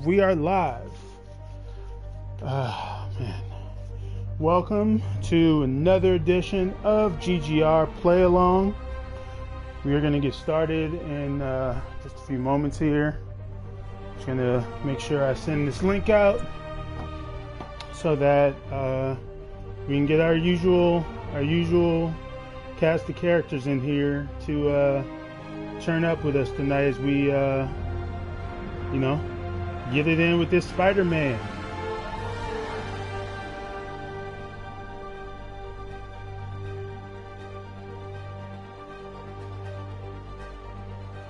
We are live. Man. Welcome to another edition of GGR Play-A-Long. We are going to get started in just a few moments here. Just going to make sure I send this link out so that we can get our usual cast of characters in here to turn up with us tonight as we get it in with this Spider-Man.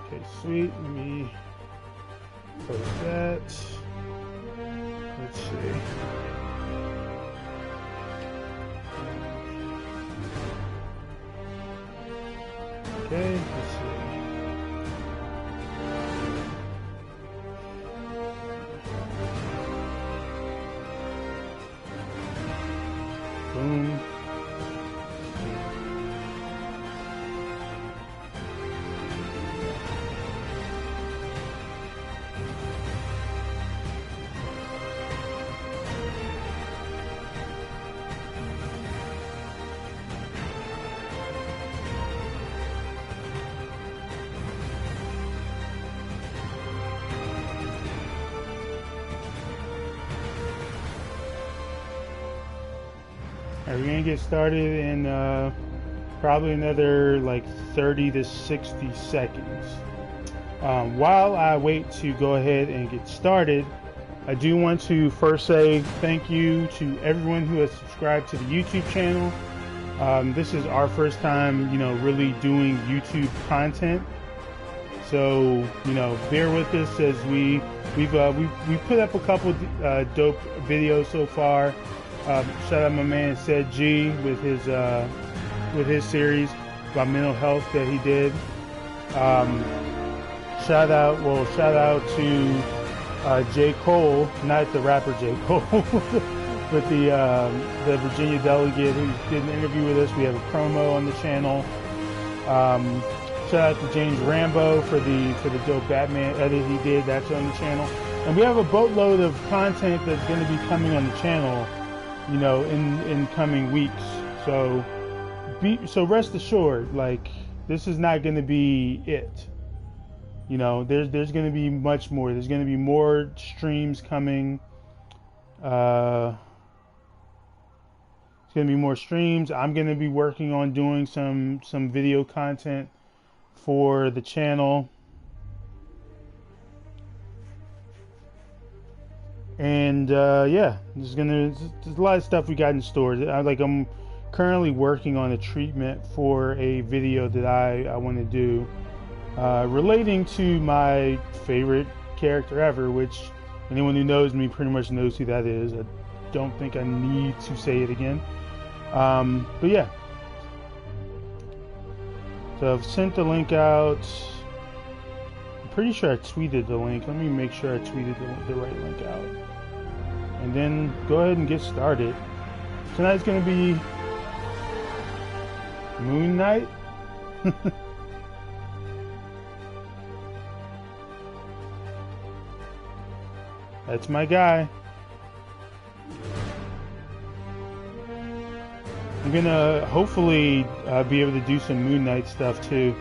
Okay, sweet. Let me close that. Let's see. Okay, let's see. Boom. We're gonna get started in probably another like 30 to 60 seconds. While I wait to go ahead and get started, I do want to first say thank you to everyone who has subscribed to the YouTube channel. This is our first time, really doing YouTube content. So, bear with us as we put up a couple dope videos so far. Shout out my man Said G with his series about mental health that he did. Shout out to J. Cole, not the rapper J. Cole, but the Virginia delegate who did an interview with us. We have a promo on the channel. Shout out to James Rambo for the dope Batman edit he did. That's on the channel. And we have a boatload of content that's going to be coming on the channel, in coming weeks. So rest assured, like, this is not going to be it. There's going to be much more. There's going to be more streams coming. It's going to be more streams. I'm going to be working on doing some video content for the channel. And there's a lot of stuff we got in store. I'm currently working on a treatment for a video that I want to do relating to my favorite character ever, which anyone who knows me pretty much knows who that is. I don't think I need to say it again. But yeah. So I've sent the link out. I'm pretty sure I tweeted the link. Let me make sure I tweeted the right link out. And then go ahead and get started. Tonight's going to be Moon Knight. That's my guy. I'm going to hopefully be able to do some Moon Knight stuff too.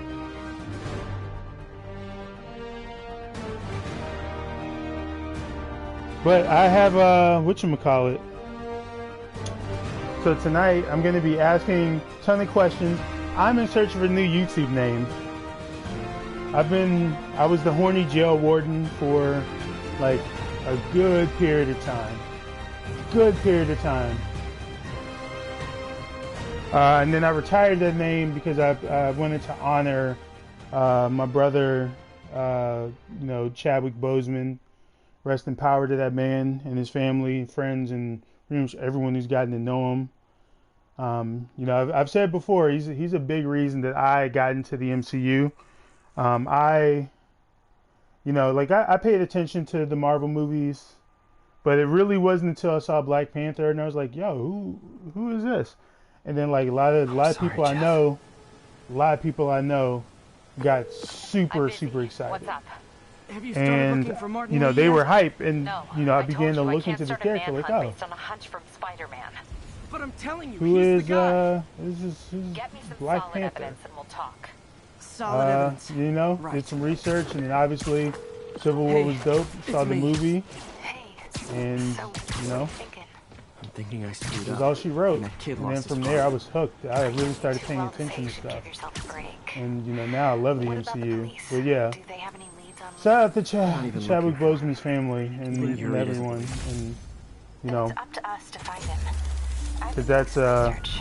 But I have whatchamacallit. So tonight I'm going to be asking a ton of questions. I'm in search of a new YouTube name. I was the horny jail warden for like a good period of time. And then I retired that name because I wanted to honor my brother, Chadwick Boseman. Rest in power to that man and his family, friends, and pretty much everyone who's gotten to know him. I've said before, he's a big reason that I got into the MCU. I paid attention to the Marvel movies, but it really wasn't until I saw Black Panther and I was like, yo, who is this? And then like a lot of people I know got super excited. What's up? Have you started and looking for Martin you know Lee they yet? were hype, and No, you know I told began to you I look can't into the start a character, like, manhunt oh, based on a hunch from Spider-Man. But I'm telling you, who he's is the guy. this is Get me some Black solid Panther. evidence and we'll talk. Solid evidence. You know, Right. did some research, and then obviously Civil War Hey, was dope. Saw it's the me. movie, Hey, and so you know, thinking. I'm thinking I screwed it was up. all she wrote. And that kid And then lost from his there, I father. was hooked. I really started paying Well to say attention you to should stuff. give yourself a break. And you know, now I love the What about the MCU. police? But yeah, Do they have any leads on shout out to Not even Chadwick looking for Boseman's family Even and Yuri doesn't everyone, believe. and you Then know, it's up to us to find him. I've because been that's doing some research.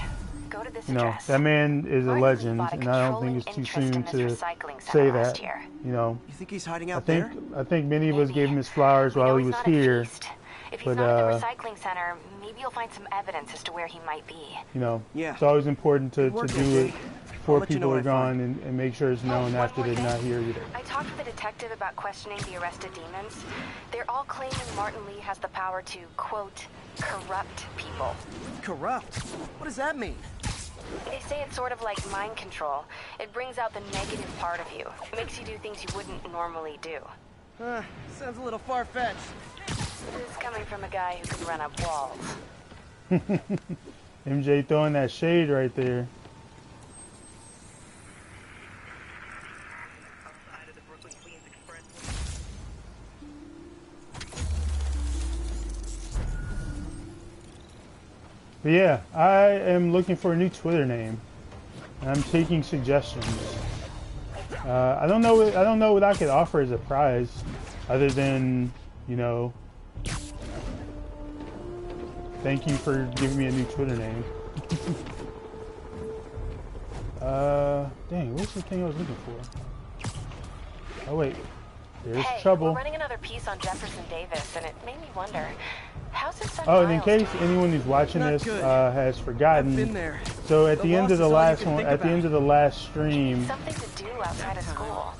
Go to this you know, address. that man is a Martin Lee legend, bought a and I don't controlling think it's too interest soon in this to recycling center say last that. year. You know, You think he's hiding out I think many of us Maybe. gave him his flowers We while know he he's was not at here. Feast. If he's but, not at the recycling center, maybe you'll find some evidence as to where he might be. You know, Yeah. it's always important to Good work, do MJ. it before I'll let you know people are what I find. gone, and make sure it's known One after more they're thing. not here either. I talked with a detective about questioning the arrested demons. They're all claiming Martin Lee has the power to, quote, corrupt people. Corrupt? What does that mean? They say it's sort of like mind control. It brings out the negative part of you. It makes you do things you wouldn't normally do. Sounds a little far-fetched. This is coming from a guy who can run up walls. MJ throwing that shade right there. But yeah, I am looking for a new Twitter name, and I'm taking suggestions. I don't know what I could offer as a prize, other than, you know, thank you for giving me a new Twitter name. Dang, what's the thing I was looking for? Oh wait, there's trouble. We're running another piece on Jefferson Davis, and it made me wonder, how's his son Oh, and in Miles case doing? anyone who's watching Not this good. has I've forgotten, been there. so at The the end of the loss is all you last can one, think at the about. end of the last stream, Something to do outside of school.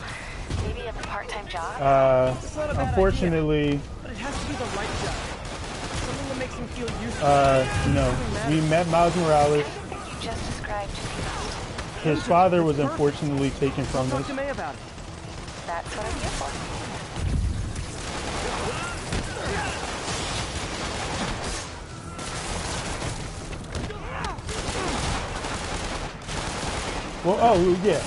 Maybe a part-time job? It's not a bad unfortunately, idea, but it has to be the right job. Something that makes him feel useful. you know, we met Miles Morales. I think you just described His father was unfortunately taken from Talk us. to May about it. that's what I'm here for. Well, oh yeah.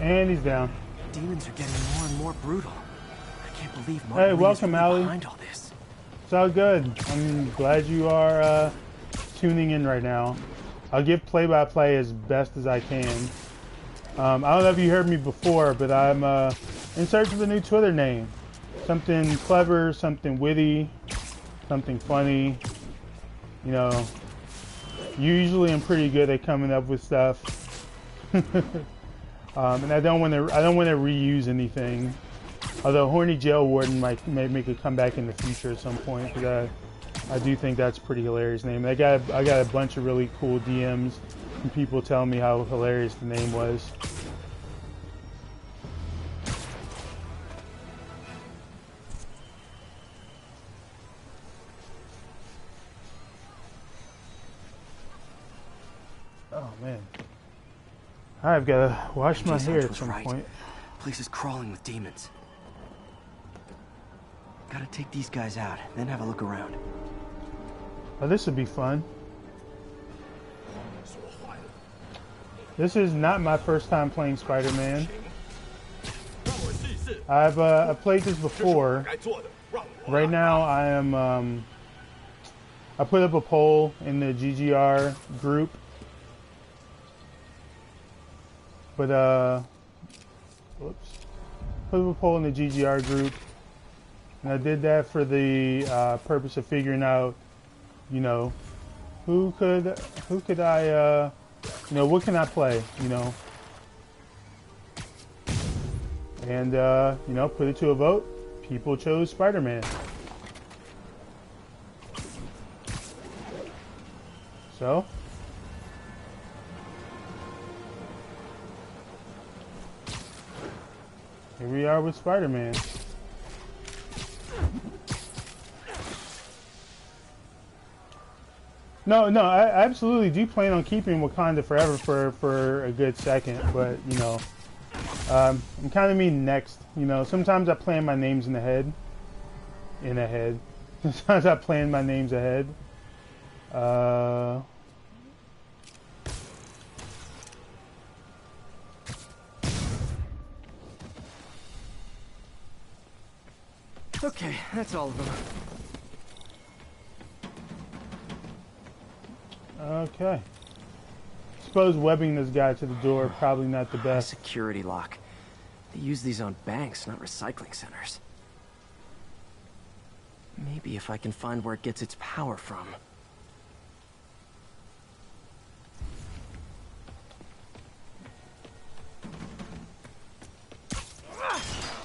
And he's down. Demons are getting more and more brutal. I can't believe Hey, Martin Lee is welcome, really Allie. behind all this. It's all good. I'm glad you are tuning in right now. I'll give play-by-play as best as I can. I don't know if you heard me before, but I'm in search of a new Twitter name. Something clever, something witty, something funny. You know, usually I'm pretty good at coming up with stuff. And I don't want to reuse anything. Although Horny Jail Warden may make a comeback in the future at some point, because I do think that's a pretty hilarious name. I got a bunch of really cool DMs from people telling me how hilarious the name was. Oh man, I've got to wash my hair at some point. Place is crawling with demons. Gotta take these guys out, then have a look around. Oh, this would be fun. This is not my first time playing Spider-Man. I've played this before. Right now, I am. I put up a poll in the GGR group, but whoops. Put up a poll in the GGR group, and I did that for the purpose of figuring out, you know, who could I, you know, what can I play, you know? And, you know, put it to a vote. People chose Spider-Man. So, here we are with Spider-Man. No, I absolutely do plan on keeping Wakanda forever for a good second, but, you know, I'm kind of mean next. You know, sometimes I plan my names in the head. Sometimes I plan my names ahead. Okay, that's all of them. Okay. Suppose webbing this guy to the door probably not the best. Security lock. They use these on banks, not recycling centers. Maybe if I can find where it gets its power from.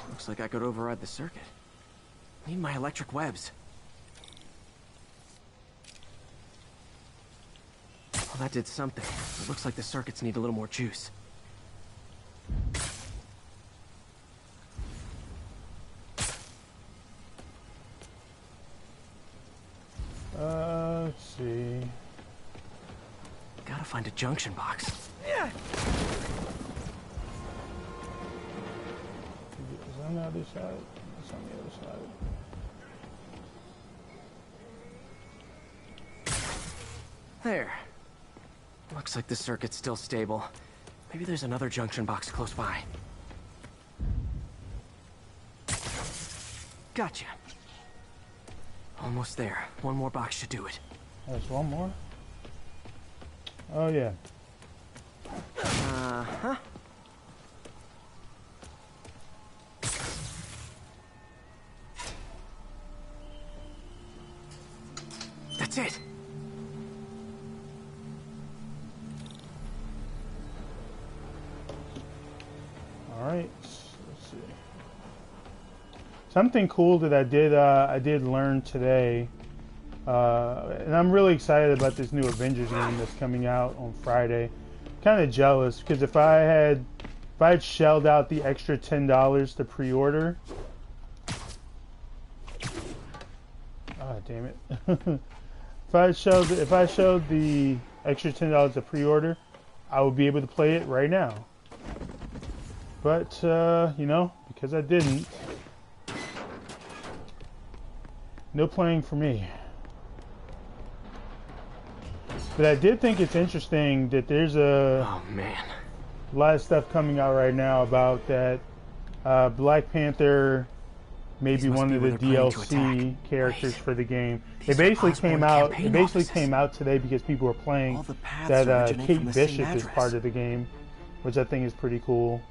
Looks like I could override the circuit. Need my electric webs. Well, that did something. It looks like the circuits need a little more juice. Let's see. Gotta find a junction box. Is it on the other side? It's on the other side. There. Looks like the circuit's still stable. Maybe there's another junction box close by. Gotcha. Almost there. One more box should do it. There's one more? Oh, yeah. Uh-huh. That's it. All right. Let's see. Something cool that I did learn today, and I'm really excited about this new Avengers game that's coming out on Friday. Kind of jealous because if I had shelled out the extra $10 to pre-order, damn it! if I showed the extra $10 to pre-order, I would be able to play it right now. But you know, because I didn't, no playing for me. But I did think it's interesting that there's a lot of stuff coming out right now about that Black Panther may be one of the DLC characters for the game. It basically came out. It basically came out today because people were playing that Kate Bishop is part of the game, which I think is pretty cool.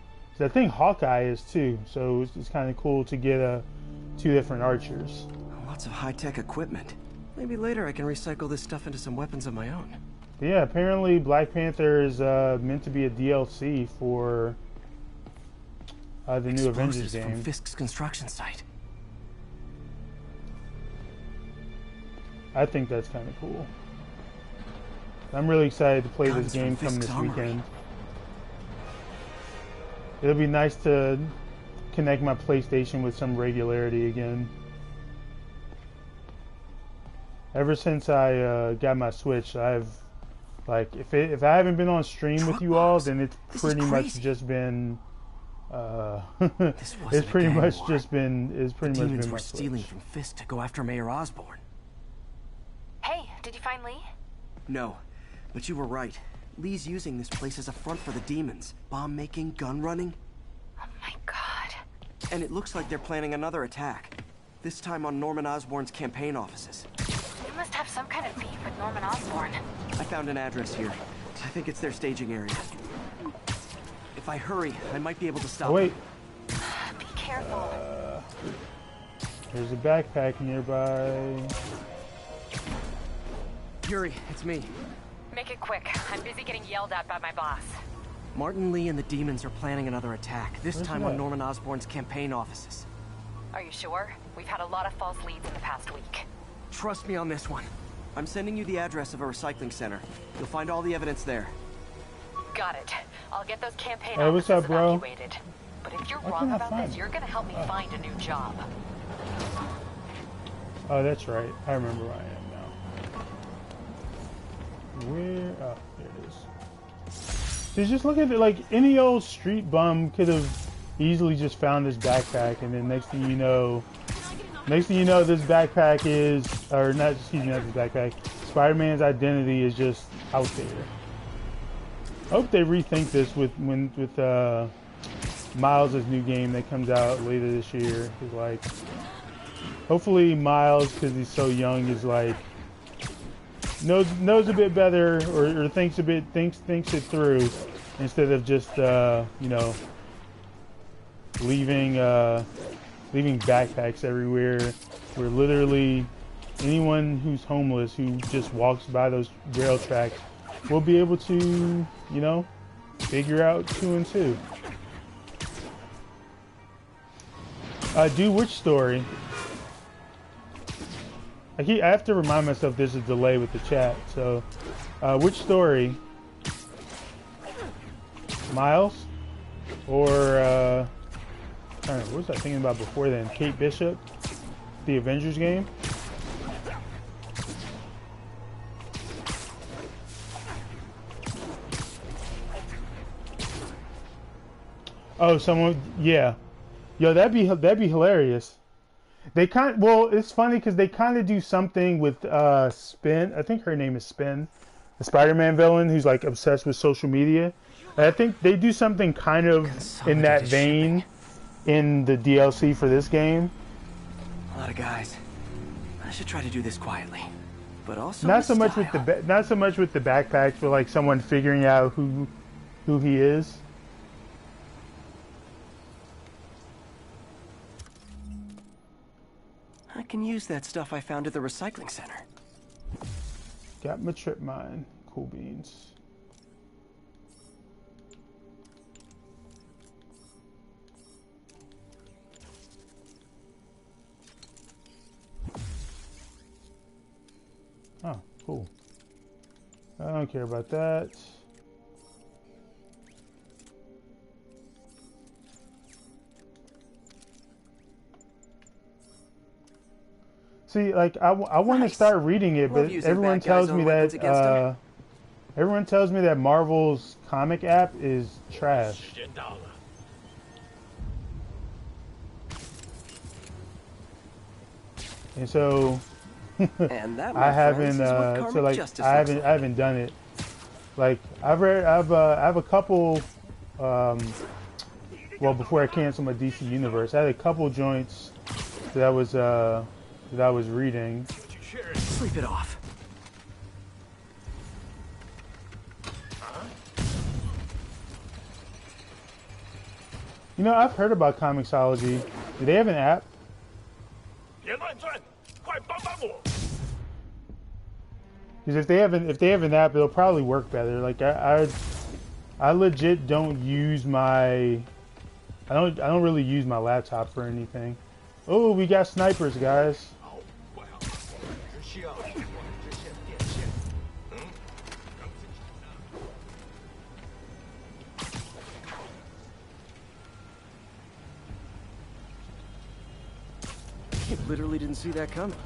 I think Hawkeye is too, so it's kind of cool to get two different archers. Lots of high-tech equipment. Maybe later I can recycle this stuff into some weapons of my own. But yeah, apparently Black Panther is meant to be a DLC for the new Avengers game. From Fisk's construction site. I think that's kind of cool. I'm really excited to play this game come this weekend. It'll be nice to connect my PlayStation with some regularity again. Ever since I got my Switch, I've if I haven't been on stream with you all, then it's pretty much just been it's pretty much just been my Switch. Stealing from Fisk to go after Mayor Osborn. Hey, did you find Lee? No, but you were right. Lee's using this place as a front for the demons. Bomb making, gun running. Oh my god. And it looks like they're planning another attack. This time on Norman Osborn's campaign offices. You must have some kind of beef with Norman Osborn. I found an address here. I think it's their staging area. If I hurry, I might be able to stop. Oh, wait. Be careful. There's a backpack nearby. Yuri, it's me. Make it quick. I'm busy getting yelled at by my boss. Martin Lee and the demons are planning another attack, this Where's time that? on Norman Osborn's campaign offices. Are you sure? We've had a lot of false leads in the past week. Trust me on this one. I'm sending you the address of a recycling center. You'll find all the evidence there. Got it. I'll get those campaign Hey, what's offices up, bro? evacuated. But if you're Why wrong can't I about find this, it? you're gonna help me find a new job. Oh, that's right. I remember where I am now. Where? Oh, there it is. So just look at it, like any old street bum could have easily just found this backpack, and then next thing you know, this backpack is, or not, excuse me, not this backpack. Spider-Man's identity is just out there. I hope they rethink this with Miles' new game that comes out later this year. Is like, hopefully Miles, because he's so young, is like knows a bit better, or thinks it through, instead of just you know, leaving backpacks everywhere, where literally anyone who's homeless who just walks by those rail tracks will be able to, you know, figure out 2 and 2. Dude, which story? I have to remind myself there's a delay with the chat. So, which story? Miles? Or, I don't know, what was I thinking about before then? Kate Bishop? The Avengers game? Oh, someone, yeah. Yo, that'd be hilarious. They it's funny because they kind of do something with Spin. I think her name is Spin, the Spider-Man villain who's like obsessed with social media. And I think they do something kind of in that vein in the DLC for this game. A lot of guys. I should try to do this quietly, but also Not so much with the backpacks, but like someone figuring out who he is. I can use that stuff I found at the recycling center. Got my trip mine. Cool beans. Oh, cool. I don't care about that. See, like I want to start reading it, but everyone tells me that Marvel's comic app is trash. And so And that, I haven't I haven't done it. Like I have a couple well, before I canceled my DC Universe, I had a couple joints that I was reading. Sleep it off. You know, I've heard about Comixology. Do they have an app? Because if they have an app, it'll probably work better. Like I legit don't use my I don't really use my laptop for anything. Oh, we got snipers, guys. You literally didn't see that coming.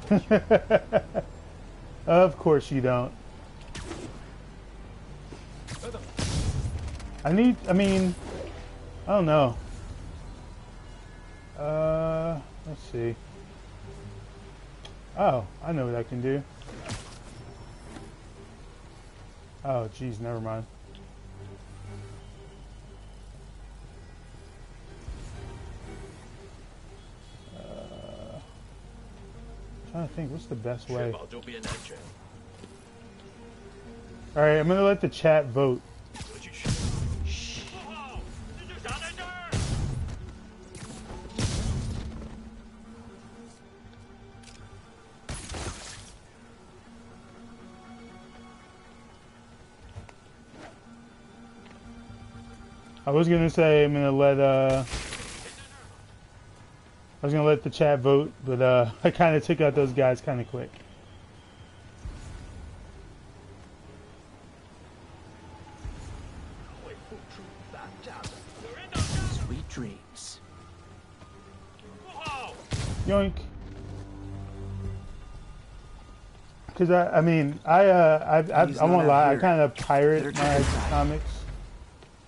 Of course you don't. I mean, I don't know. Let's see. Oh, I know what I can do. Oh, geez, never mind. Trying to think, what's the best way? Alright, I'm gonna let the chat vote. I was gonna say I'm gonna let I was gonna let the chat vote, but I kind of took out those guys kind of quick. Sweet dreams. Yoink. Because I mean I won't lie, I kind of pirate my comics.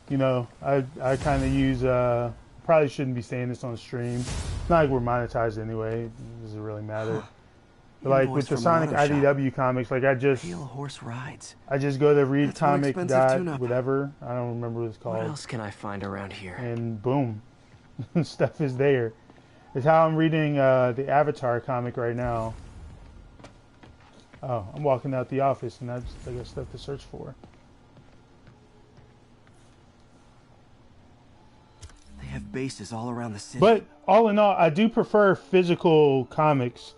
You know, I kind of use probably shouldn't be saying this on stream. It's not like we're monetized anyway. It doesn't really matter. But like with the Sonic IDW comics, like I just go to read comic dot whatever. I don't remember what it's called. What else can I find around here? And boom, stuff is there. It's how I'm reading the Avatar comic right now. Oh, I'm walking out the office and I got stuff to search for. They have bases all around the city. But all in all, I do prefer physical comics.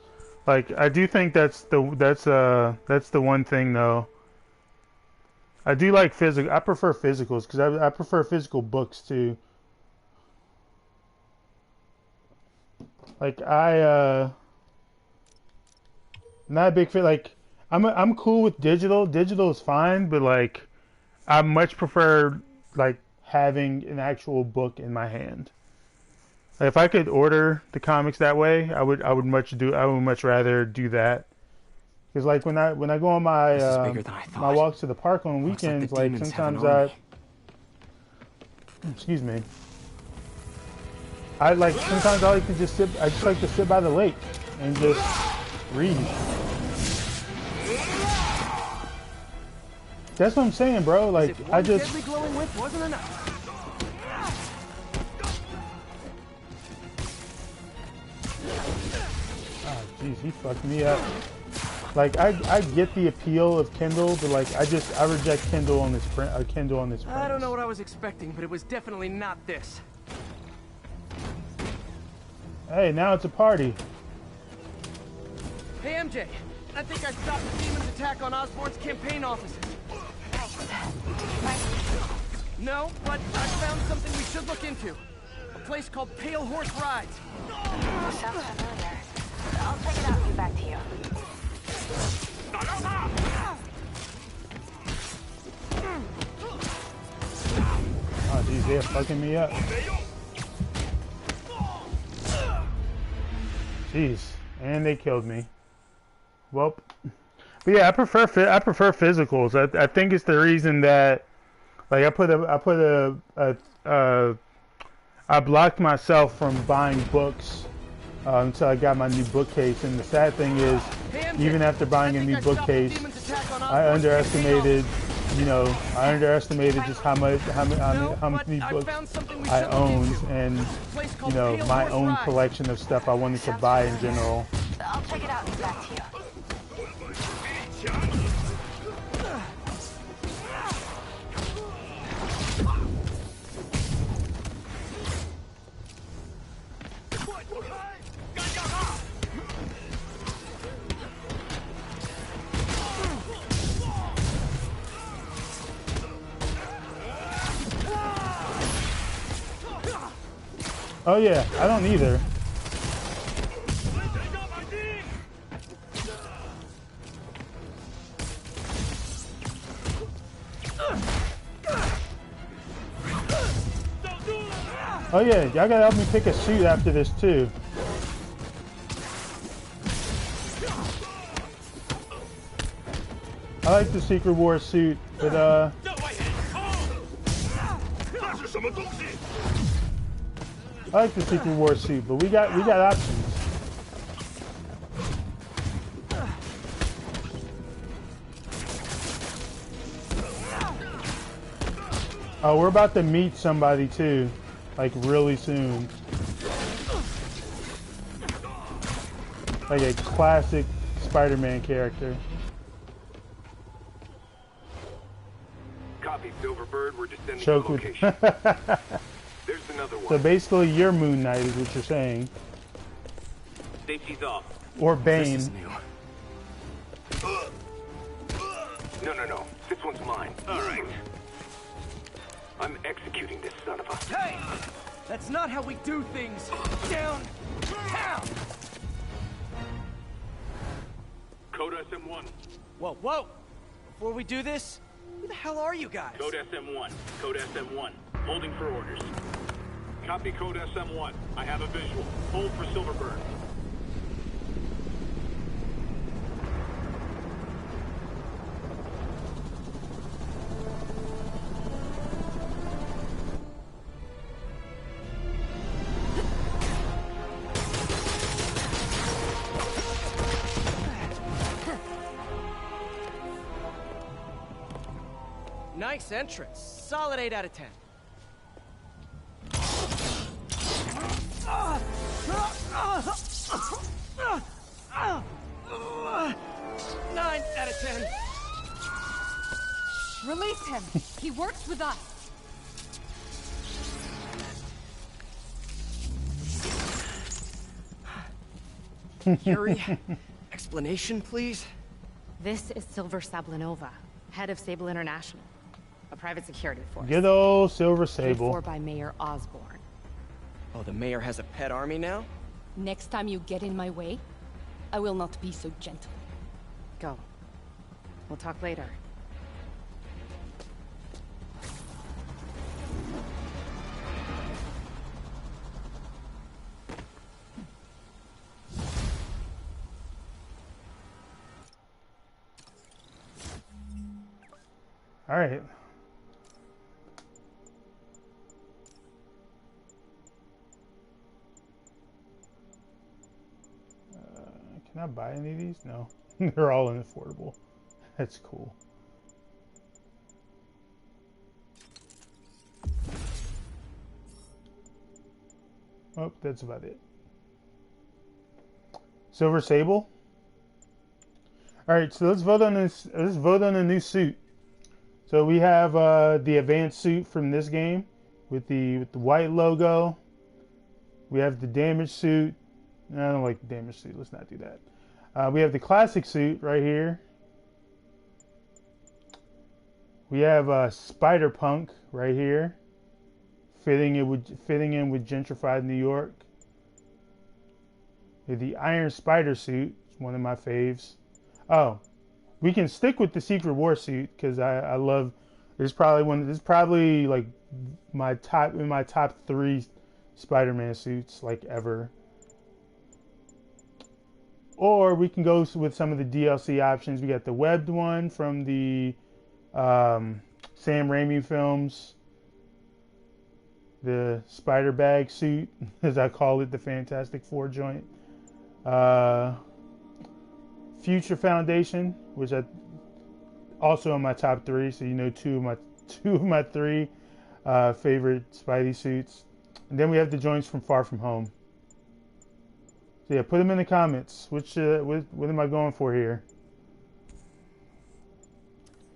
Like I do think that's the one thing though. I do like physical. I prefer physicals because I prefer physical books too. Like not a big fan. Like I'm cool with digital. Digital is fine, but like I much prefer like having an actual book in my hand. Like, if I could order the comics that way, I would much rather do that. Because like when I go on my my walks to the park on weekends, like sometimes excuse me. Sometimes I like to just sit. I just like to sit by the lake and just read. That's what I'm saying, bro. Like I just. Glowing whip wasn't enough. Oh, jeez, he fucked me up. Like I get the appeal of Kindle, but like I reject Kindle on this print. Kindle on this. I don't know what I was expecting, but it was definitely not this. Hey, now it's a party. Hey, MJ. I think I stopped the demon's attack on Osborn's campaign offices. Nice. Did you find... No, but I found something we should look into. A place called Pale Horse Rides. Sounds familiar. I'll check it out and get back to you. Oh, geez, they're fucking me up. Jeez, and they killed me. Well, but yeah, I prefer physicals. I think it's the reason that, like, I blocked myself from buying books until I got my new bookcase. And the sad thing is, even after buying a new bookcase, I underestimated just how many books I owned, and you know, my own collection of stuff I wanted to buy in general. I'll check it out and get back to you. Oh yeah, I don't either. Oh yeah, y'all gotta help me pick a suit after this too. I like the Secret Wars suit, but I like the Secret Wars suit, but we got options. Oh, we're about to meet somebody too, like really soon. Like a classic Spider-Man character. Copy, Silverbird. We're descending Choke to with. location. There's another one. So basically, you're Moon Knight, is what you're saying. Safety's off. Or Bane. This is new. No. This one's mine. All right. I'm executing this son That's not how we do things. Downtown. Code SM1. Whoa, whoa! Before we do this, who the hell are you guys? Code SM1. Code SM1. Holding for orders. Copy Code SM1. I have a visual. Hold for Silverburn. Nice entrance. Solid 8 out of 10. 9 out of 10. Release him. He works with us. Yuri, explanation, please? This is Silver Sablinova, head of Sable International, a private security force. Good old Silver Paid Sable. for by Mayor Osborne. Oh, the mayor has a pet army now? Next time you get in my way, I will not be so gentle. Go. We'll talk later. All right. Can I buy any of these? No. They're all unaffordable. That's cool. Oh, that's about it. Silver Sable. All right, so let's vote on this. Let's vote on a new suit. So we have the advanced suit from this game with the white logo. We have the damaged suit. No, I don't like the damaged suit. Let's not do that. We have the classic suit right here. We have Spider-Punk right here, fitting in with gentrified New York. We have the Iron Spider suit. It's one of my faves. Oh, we can stick with the Secret War suit because I love. It's probably like my top 3 Spider-Man suits like ever. Or we can go with some of the DLC options. We got the webbed one from the Sam Raimi films. The Spider Bag suit, as I call it, the Fantastic Four joint. Future Foundation, which I also in my top 3. So you know two of my 3 favorite Spidey suits. And then we have the joints from Far From Home. So yeah, put them in the comments. What am I going for here?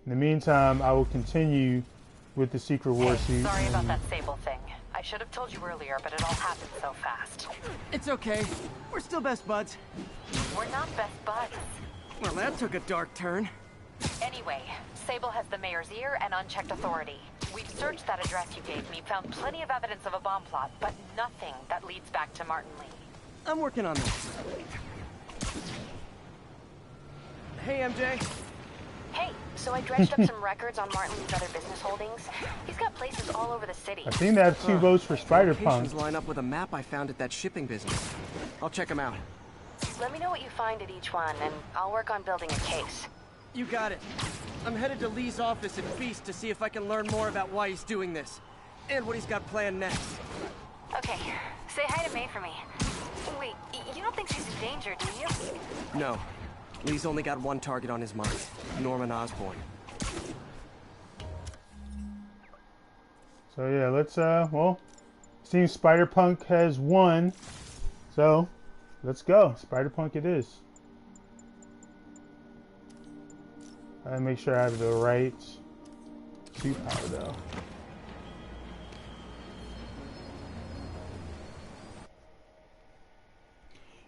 In the meantime, I will continue with the Secret War suit. Sorry about that Sable thing. I should have told you earlier, but it all happened so fast. It's okay. We're still best buds. We're not best buds. Well, that took a dark turn. Anyway, Sable has the mayor's ear and unchecked authority. We've searched that address you gave me, found plenty of evidence of a bomb plot, but nothing that leads back to Martin Lee. I'm working on this. Hey, MJ. Hey, so I dredged up some records on Martin Lee's other business holdings. He's got places all over the city. I think that have 2 votes for Spider-Punk. Locations line up with a map I found at that shipping business. I'll check them out. Let me know what you find at each one, and I'll work on building a case. You got it. I'm headed to Lee's office at Feast to see if I can learn more about why he's doing this. And what he's got planned next. Okay, say hi to May for me. Wait, you don't think she's in danger, do you? No. Lee's only got one target on his mind. Norman Osborn. So yeah, let's well, seems Spider-Punk has won. So let's go. Spider-Punk it is. I make sure I have the right suit power though.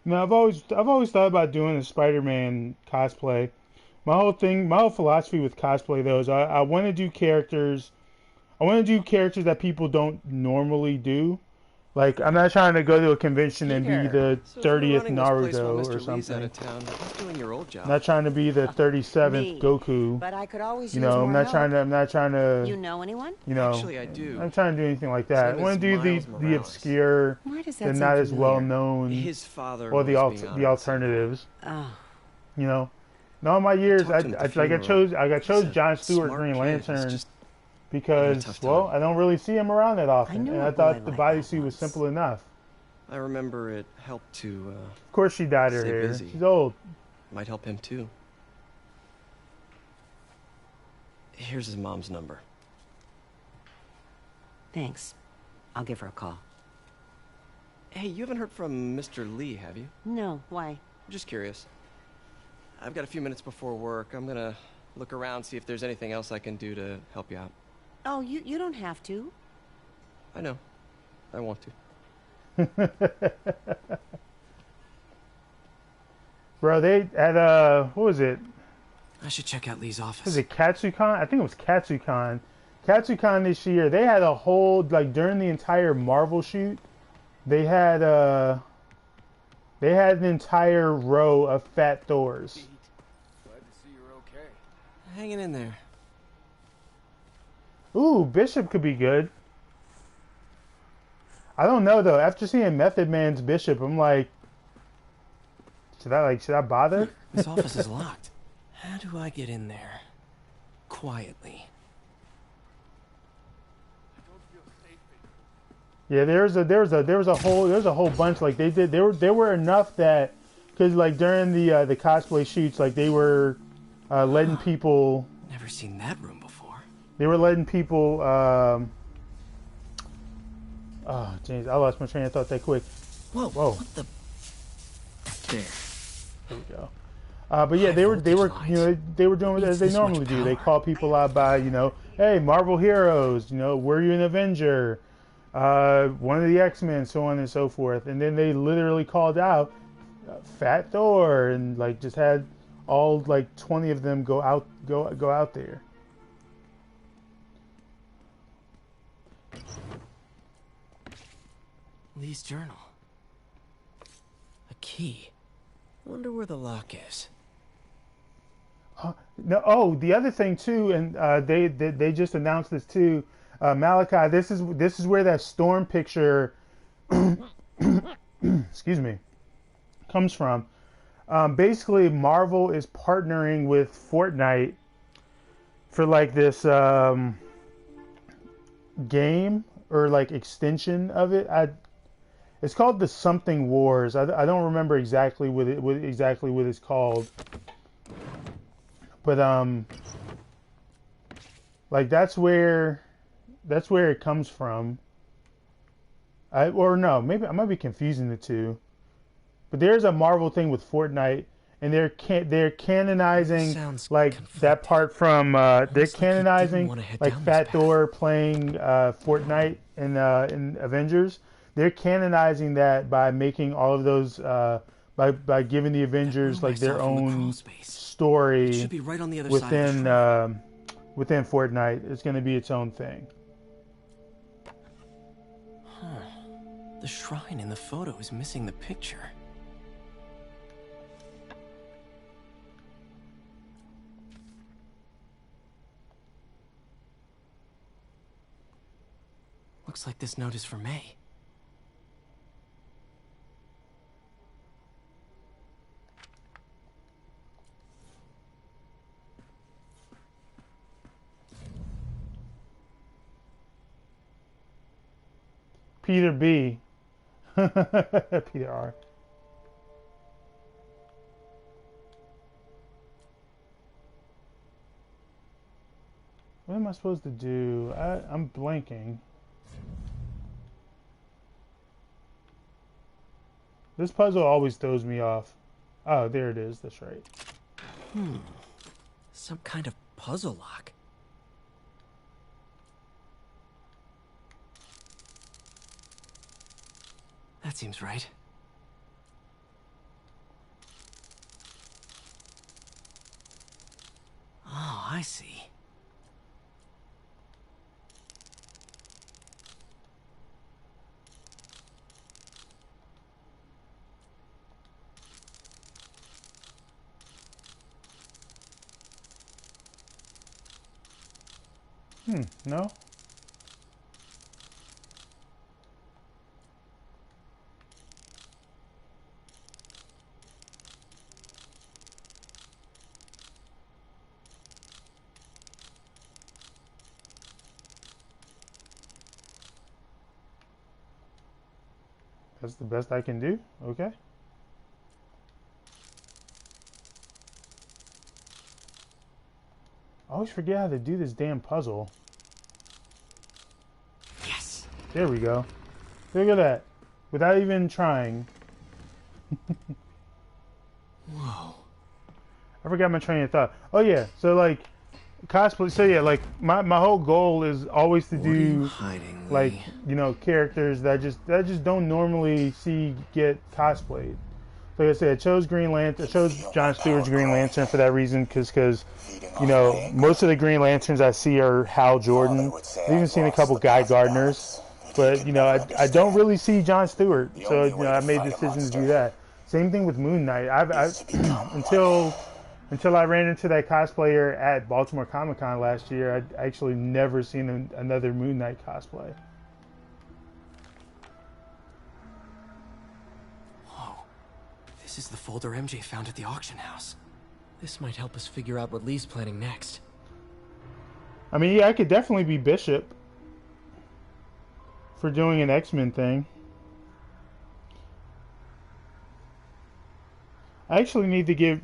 Now I've always thought about doing a Spider-Man cosplay. My whole philosophy with cosplay though is I want to do characters. I want to do characters that people don't normally do. Like, I'm not trying to go to a convention and be Peter, the so if you're 30th running this place while Naruto Mr. or Lee's out something. of town, who's doing your old job? I'm not trying to be the 37th Me. Goku. But I could always You use know, more I'm not help. trying to, You know anyone? you know, Actually, I do. I'm trying to do anything like that. His I want to name do is the Miles Morales. obscure, Why does that the sound not as familiar? well known, His father or was being honored the at St. alternatives. Oh. You know, in all my years, talked to him at the I chose funeral. He's a John Stewart smart Green kid. He's Lantern just because, tough well, time. I don't really see him around that often, knew and a I boy thought the like that bodysuit was once. simple enough. I remember it helped to, Of course, she dyed her Stay hair. busy. She's old. might help him too. Here's his mom's number. Thanks. I'll give her a call. Hey, you haven't heard from Mr. Lee, have you? No, why? I'm just curious. I've got a few minutes before work. I'm gonna look around, see if there's anything else I can do to help you out. Oh, you don't have to. I know. I want to. Bro, they at what was it? I should check out Lee's office. Was it KatsuCon? I think it was KatsuCon. KatsuCon this year, they had a whole, like, during the entire Marvel shoot, they had an entire row of Fat Thors. Glad to see you're okay. Hanging in there. Ooh, Bishop could be good. I don't know though. After seeing Method Man's Bishop, I'm like, should I bother? This office is locked. How do I get in there? Quietly. Yeah, there was a whole bunch, like there were enough that, because like during the cosplay shoots, like they were letting people. Never seen that room before. They were letting people. Oh, jeez, I lost my train of thought that quick. Whoa! Whoa! What the? There. There we go. But yeah, they were they were doing as they normally do. They call people out by, hey, Marvel heroes, were you an Avenger? One of the X-Men, so on and so forth. And then they literally called out Fat Thor and like just had all like 20 of them go out there. Lee's journal. A key. Wonder where the lock is. No, oh, the other thing too, and they just announced this too. Malachi, this is where that storm picture, excuse me, comes from. Basically, Marvel is partnering with Fortnite for like this game or like extension of it. It's called the Something Wars. I don't remember exactly what it's called. But like that's where it comes from. Or no, maybe I might be confusing the two. But there's a Marvel thing with Fortnite, and they're canonizing like that part from they're canonizing like Fat Thor playing Fortnite in Avengers. They're canonizing that by making all of those by giving the Avengers like their own story should be right on the other within side of within Fortnite. It's going to be its own thing. Huh. The shrine in the photo is missing the picture. Looks like this note is for May. Peter B. Peter R. What am I supposed to do? I'm blanking. This puzzle always throws me off. Oh, there it is. That's right. Some kind of puzzle lock. That seems right. Oh, I see. No. That's the best I can do? Okay. I always forget how to do this damn puzzle. Yes. There we go. Look at that. Without even trying. Whoa. I forgot my train of thought. Oh yeah, so like cosplay. So yeah, like my whole goal is always to What are you do hiding, like Lee? you know characters that I just don't normally see get cosplayed. Like I said, I chose Green Lantern. I chose John Stewart's Green Lantern for that reason, because you know most of the Green Lanterns I see are Hal Jordan. I've even seen a couple Guy Gardners, but you know I don't really see John Stewart. So you know I made the decision to do that. Same thing with Moon Knight. I've until I ran into that cosplayer at Baltimore Comic Con last year, I'd actually never seen another Moon Knight cosplay. Whoa. This is the folder MJ found at the auction house. This might help us figure out what Lee's planning next. I mean, yeah, I could definitely be Bishop for doing an X-Men thing. I actually need to give,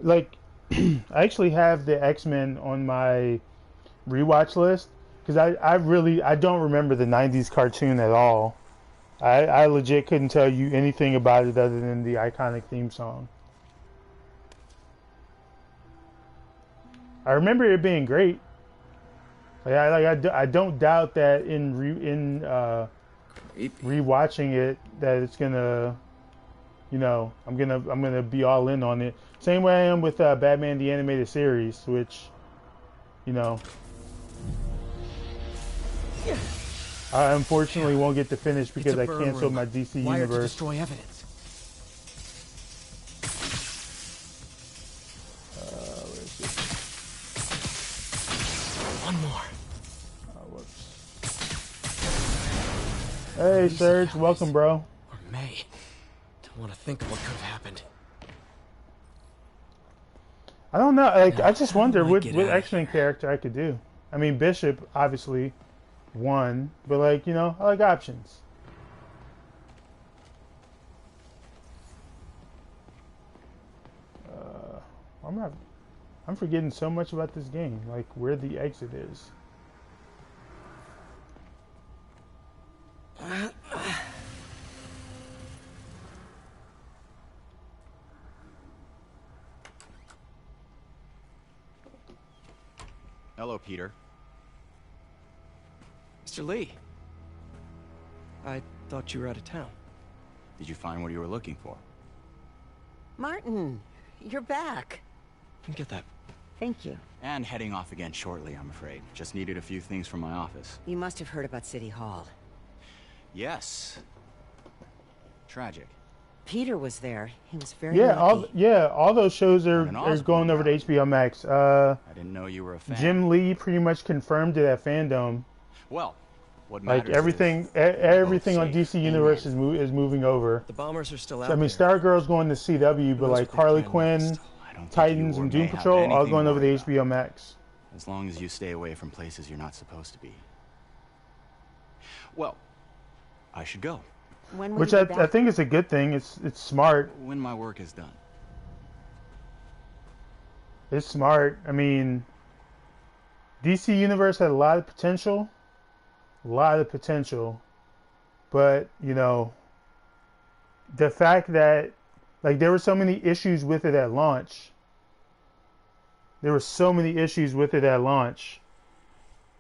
like, I actually have the X-Men on my rewatch list because I don't remember the 90s cartoon at all. I legit couldn't tell you anything about it other than the iconic theme song. I remember it being great. I don't doubt that in rewatching it that it's gonna, you know, I'm gonna be all in on it. Same way I am with Batman the Animated Series, which, you know, I unfortunately won't get to finish because I canceled my DC Wired to Universe. destroy evidence. Where is this? One more. Oh, whoops. Hey, Serge, welcome, bro. Or May. Don't want to think of what could have happened. I don't know. Like, I just wonder How do I what get out of X-Men here? character I could do. I mean, Bishop, obviously, one, but like, you know, I like options. I'm forgetting so much about this game, like where the exit is. Hello, Peter. Mr. Lee. I thought you were out of town. Did you find what you were looking for? Martin, you're back. Get that. Thank you. And heading off again shortly, I'm afraid. Just needed a few things from my office. You must have heard about City Hall. Yes. Tragic. Peter was there. He was very lucky. all those shows are going over to HBO Max. I didn't know you were a fan. Jim Lee pretty much confirmed it at Fandom. Well, what matters Like everything on DC Universe is moving over. The bombers are still out So, I mean, there. Stargirl's going to CW, but knows like what they Harley plan Quinn, next. I don't think Titans, you or and May Doom have Patrol all anything going over to worry about. HBO Max. As long as you stay away from places you're not supposed to be. Well, I should go. When will Which you I be back? think is a good thing. It's smart. When my work is done. It's smart. I mean, DC Universe had a lot of potential. But, you know, the fact that, like, there were so many issues with it at launch.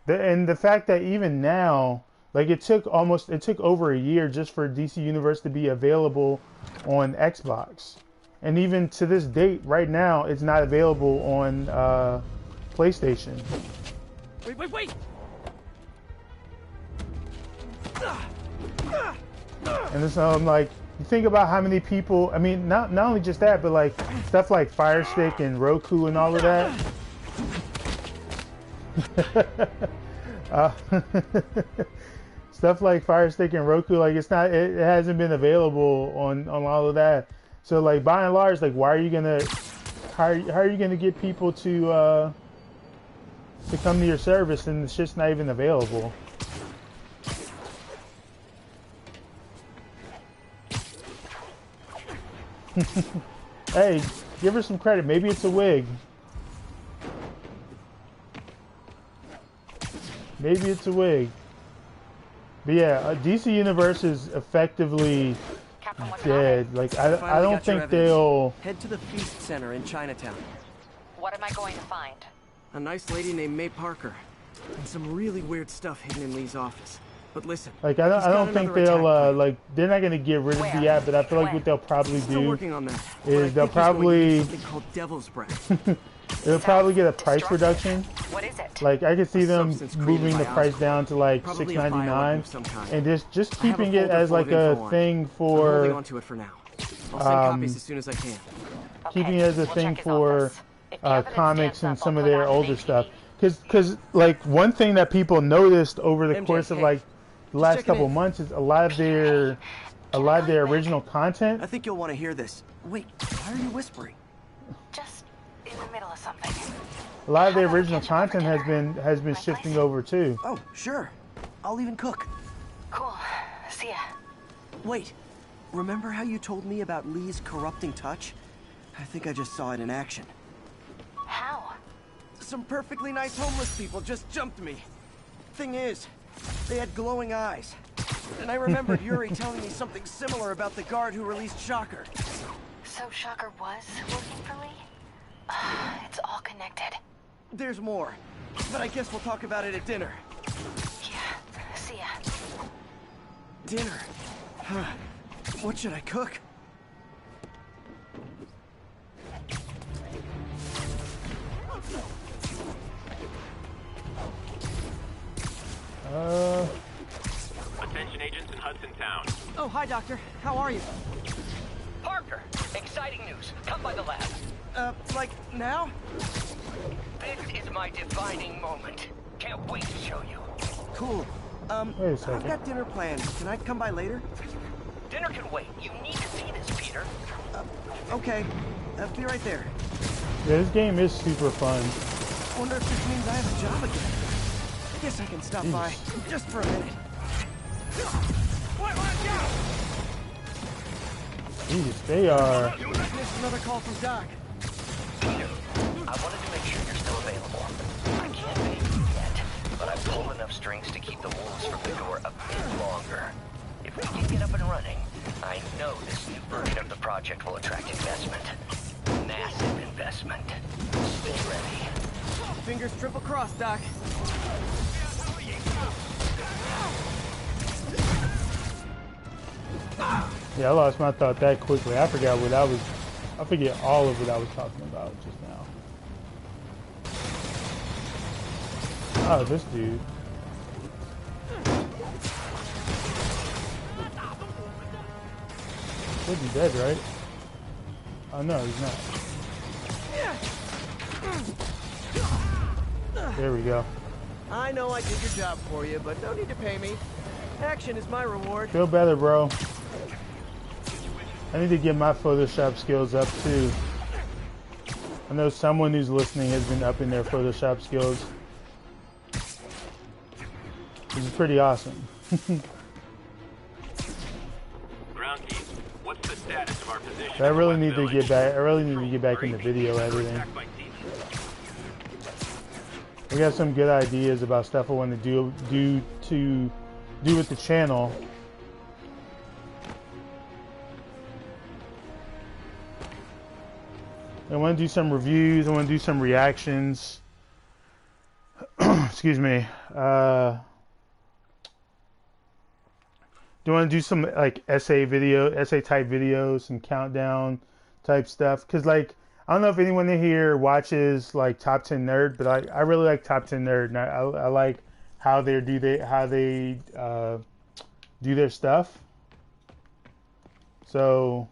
And the fact that even now, like, it took over a year just for DC Universe to be available on Xbox. And even to this date, right now, it's not available on PlayStation. Wait! And so I'm like, you think about how many people, I mean, not only just that, but like stuff like Fire Stick and Roku and all of that. Uh, stuff like Fire Stick and Roku, like it hasn't been available on all of that. So like by and large, like why are you gonna how are you gonna get people to come to your service and it's just not even available? Hey, give her some credit. Maybe it's a wig. Maybe it's a wig. But yeah, DC Universe is effectively dead. Like I don't think they'll head to the Feast Center in Chinatown. What am I going to find? A nice lady named May Parker, and some really weird stuff hidden in Lee's office. But listen, like I don't think they'll like they're not gonna get rid of the app, but I feel like what they'll probably do is they'll probably something called Devil's Breath. They'll probably get a price reduction. What is it? Like I could see them moving the price down to like $6.99 and just keeping it as like a thing for. Holding onto it for now. I'll send copies as soon as I can. Keeping it as a thing for comics and some of their older stuff. Because like one thing that people noticed over the course of like the last couple months is a lot of their original content. I think you'll want to hear this. Wait, why are you whispering? Just in the middle of something. A lot of their original content has been shifting over too. Oh, sure. I'll even cook. Cool. See ya. Wait, remember how you told me about Lee's corrupting touch? I think I just saw it in action. How? Some perfectly nice homeless people just jumped me. Thing is, they had glowing eyes. And I remembered Yuri telling me something similar about the guard who released Shocker. So Shocker was working for Lee? It's all connected. There's more, but I guess we'll talk about it at dinner. Yeah, see ya. Dinner? What should I cook? Attention agents in Hudson Town. Oh, hi, Doctor. How are you? Parker, exciting news. Come by the lab. Like now? This is my defining moment. Can't wait to show you. Cool. Wait a second. I've got dinner planned. Can I come by later? Dinner can wait. You need to see this, Peter. Okay. Be right there. Yeah, this game is super fun. Wonder if this means I have a job again. I guess I can stop by just for a minute. Jesus, they are. Missed another call from Doc. Peter, I wanted to make sure you're still available. I can't pay you yet, but I've pulled enough strings to keep the wolves from the door a bit longer. If we can get up and running, I know this new version of the project will attract investment. Massive investment. Stay ready. Fingers triple crossed, Doc. Yeah, I lost my thought that quickly. I forgot what I was. I forget all of what I was talking about just now. Oh, this dude. He'll be dead, right? Oh no, he's not. There we go. I know I did your job for you, but no need to pay me. Action is my reward. Feel better, bro. I need to get my Photoshop skills up too. I know someone who's listening has been upping their Photoshop skills. This is pretty awesome. Ground team, what's the status of our position? I really need to get back. I really need to get back into video editing. I got some good ideas about stuff I want to do with the channel. I want to do some reviews. I want to do some reactions. Excuse me. Do I want to do some like essay type videos, some countdown type stuff? Because like I don't know if anyone in here watches like Top 10 Nerd, but I really like Top 10 Nerd, and I like how they do their stuff. So.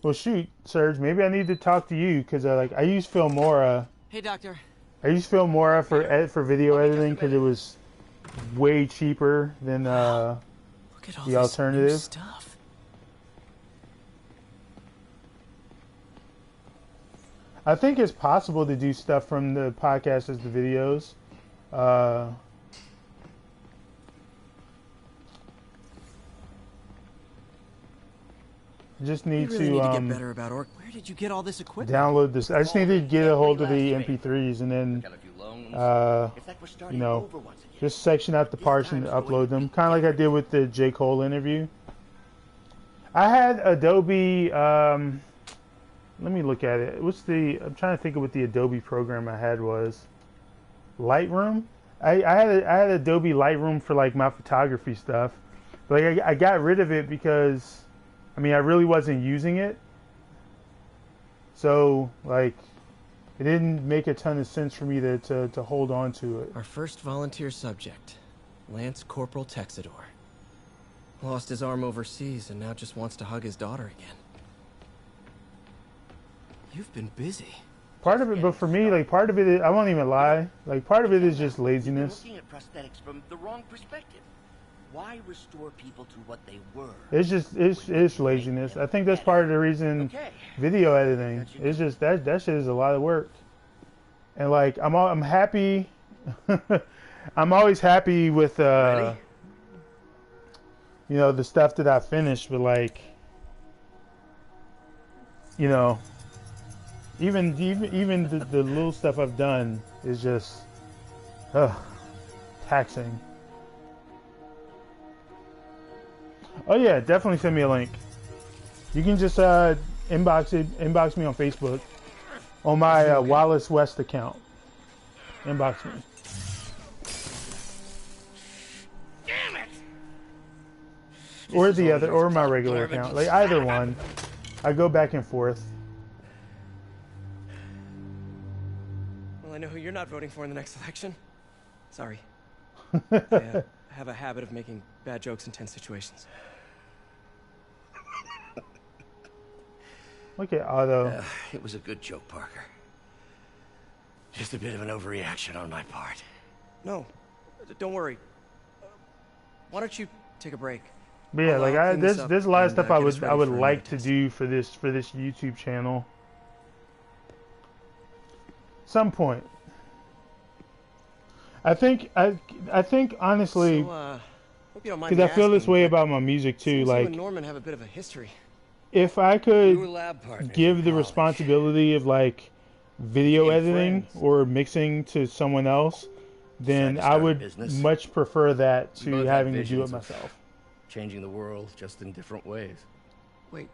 Well, shoot, Serge. Maybe I need to talk to you because I use Filmora. Hey, Doctor. I used to feel more for video editing because it was way cheaper than the alternative. Stuff. I think it's possible to do stuff from the podcast as the videos. I just need really need to get better about Where did you get all this equipment? Download this. I just need to get a hold of the MP3s and then, you know, just section out the parts and upload them. Kind of like I did with the J. Cole interview. I had Adobe. Let me look at it. I'm trying to think of what the Adobe program I had was. Lightroom. I had Adobe Lightroom for like my photography stuff, but like I got rid of it because, I mean, I really wasn't using it. So, like, it didn't make a ton of sense for me to hold on to it. Our first volunteer subject, Lance Corporal Texador. Lost his arm overseas and now just wants to hug his daughter again. You've been busy. Part of it, but for me, like, part of it is, I won't even lie, like, part of it is just laziness. Looking at prosthetics from the wrong perspective. Why restore people to what they were? It's just it's laziness. I think that's part of the reason video editing. It's just that shit is a lot of work. And like I'm happy. I'm always happy with you know, the stuff that I finished, but like, you know, even the little stuff I've done is just taxing. Oh yeah, definitely send me a link. You can just inbox me on Facebook on my Wallace West account. Inbox me. Damn it! Or the other, or my regular account. Like either one. I go back and forth. Well, I know who you're not voting for in the next election. Sorry. I have a habit of making bad jokes in tense situations. Look at Otto. It was a good joke, Parker. Just a bit of an overreaction on my part. No, don't worry. Why don't you take a break? But yeah, like there's a lot of stuff I would like to do for this YouTube channel. Some point. I think honestly, because I feel this way about my music too. Like, you and Norman have a bit of a history. If I could give the responsibility of like video editing or mixing to someone else, then I would much prefer that to having to do it myself. Changing the world just in different ways. Wait,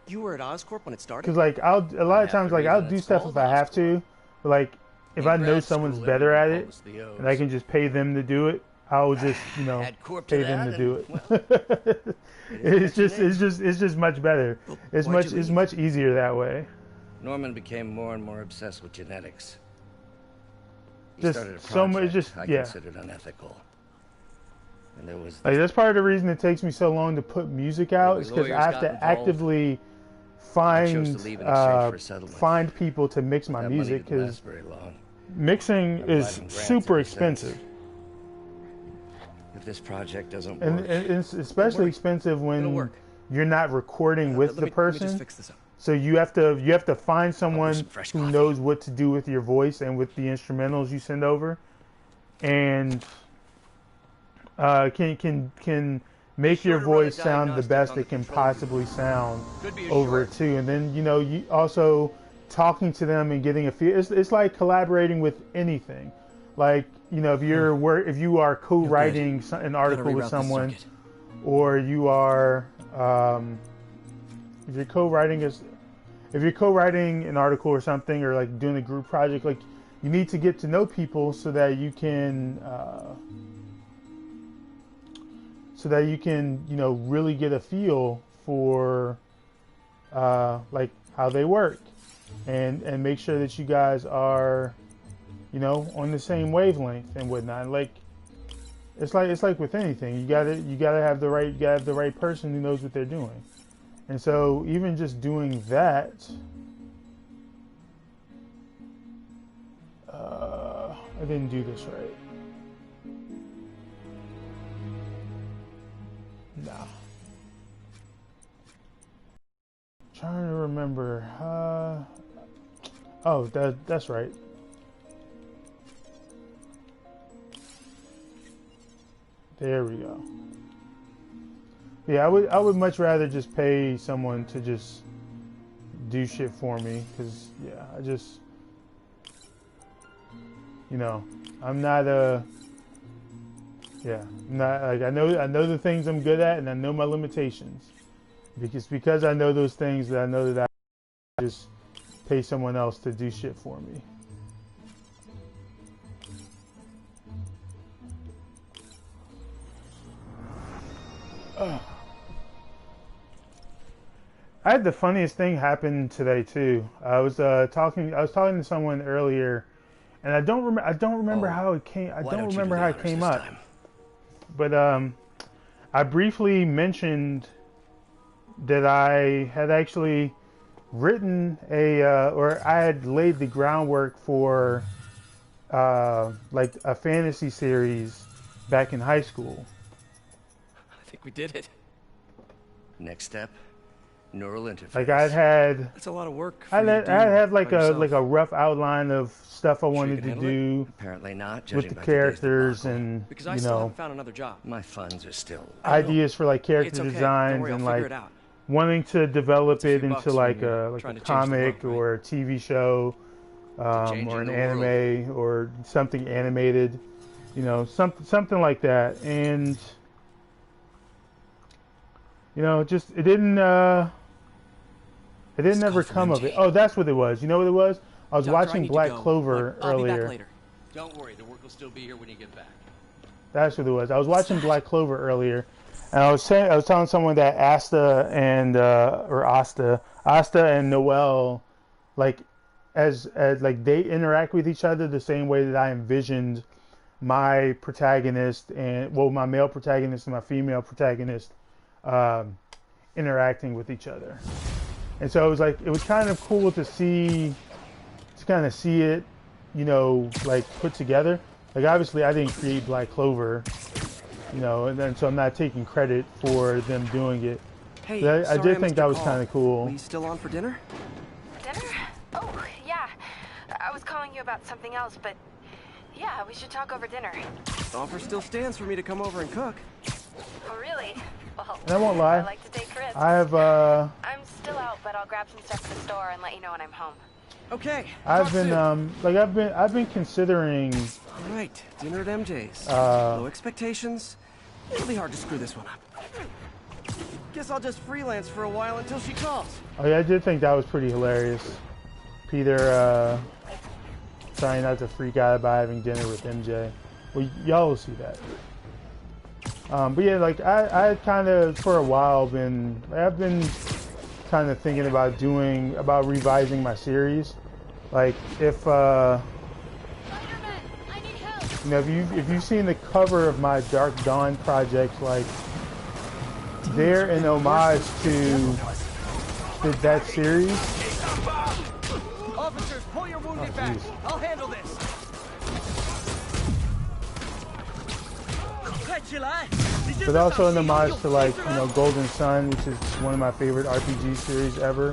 you were at Oscorp when it started? Because like a lot of times I'll do stuff if I have to, but like if I know someone's better at it and I can just pay them to do it, I'll just, you know, pay them to do it. It's just much better. It's much easier that way. Norman became more and more obsessed with genetics. He just started a project so much, just I yeah. considered unethical. And there was like that's part of the reason it takes me so long to put music out is because I have to actively find people to mix my music because mixing is super expensive. If this project doesn't and work, it's especially expensive when you're not recording with the person. Let me just fix this up. So you have to find someone who knows what to do with your voice and with the instrumentals you send over, and can make your voice sound the best it can possibly sound over it too. And then, you know, you also talking to them and getting a feel. It's like collaborating with anything. Like, you know, if you are co-writing an article with someone, or you are if you're co-writing an article or something, or like doing a group project, like you need to get to know people so that you can you know, really get a feel for like how they work, and make sure that you guys are, you know, on the same wavelength and whatnot. Like it's like with anything, you gotta have the right person who knows what they're doing. And so even just doing that, I didn't do this right. Nah. Trying to remember. Oh, that's right. There we go. Yeah, I would much rather just pay someone to just do shit for me, because yeah, I just, you know, I'm not yeah, I'm not like, I know the things I'm good at, and I know my limitations, because I know those things, that I know that I just pay someone else to do shit for me. I had the funniest thing happen today too. I was talking to someone earlier, and I don't remember how it came. I don't remember how it came up. But I briefly mentioned that I had actually written or I had laid the groundwork for like a fantasy series back in high school. I think we did it. Next step. Neural interface. Like I had. That's a lot of work. I had like a rough outline of stuff I wanted to do. Apparently not. With the characters and because I still haven't found another job. My funds are still. Ideas for like character designs and like wanting to develop it into like a comic or a TV show, or an anime or something animated, you know, something like that. And you know, just it didn't ever come of it. Oh, that's what it was. You know what it was? I was watching Black Clover earlier. I'll be back later. Don't worry, the work will still be here when you get back. That's what it was. I was watching Black Clover earlier, and I was telling someone that Asta and Noelle, like as like they interact with each other the same way that I envisioned my protagonist my male protagonist and my female protagonist interacting with each other. And so it was kind of cool to see it, you know, like put together. Like obviously I didn't create Black Clover, you know, and then so I'm not taking credit for them doing it. Hey, but I did think that was kind of cool. Are you still on for dinner? Dinner? Oh, yeah. I was calling you about something else, but yeah, we should talk over dinner. The offer still stands for me to come over and cook. Oh, really? Well, and I won't lie. I like to take risks. I'm still out, but I'll grab some stuff at the store and let you know when I'm home. Okay. I've been considering. All right, dinner at MJ's. Low expectations. It'll be hard to screw this one up. Guess I'll just freelance for a while until she calls. Oh yeah, I did think that was pretty hilarious. Peter trying not to freak out about having dinner with MJ. Well, y'all will see that. But yeah, like I had kind of for a while I've been kind of thinking about revising my series. Like if you know, if you've seen the cover of my Dark Dawn project, like they're an homage to that series. Officers, pull your wounded back. I'll handle this. But also an homage to, like, you know, Golden Sun, which is one of my favorite RPG series ever.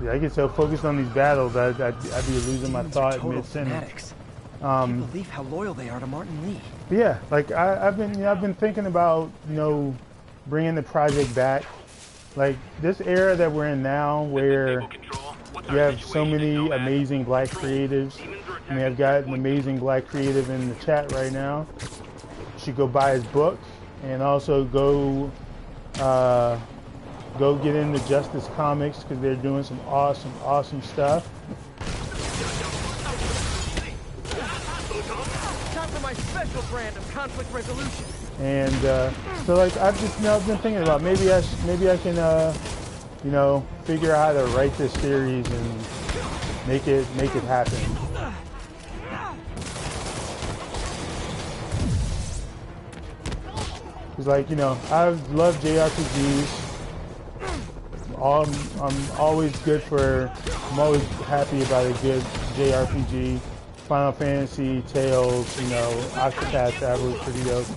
I get so focused on these battles, I'd be losing my thought mid-sentence. Can't believe how loyal they are to Martin Lee. Yeah, like I've been thinking about, you know, bringing the project back. Like this era that we're in now, where you have so many amazing black creatives. I mean, I've got an amazing black creative in the chat right now. You should go buy his book, and also go get into Justice Comics, because they're doing some awesome stuff. Time for my special brand of conflict resolution. And so like I've just been thinking about maybe I can figure out how to write this series and make it happen. It's like, I love JRPGs. I'm always happy about a good JRPG. Final Fantasy, Tales, Octopath Traveler was pretty dope.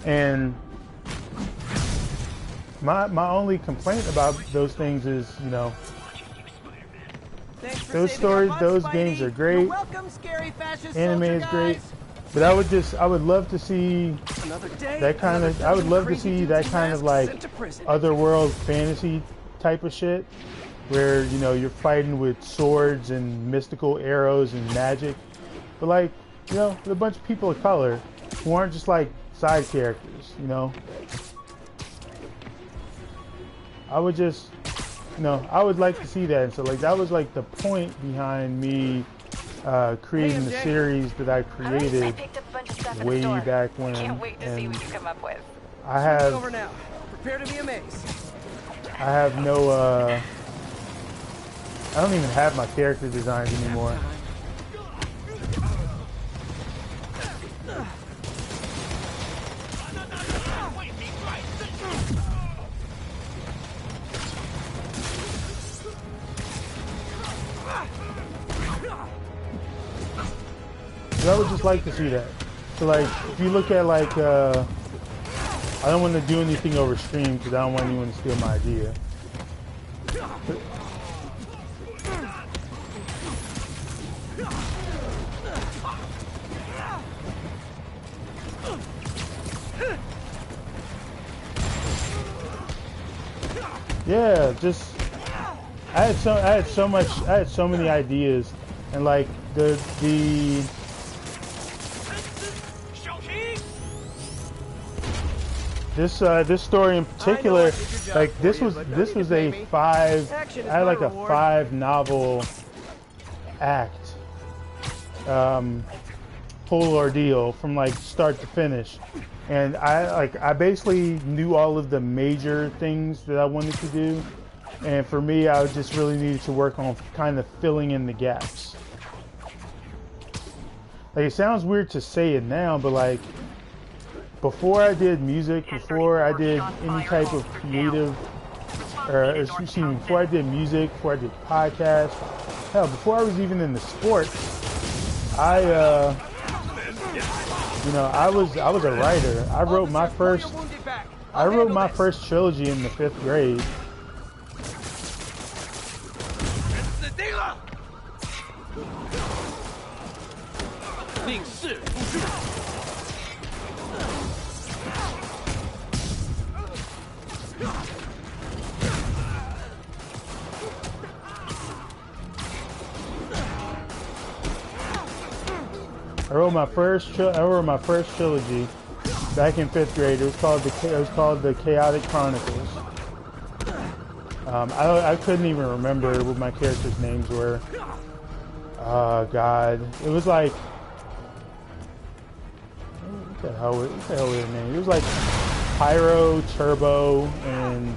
And my only complaint about those things is, those stories, those games are great. Anime is great. But I would love to see that kind of, like otherworld fantasy type of shit, where, you're fighting with swords and mystical arrows and magic. But like, with a bunch of people of color who aren't just like side characters, I would just, I would like to see that. And so like, that was like the point behind me creating the series that I created way back when. Can't wait to see what you come up with. I have over now. Prepare to be amazed. I have no I don't even have my character designs anymore. I would just like to see that. So like, if you look at like, I don't want to do anything over stream because I don't want anyone to steal my idea. But, yeah, just I had so many ideas, and like the this story in particular, like this was a I had like a 5 novel act whole ordeal from like start to finish, and I basically knew all of the major things that I wanted to do, and for me I just really needed to work on kind of filling in the gaps. Like, it sounds weird to say it now, but like, before I did music, before I did any type of creative, before I did music, before I did podcasts, hell, before I was even in the sports, I was a writer. I wrote my first trilogy in the 5th grade. I wrote my first trilogy back in 5th grade. It was called the Chaotic Chronicles. I couldn't even remember what my characters' names were. Oh God, it was like, what the hell were their names? It was like Pyro, Turbo, and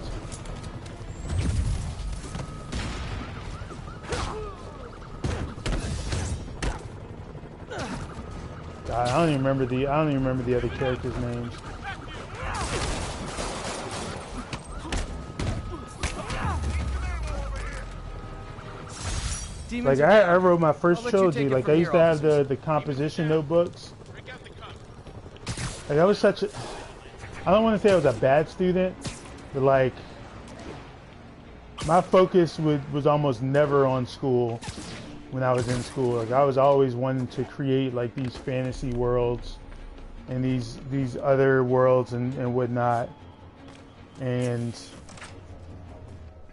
God, I don't even remember the other characters' names. Like I wrote my first trilogy. Like I used to have the composition notebooks. Like I was such a, I don't want to say I was a bad student, but like my focus was almost never on school when I was in school. Like I was always wanting to create like these fantasy worlds and these other worlds and whatnot. And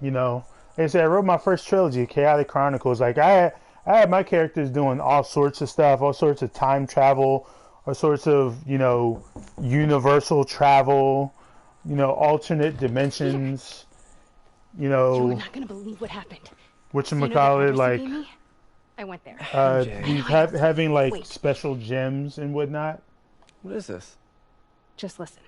like I said, I wrote my first trilogy, Chaotic Chronicles. Like I had my characters doing all sorts of stuff, all sorts of time travel, all sorts of, universal travel, alternate dimensions, You're not gonna believe what happened. Whatchamacallit, like, I went there. Having like special gems and whatnot. What is this? Just listen.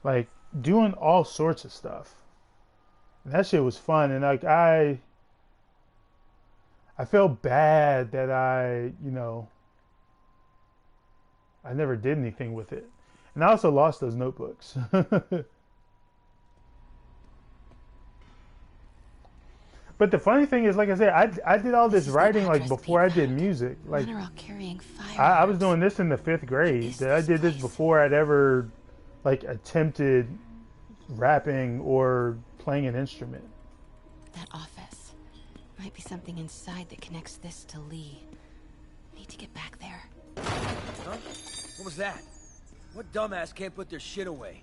Like doing all sorts of stuff. And that shit was fun. And like I felt bad that I never did anything with it. And I also lost those notebooks. But the funny thing is, like I said, I did all this writing like before I did music. Like I was doing this in the 5th grade. I did this before I'd ever like attempted rapping or playing an instrument. That office might be something inside that connects this to Lee. Need to get back there. Huh? What was that? What dumbass can't put their shit away?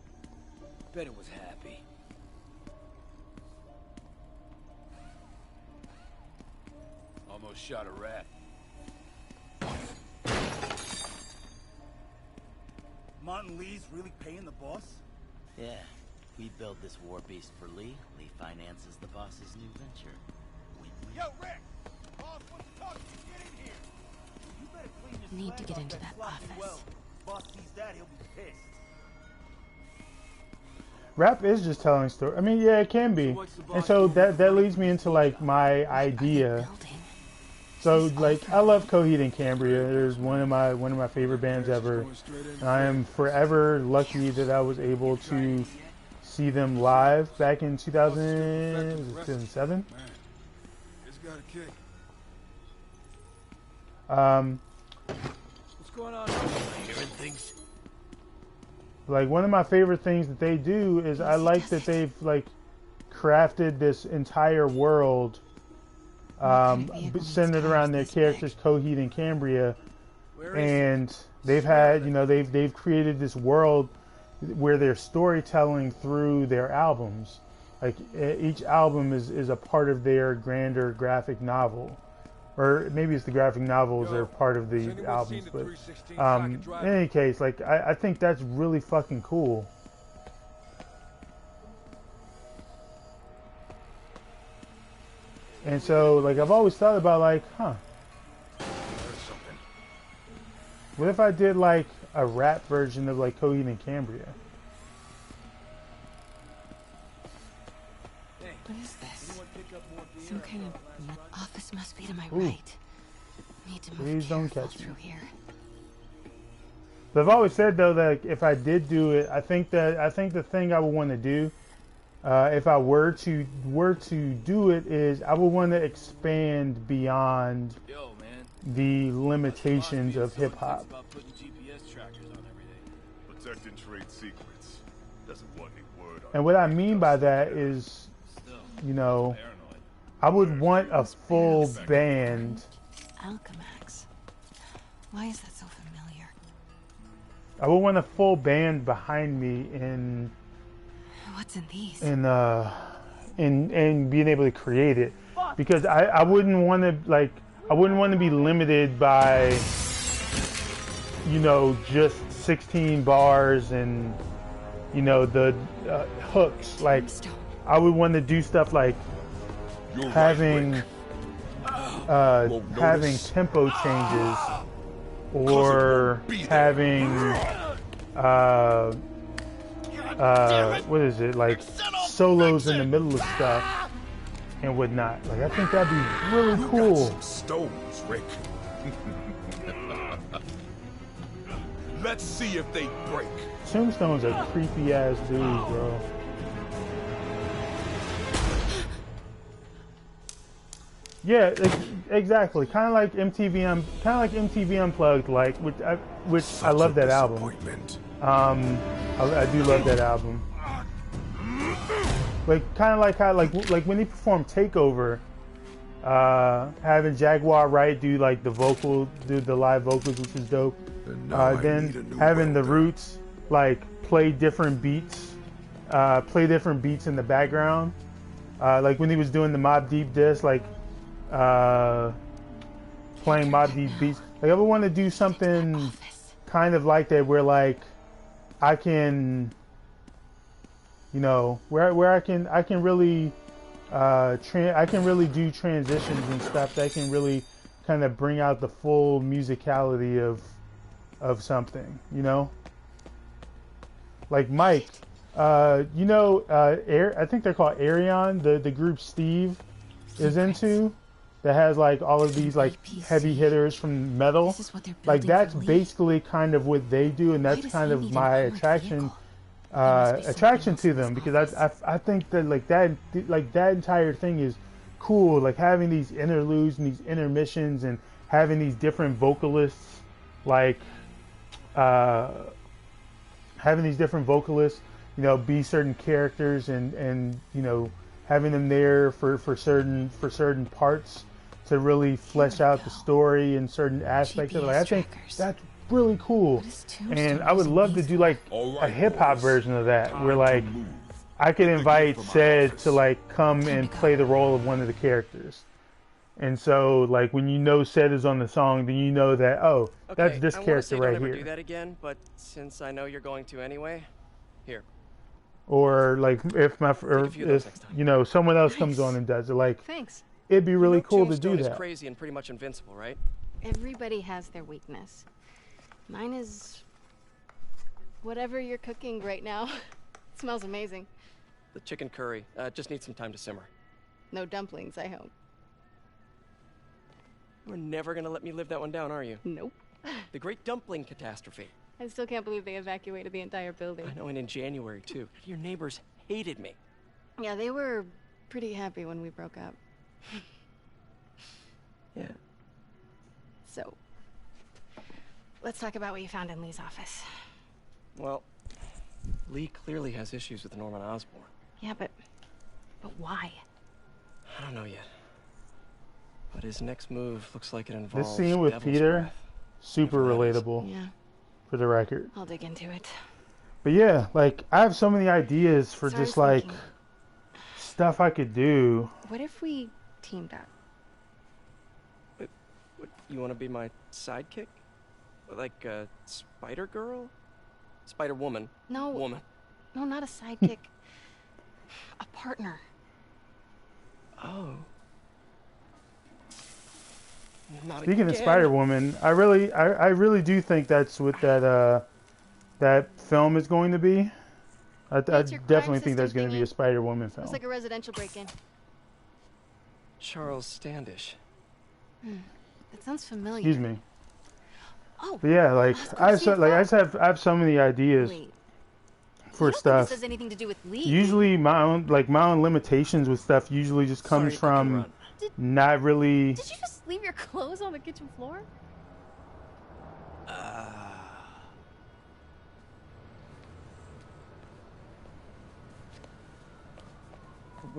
Bet it was happy. Almost shot a rat. Martin Lee's really paying the boss? Yeah. We build this war beast for Lee. Lee finances the boss's new venture. Win-win. Yo, Rick! Boss wants to talk to you. Get in here. You better clean this Need to get into that office. Well. Boss sees that, he'll be pissed. Rap is just telling stories. I mean, yeah, it can be. And so that leads me into like my idea. So like I love Coheed and Cambria. There's one of my favorite bands ever. And I am forever lucky that I was able to see them live back in 2007. What's going on? Hearing things. Like one of my favorite things that they do is I like that they've like crafted this entire world centered around their characters Coheed and Cambria, and they've had they've created this world where they're storytelling through their albums. Like each album is a part of their grander graphic novel, or maybe it's the graphic novels are part of the albums. But in any case, like I think that's really fucking cool. And so, like, I've always thought about, like, what if I did, like, a rap version of, like, Coheed and Cambria? What is this? Some kind of office must be to my right. Need to move Please don't catch me. through here. But I've always said, though, that if I did do it, I think the thing I would want to do, if I were to do it, is I would want to expand beyond the limitations of hip hop. Protecting trade secrets. Doesn't want any word on. And what I mean by that is, I would want a full band. Alchemax. Why is that so familiar? I would want a full band behind me in. What's in these? And being able to create it, because I wouldn't want to be limited by just 16 bars and the hooks. Like I would want to do stuff like having tempo changes or having what is it, like solos in the middle of stuff and whatnot. Like I think that'd be really cool. Stones, Rick. Let's see if they break. Tombstone's a creepy ass dude, bro. Yeah, exactly. Kind of like MTV Unplugged, like which I love that album. I do love that album. Like kind of like how like when he performed Takeover, having Jaguar Wright do like the live vocals, which is dope. Then having the Roots like play different beats in the background. Like when he was doing the Mobb Deep disc, like playing Mobb Deep beats. Like I would want to do something kind of like that, where like I can, where I can really I can really do transitions and stuff that can really kind of bring out the full musicality of something, you know? Like Mike, you know, I think they're called Arion, the group Steve is into, that has like all of these like heavy hitters from metal. Like that's basically kind of what they do, and that's kind of my attraction to them, because I think that like that entire thing is cool. Like having these interludes and these intermissions and having these different vocalists, like you know, be certain characters and you know, having them there for certain parts to really flesh out the story and certain aspects of it. Like, I think that's really cool, and I would love to do like a hip hop version of that, where like I could invite Ced to like come and play the role of one of the characters. And so, like, when you know Ced is on the song, then you know that, oh, that's this character right here. Do that again, but since I know you're going to anyway, here. Or like if you know, someone else comes on and does it, like, it'd be really cool to do that. Is crazy and pretty much invincible, right? Everybody has their weakness. Mine is whatever you're cooking right now. It smells amazing. The chicken curry just needs some time to simmer. No dumplings, I hope. You're never gonna let me live that one down, are you? Nope. The Great Dumpling Catastrophe. I still can't believe they evacuated the entire building. I know, and in January, too. Your neighbors hated me. Yeah, they were pretty happy when we broke up. Yeah. So, let's talk about what you found in Lee's office. Well, Lee clearly has issues with Norman Osborn. Yeah, but why? I don't know yet. But his next move looks like it involves this scene with Peter, super relatable. Yeah. For the record. I'll dig into it. But yeah, like I have so many ideas for just like stuff I could do. What if we teamed up? What, you want to be my sidekick? Like a Spider Girl? Spider Woman? No. Woman. No, not a sidekick. A partner. Oh. Speaking of Spider-Woman, I really do think that's what that film is going to be. I definitely think that's going to be a Spider-Woman film. It's like a residential break-in. Charles Standish. That sounds familiar. Excuse me. Oh. But yeah, like I have so many ideas for stuff. This has anything to do with Lee. Usually my own limitations with stuff usually just comes from not really. Did you just leave your clothes on the kitchen floor?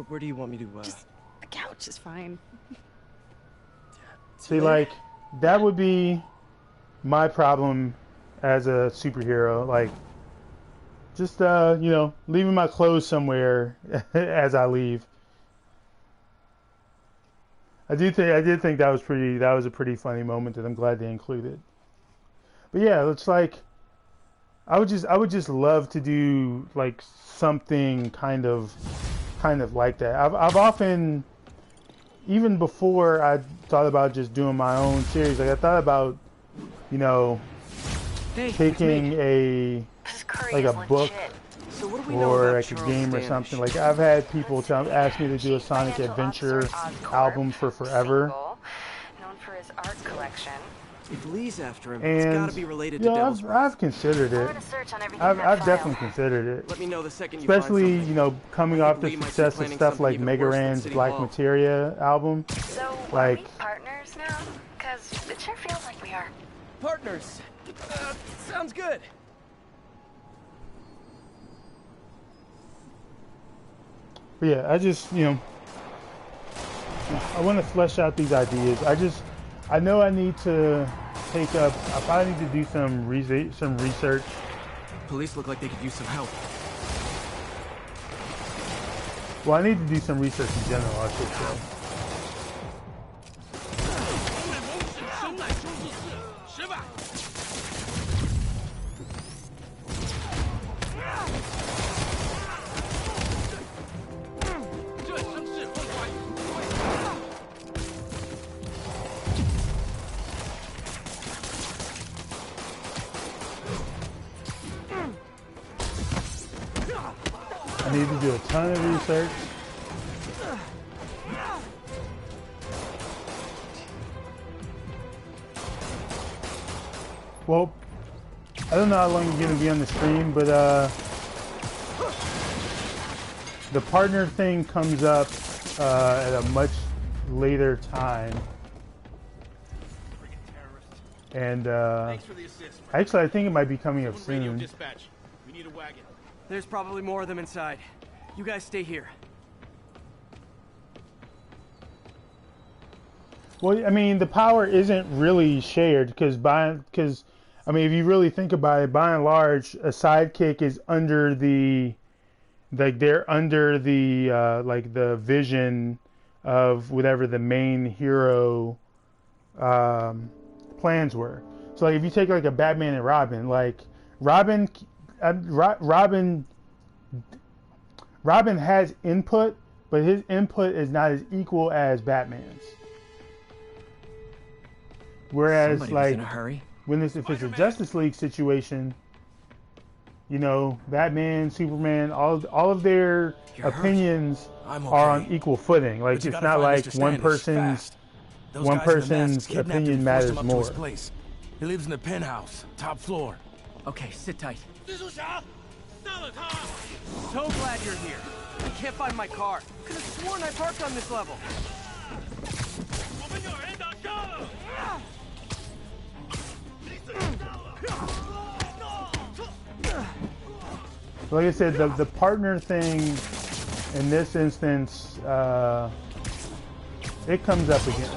Where do you want me to? Just the couch is fine. See, like that would be my problem as a superhero. Like, just you know, leaving my clothes somewhere as I leave. I did think that was a pretty funny moment that I'm glad they included. But yeah, it's like I would just love to do like something kind of like that. I've often, even before I thought about just doing my own series, like I thought about, you know, taking a book or like a game or something. Like I've had people ask me to do a Sonic Adventure album for forever. Known for his art collection. If Lee's after him, and, it's gotta be related to Devil's Breath. I've considered it. I've definitely considered it. Let me know the second you especially, find you know, coming off the success of stuff like Mega Ran's Black Materia album. So, like, are we partners now? Because it sure feels like we are. Partners. Sounds good. But yeah, I just, you know, I want to flesh out these ideas. I know I need to I probably need to do some research. Police look like they could use some help. Well, I need to do some research in general, I should say. need to do a ton of research. Well, I don't know how long you're going to be on the stream, but the partner thing comes up at a much later time. And actually, I think it might be coming up soon. We need a wagon. There's probably more of them inside. You guys stay here. Well, I mean, the power isn't really shared because I mean, if you really think about it, by and large, a sidekick is under the, like, they're under the, like, the vision of whatever the main hero plans were. So, like, if you take, like, a Batman and Robin, like, Robin has input, but his input is not as equal as Batman's. Whereas, Somebody like, was in a hurry. if it's a Justice League situation, you know, Batman, Superman, all of their opinions are on equal footing. Like, it's not like one person's opinion matters more. He lives in the penthouse, top floor. Okay, sit tight. So glad you're here. I can't find my car. Could have sworn I parked on this level. Like I said, the partner thing in this instance, it comes up again.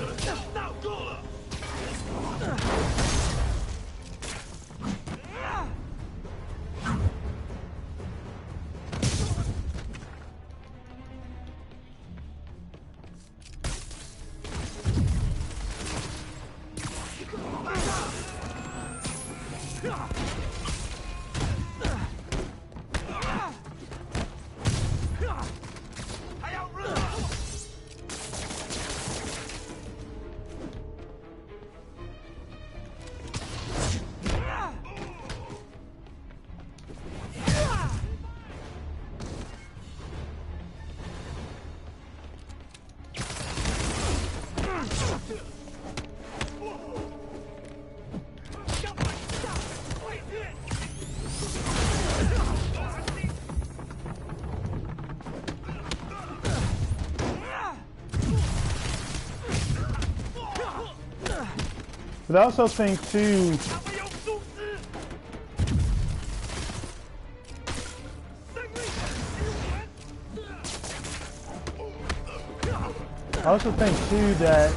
But I also think too, that,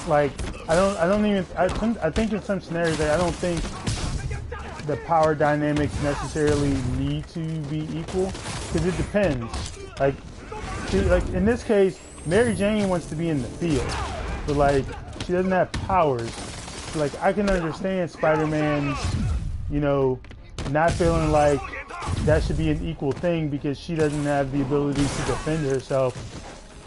like, I think in some scenarios that I don't think the power dynamics necessarily need to be equal, because it depends. Like in this case, Mary Jane wants to be in the field, but like she doesn't have powers. Like, I can understand Spider-Man, you know, not feeling like that should be an equal thing because she doesn't have the ability to defend herself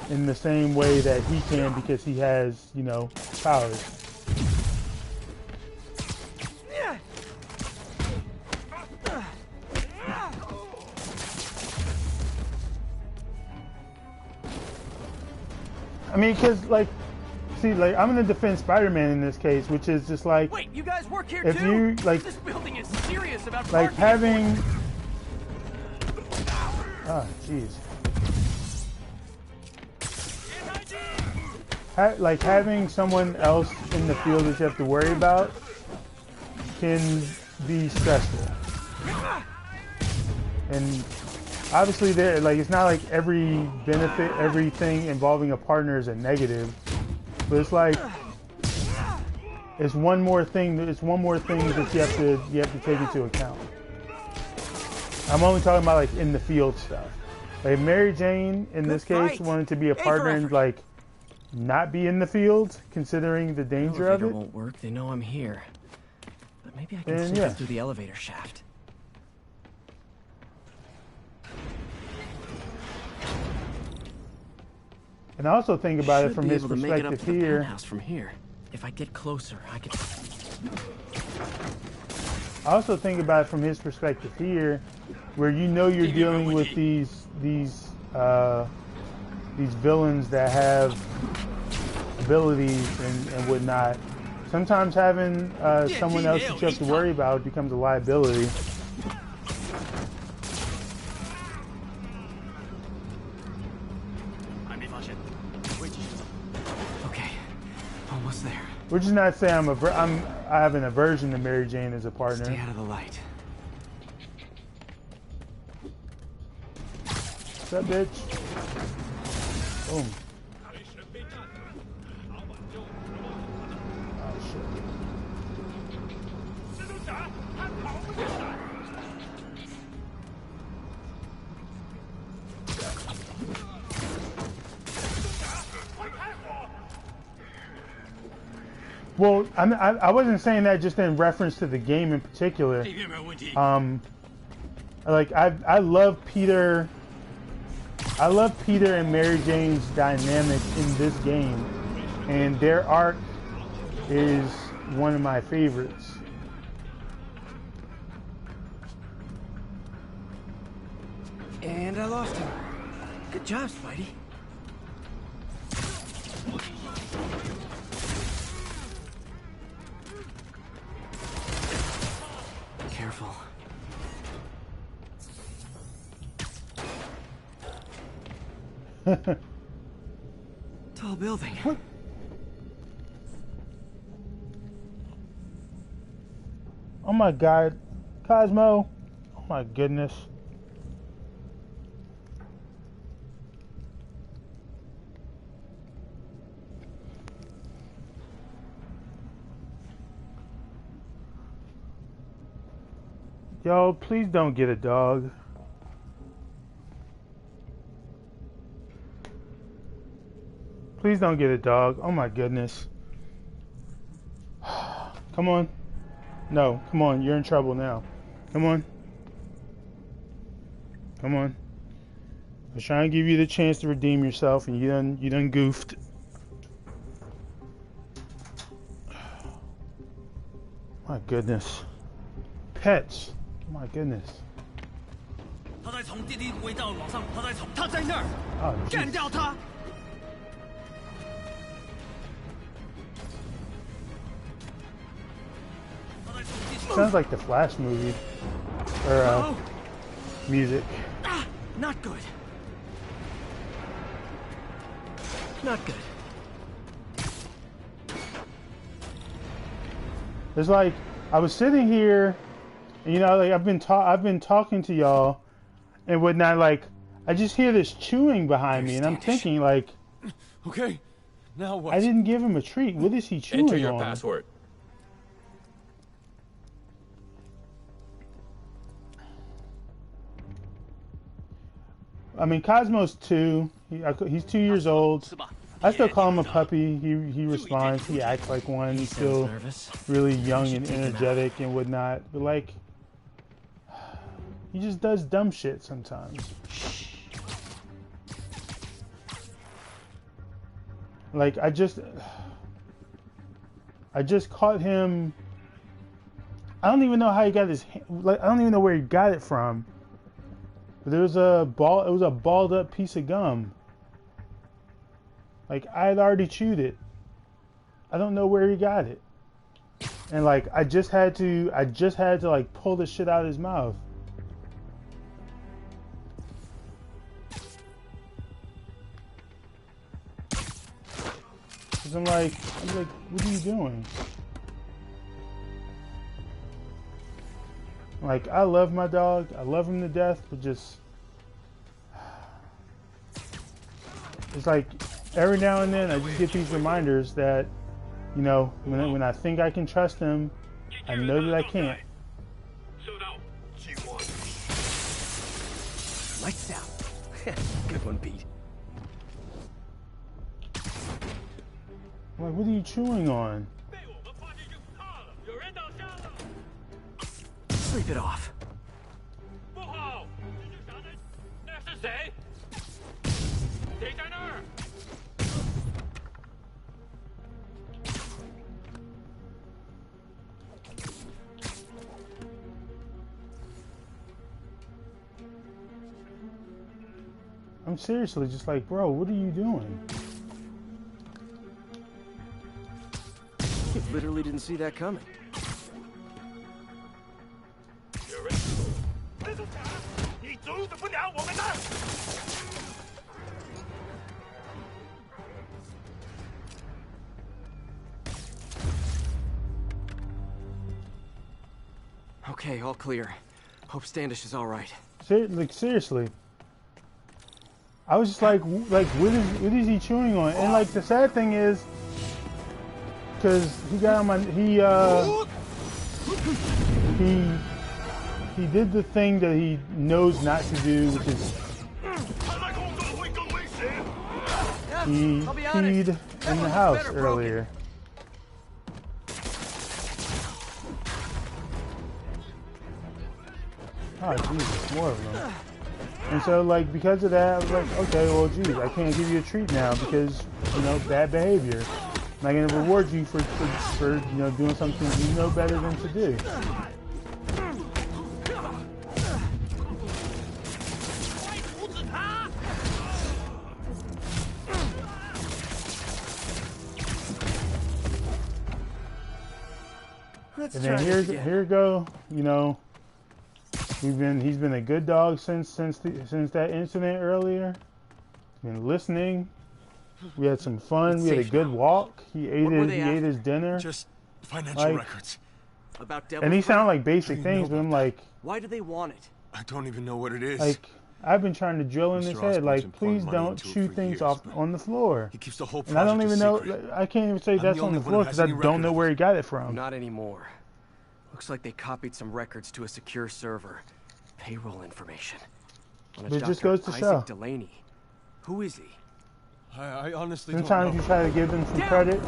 in the same way that he can because he has, you know, powers. I mean, because, like, see, like, I'm gonna defend Spider-Man in this case, which is just like, wait, you guys work here if too? you like, this building is serious about like having, oh, jeez, like having someone else in the field that you have to worry about can be stressful, and obviously there, like, it's not like everything involving a partner is a negative. But it's like, it's one more thing that you have to take into account. I'm only talking about, like, in the field stuff. Like, Mary Jane in this case wanted to be a partner and, like, not be in the field, considering the danger of it. Won't work. They know I'm here. But maybe I can sneak through the elevator shaft. And I also think about it from his perspective here. From here. If I get closer, I can. I also think about it from his perspective here, where you know you're dealing with these villains that have abilities and whatnot. Sometimes having someone else that you have to worry about becomes a liability. Okay, almost there. Which is not saying I have an aversion to Mary Jane as a partner. Stay out of the light. What's up, bitch? Boom. Well, I wasn't saying that just in reference to the game in particular. Like I love Peter. I love Peter and Mary Jane's dynamic in this game, and their arc is one of my favorites. And I lost him. Good job, Spidey. Careful. Tall building. What? Oh my God, Cosmo! Oh my goodness. Yo, please don't get a dog. Please don't get a dog. Oh my goodness. Come on. No, come on. You're in trouble now. Come on. Come on. I was trying to give you the chance to redeem yourself, and you done goofed. My goodness. Pets. My goodness. Oh, geez. Sounds like the Flash movie or music. Not good. Not good. It's like I was sitting here, and, you know, like I've been talking to y'all and whatnot. Like I just hear this chewing behind me, and I'm thinking, like, okay, now what? I didn't give him a treat. What is he chewing on? Enter your password. I mean, Cosmo's 2. He's 2 years old. I still call him a puppy. He responds. He acts like one. He's still really young and energetic and whatnot. But like, he just does dumb shit sometimes. Like I just caught him. I don't even know how he got his. Like I don't even know where he got it from. But there was a ball. It was a balled up piece of gum. Like I had already chewed it. I don't know where he got it. And like I just had to like pull the shit out of his mouth. Cause I'm like, what are you doing? Like, I love my dog. I love him to death, but just... It's like, every now and then, I just get these reminders that, you know, when I think I can trust him, I know that I can't. Lights out. Good one, Pete. I'm like, what are you chewing on? Sleep it off. I'm seriously just like, bro, what are you doing? You literally didn't see that coming. Okay, all clear. Hope Standish is all right. Like seriously, I was just like what is he chewing on? And like the sad thing is, because he got on my he did the thing that he knows not to do, which is he peed in the house earlier. Oh Jesus, more of them. And so like because of that, I was like, okay, well geez, I can't give you a treat now because, you know, bad behavior. I'm not gonna reward you for you know, doing something you know better than to do. And then here go, you know, he's been a good dog since that incident earlier. He's been listening. We had some fun. We had a good walk. He ate his dinner. Just financial records. About and these sound like basic things, but I'm like, why do they want it? I don't even know what it is. Like, I've been trying to drill in his head, like, please don't chew things off on the floor. He keeps the whole and I don't even know. secret. I can't even say that's on the floor because I don't know where he got it from. Not anymore. Looks like they copied some records to a secure server. Payroll information. But it just goes to show. Isaac Delaney. Who is he? I honestly sometimes don't know. You try to give them some credit,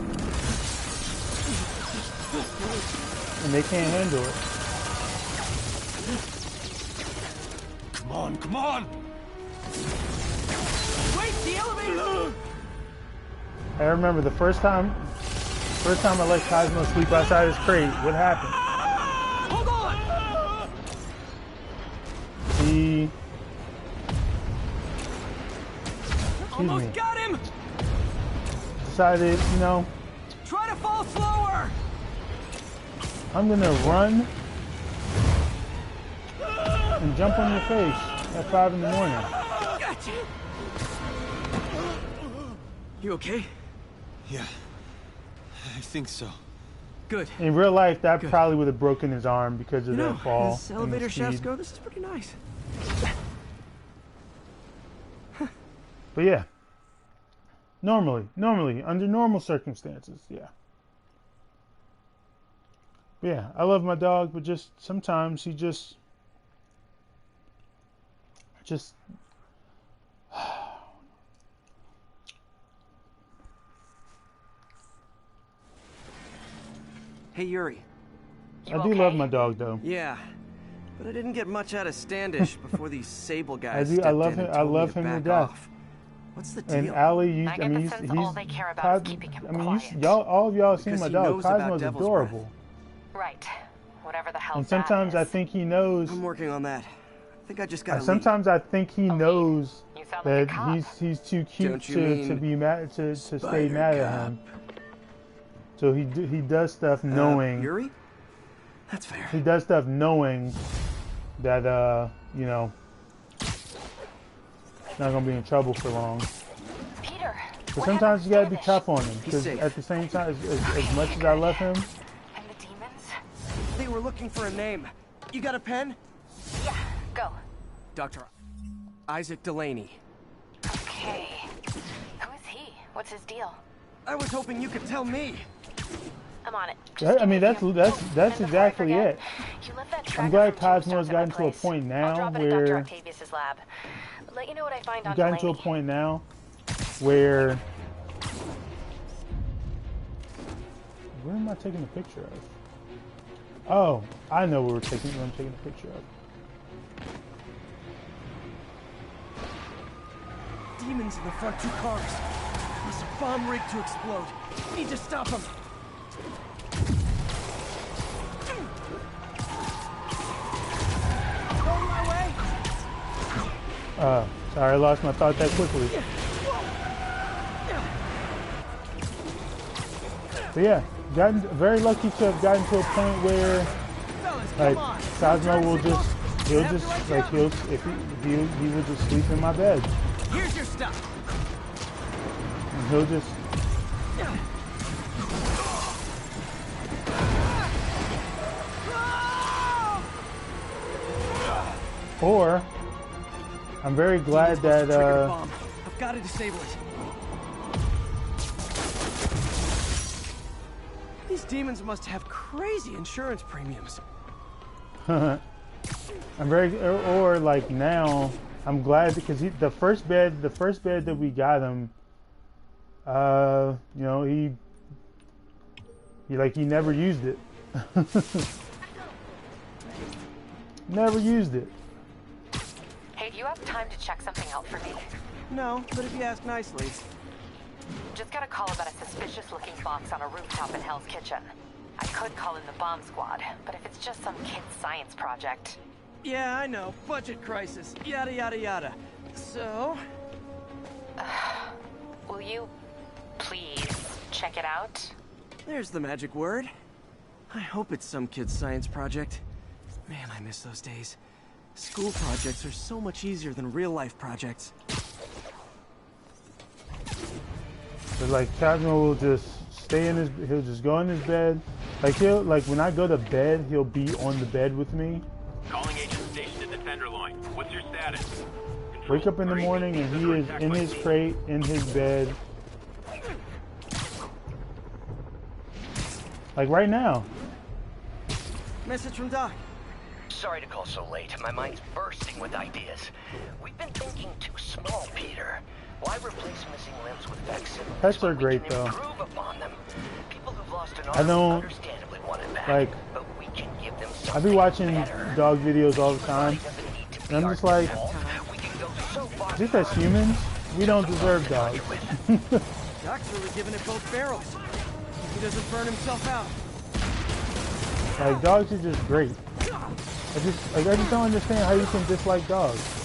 and they can't handle it. Come on, come on! Wait, the elevator! I remember the first time I let Cosmo sleep outside his crate. What happened? Hold on! He almost got him! Decided, you know, try to fall slower! I'm gonna run and jump on your face at 5 in the morning. Gotcha. You okay? Yeah, I think so. Good. In real life, that probably would have broken his arm because of that fall. As elevator shafts go, this is pretty nice. But yeah, normally, under normal circumstances, yeah. But yeah, I love my dog, but just sometimes he just. Hey, Yuri. I do love my dog, though. Yeah, but I didn't get much out of Standish before these Sable guys. I love him. I love him to death. What's the deal? And Allie, I get the sense all they care about is keeping him quiet. All of y'all seen my dog. Cosmo's adorable. Right. Whatever the hell. And sometimes I think he knows. I'm working on that. I think I just got. Sometimes I think he knows that he's too cute to be mad to stay mad at him. So he does stuff knowing. Yuri? That's fair. He does stuff knowing that you know, not gonna be in trouble for long. Peter. But sometimes you gotta be tough on him because at the same time, as much as I love him. And the demons? They were looking for a name. You got a pen? Yeah. Go. Dr. Isaac Delaney. Okay. Who is he? What's his deal? I was hoping you could tell me. I'm on it. I mean, that's exactly it. I'm glad Cosmo's gotten to a point now where Let you know what I find on gotten to a point now where am I taking a picture of? Oh, I know what I'm taking a picture of. Demons in the front two cars. There's a bomb rigged to explode. Need to stop them. Going my way. Sorry, I lost my thought that quickly. But yeah, gotten very lucky to have gotten to a point where like Cosmo will just he'll will just sleep in my bed. Here's your stuff. And he'll just or I'm very glad that I've got to disable it. These demons must have crazy insurance premiums. I'm very or like now I'm glad because the first bed that we got him, you know, he never used it. Never used it. Hey, do you have time to check something out for me? No, but if you ask nicely. Just got a call about a suspicious-looking box on a rooftop in Hell's Kitchen. I could call in the bomb squad, but if it's just some kid's science project... Yeah, I know. Budget crisis. Yada, yada, yada. So... will you please check it out? There's the magic word. I hope it's some kid's science project. Man, I miss those days. School projects are so much easier than real-life projects. But like Cosmo will just stay in he'll just go in his bed. Like when I go to bed, he'll be on the bed with me. Calling agent stationed at the Tenderloin. What's your status? Wake up in the morning and he is in his crate, in his bed. Like right now. Message from Doc. Sorry to call so late. My mind's bursting with ideas. We've been thinking too small, Peter. Why replace missing limbs with facsimiles? Pets are great though. Upon them. People who've lost an I arm don't understandably want it back, like. but we can give them I be watching dog videos all the time, and I'm just like, just as humans, we don't deserve dogs. Doc's really giving it both barrels. He doesn't burn himself out. Like dogs are just great. I just don't understand how you can dislike dogs.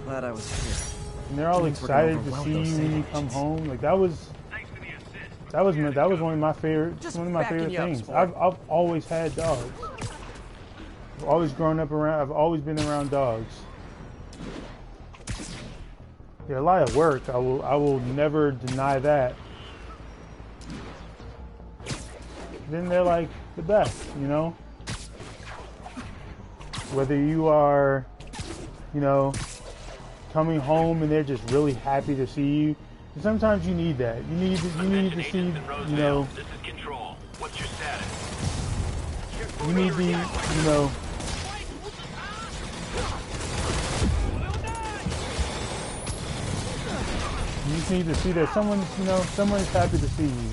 Glad I was here. And they're all excited to see you when you come home. Like that was one of my favorite things. I've always had dogs. I've always grown up around. I've always been around dogs. They're a lot of work. I will never deny that. Then they're like the best, you know. Whether you are, you know, coming home and they're just really happy to see you. Sometimes you need that. You need to see, you know. This is Control. What's your status? You need the, you know. You just need to see that someone's, you know, someone's happy to see you.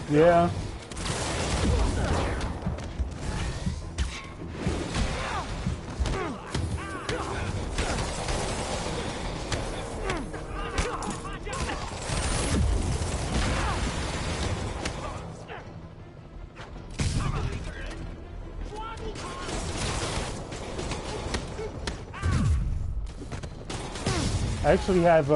Yeah. I actually have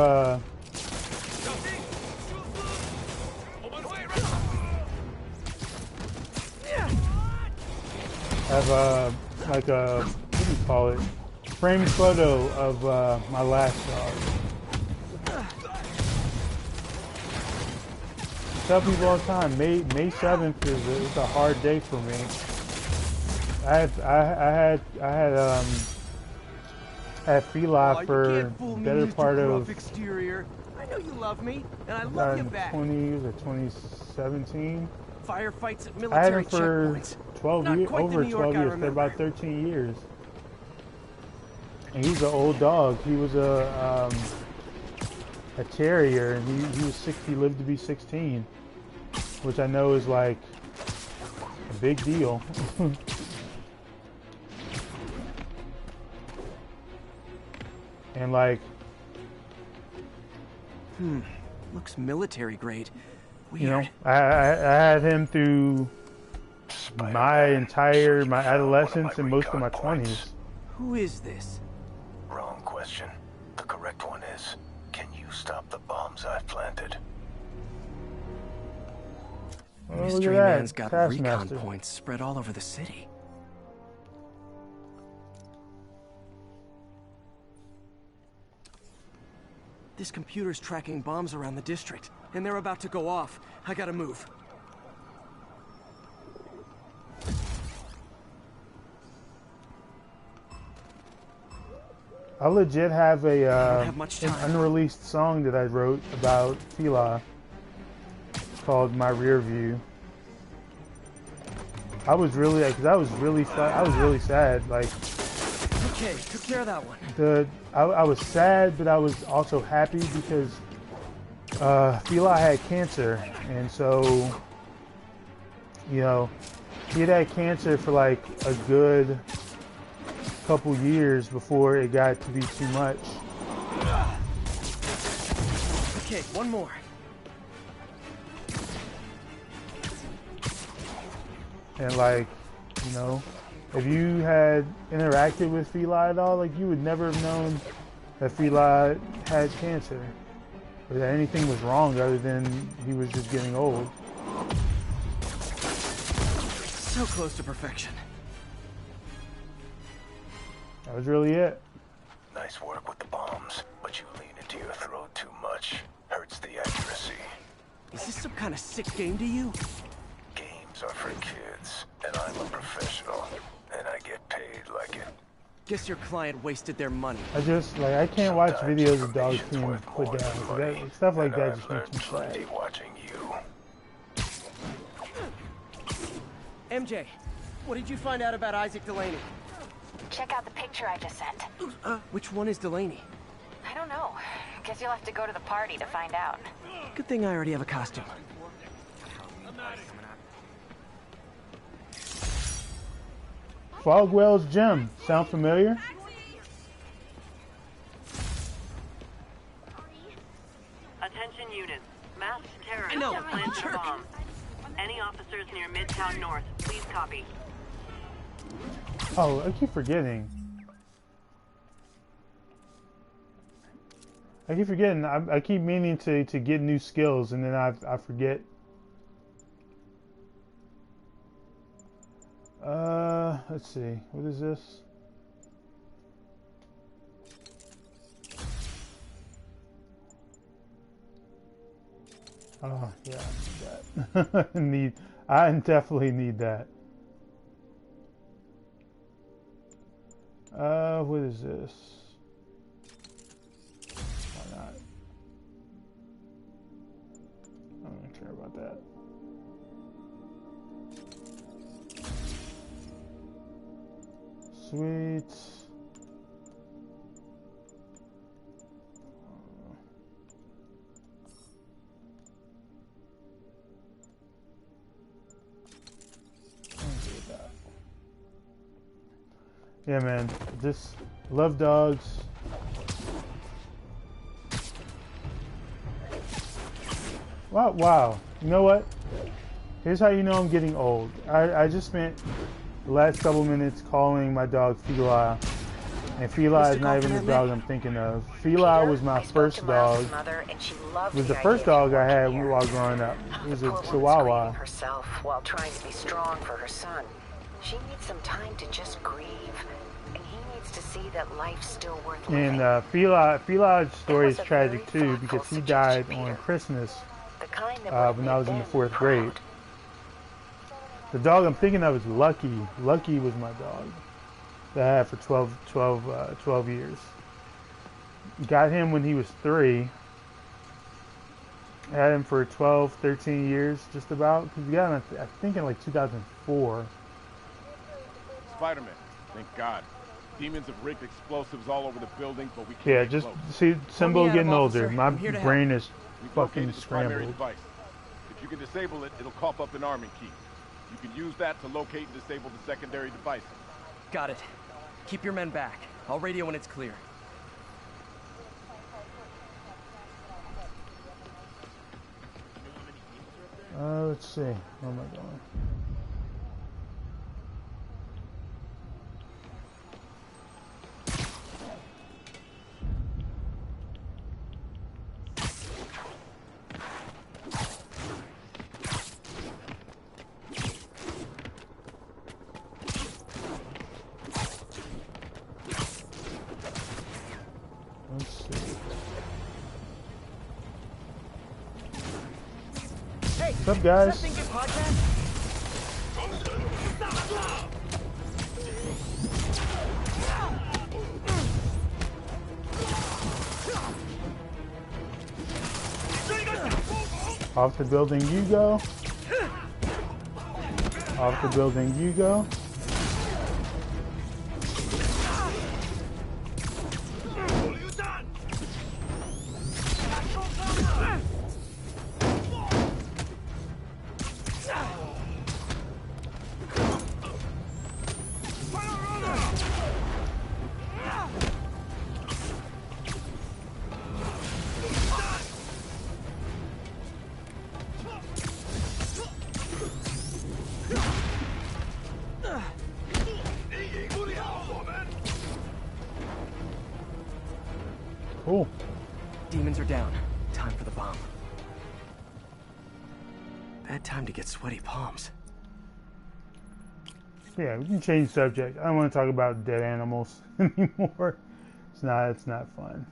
like a, what do you call it, framed photo of my last dog. I tell people all the time, May 7th is a hard day for me. I had Feli for the better part of exterior. I know you love me, and I love you back. 2017. Firefights at I had military him for checkpoints. 12 Not years, quite the over New York 12 I years, for remember. about 13 years. And he's an old dog. He was a terrier, and he was 6. He lived to be 16, which I know is like a big deal. And like, looks military grade. Weird. You know, I had him through my adolescence and most of my 20s. Who is this? Wrong question. The correct one is, can you stop the bombs I've planted? Oh, Mystery Man's got recon points spread all over the city. This computer's tracking bombs around the district, and they're about to go off. I gotta move. I legit have an unreleased song that I wrote about Fila called "My Rear View." I was really sad. Like, okay, took care of that one. I was sad, but I was also happy because Fila had cancer, and so you know he had cancer for like a good couple years before it got to be too much. Okay, one more. And like, you know, if you had interacted with Fila at all, like you would never have known that Fila had cancer or that anything was wrong other than he was just getting old. So close to perfection. That was really it. Nice work with the bombs, but you lean into your throat too much. Hurts the accuracy. Is this some kind of sick game to you? Games are for kids, and I'm a professional, and I get paid like it. Guess your client wasted their money. I can't watch videos of dogs being put down. Stuff like that just makes me sad. Watching you. MJ, what did you find out about Isaac Delaney? Check out the picture I just sent. Which one is Delaney? I don't know. Guess you'll have to go to the party to find out. Good thing I already have a costume. Fogwell's Gym. Sound familiar? Attention units. Masked terrorists have planted a bomb. Any officers near Midtown North, please copy. Oh, I keep forgetting. I keep meaning to get new skills, and then I forget. Let's see. What is this? Oh, yeah, I need that. I definitely need that. What is this? Why not? I don't care about that. Sweet. Yeah, man. Just love dogs. Wow. You know what? Here's how you know I'm getting old. I just spent the last couple minutes calling my dog Fila. And Fila is not even the dog I'm thinking of. Fila was my first dog. It was the first dog I had while growing up. It was a Chihuahua. Herself while trying to be strong for her son. She needs some time to just grieve, and he needs to see that life's still worth living. And Fila's story is tragic too because he died on Christmas when I was in the 4th grade. The dog I'm thinking of is Lucky. Lucky was my dog that I had for 12 years. Got him when he was 3. Had him for 12, 13 years, just about. Because we got him, I think, in like 2004. Spider-Man, thank God. Demons have rigged explosives all over the building, but we can't. Yeah, just see, symbol getting older. My brain is fucking scrambled. Device. If you can disable it, it'll cough up an arming key. You can use that to locate and disable the secondary devices. Got it. Keep your men back. I'll radio when it's clear. Let's see. Where am I going? What's up, guys? Off the building you go. Off the building you go. Cool. Demons are down. Time for the bomb. Bad time to get sweaty palms. Yeah, we can change subject. I don't want to talk about dead animals anymore. It's not fun.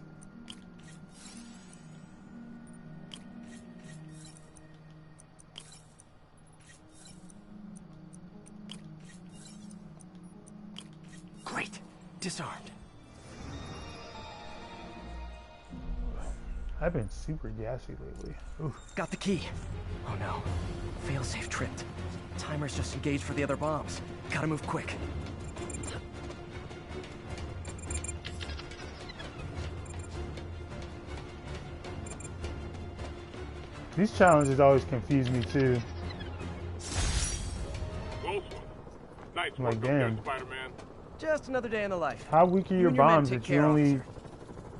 Great. Disarmed. I've been super gassy lately. Oof. Got the key. Oh no. Failsafe tripped. Timer's just engaged for the other bombs. Gotta move quick. These challenges always confuse me too. Nice I'm like, damn. Spider-Man. Just another day in the life. How weak are your bombs that you only,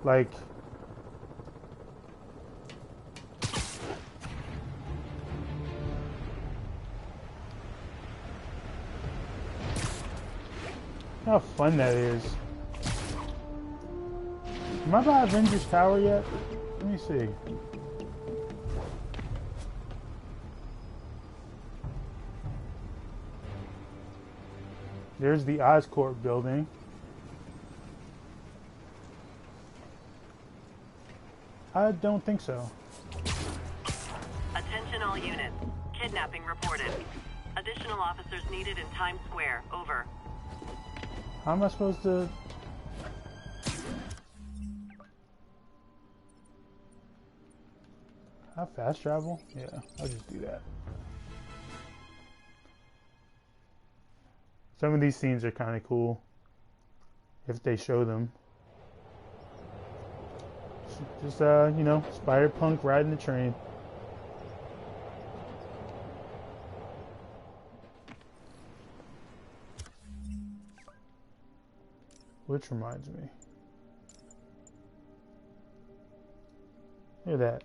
like... How fun that is. Am I by Avengers Tower yet? Let me see. There's the Oscorp building. I don't think so. Attention all units. Kidnapping reported. Additional officers needed in Times Square. Over. How am I supposed to... How fast travel? Yeah, I'll just do that. Some of these scenes are kind of cool if they show them. Just, you know, Spider-Punk riding the train. Which reminds me. Look at that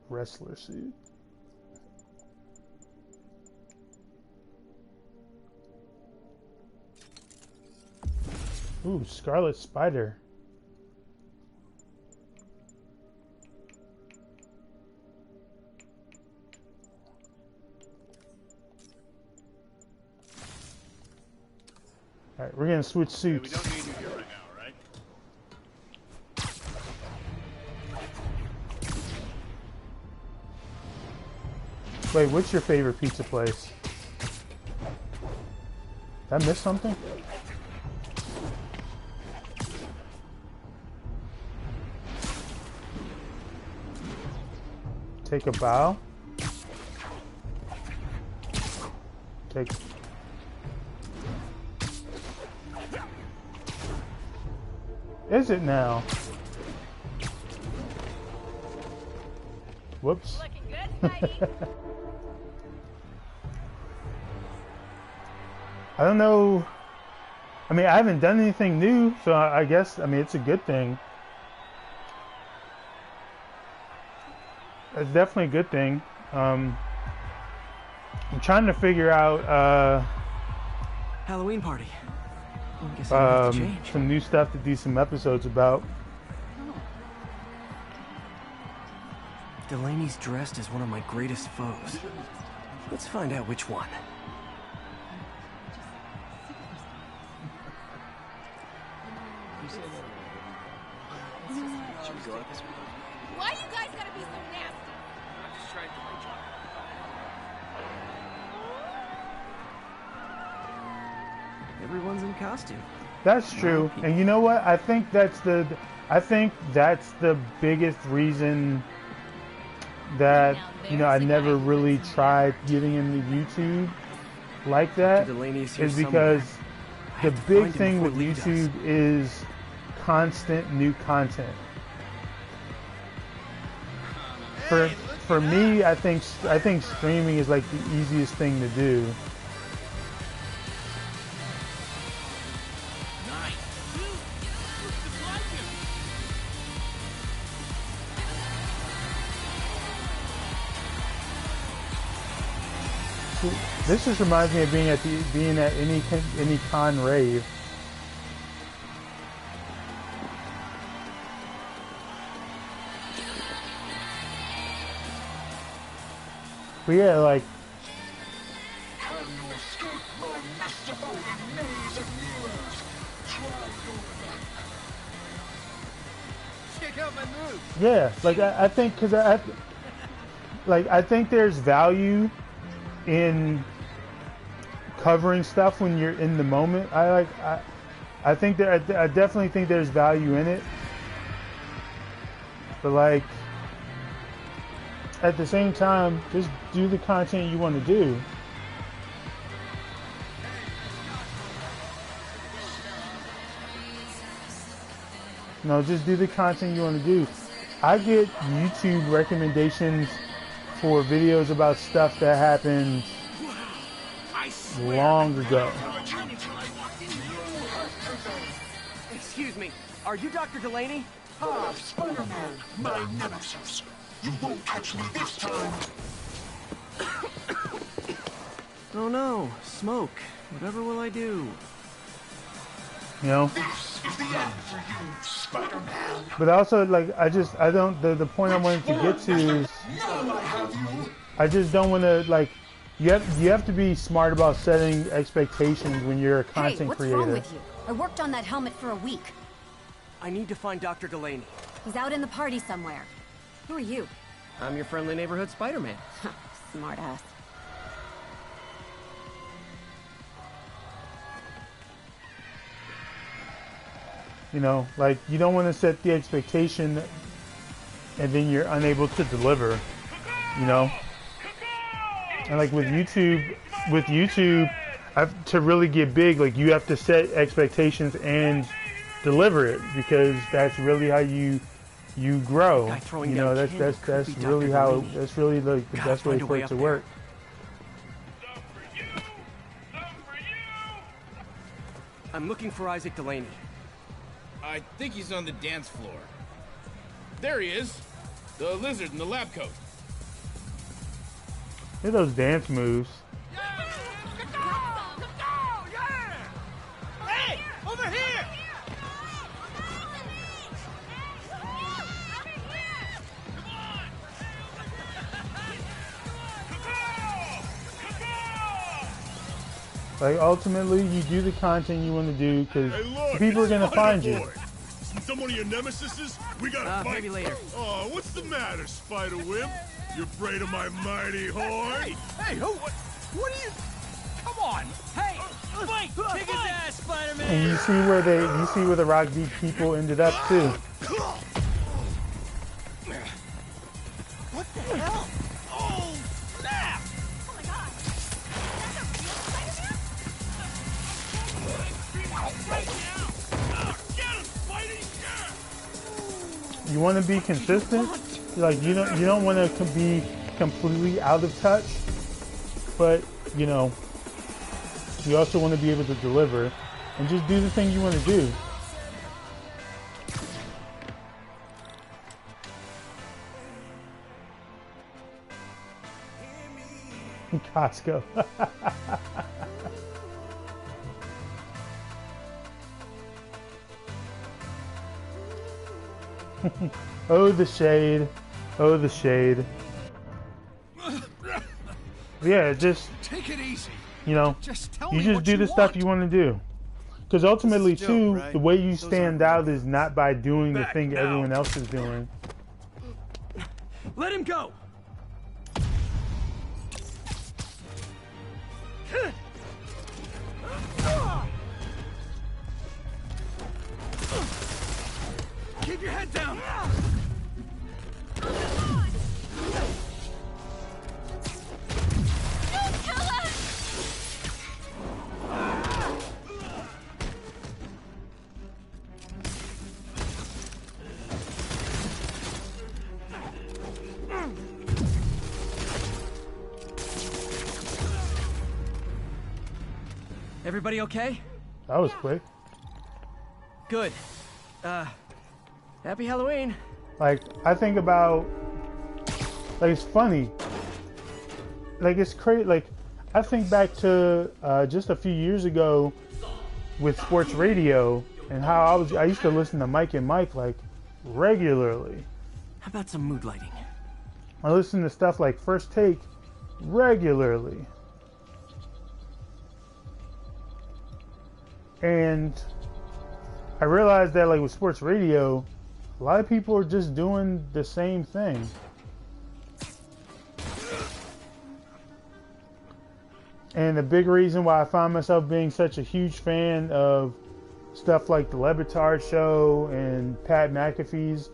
wrestler suit. Ooh, Scarlet Spider. Alright, we're gonna switch suits. Hey, we don't need you here right now, right? Wait, what's your favorite pizza place? Did I miss something? Take a bow. Take... is it now? Whoops. I don't know. I mean, I haven't done anything new, so I guess, I mean, it's a good thing. It's definitely a good thing. I'm trying to figure out Halloween party. I guess I'll have to change. Some new stuff to do some episodes about. Delaney's dressed as one of my greatest foes. Let's find out which one. Why you guys gotta be so nasty? I'm just trying to do my job. Everyone's in costume. That's true, and you know what? I think that's the biggest reason that I never really tried getting into YouTube like that, is because the big thing with YouTube is constant new content. For me, I think streaming is like the easiest thing to do. This just reminds me of being at any con rave. But yeah, like Check out my moves. yeah, like I think because I think there's value in covering stuff when you're in the moment. I definitely think there's value in it, but like at the same time, just do the content you want to do. No, just do the content you want to do. I get YouTube recommendations for videos about stuff that happened long ago. Excuse me, are you Dr. Delaney? Ah, Spider-Man, my nemesis. You won't catch me this time. Oh no, smoke. Whatever will I do? You know? This is the end for you, Spider-Man. But also, like, the point I wanted to get to is, I just don't want to, like, you have to be smart about setting expectations when you're a content creator. What's wrong with you? I worked on that helmet for a week. I need to find Dr. Delaney. He's out in the party somewhere. Who are you? I'm your friendly neighborhood Spider-Man. Smart ass. You know, like, you don't want to set the expectation and then you're unable to deliver, you know? And like with YouTube, to really get big, like, you have to set expectations and deliver it, because that's really how you grow. You know, that's really how, that's really like the best way for it to work. I'm looking for Isaac Delaney. I think he's on the dance floor. There he is. The lizard in the lab coat. Look at those dance moves. Hey, over here! Like, ultimately, you do the content you want to do, because people are gonna find you. Some one of your nemesises? We gotta fight. Maybe later. Oh, what's the matter, Spider Wimp? You afraid of my mighty horn? Hey, who? What are you? Come on! Hey, Mike, kick his ass, Spider-Man! And you see where the Rock Beat people ended up too. What the hell? Oh, snap! Oh my god! That's a real Spider-Man? You want to be consistent. Like you don't want to be completely out of touch, but you know, you also want to be able to deliver and just do the thing you want to do. Costco. Oh, the shade. Oh, the shade. Yeah, just take it easy. You know, you just do the stuff you want to do. Because ultimately, too, the way you stand out is not by doing the thing everyone else is doing. Let him go. Keep your head down. Everybody okay? That was quick. Good. Happy Halloween. Like, I think about, like, it's funny. Like, it's crazy. Like, I think back to just a few years ago with sports radio and how I used to listen to Mike and Mike, like, regularly. How about some mood lighting? I listen to stuff like First Take regularly. And I realized that, like, with sports radio, a lot of people are just doing the same thing. And the big reason why I find myself being such a huge fan of stuff like the Le Batard show and Pat McAfee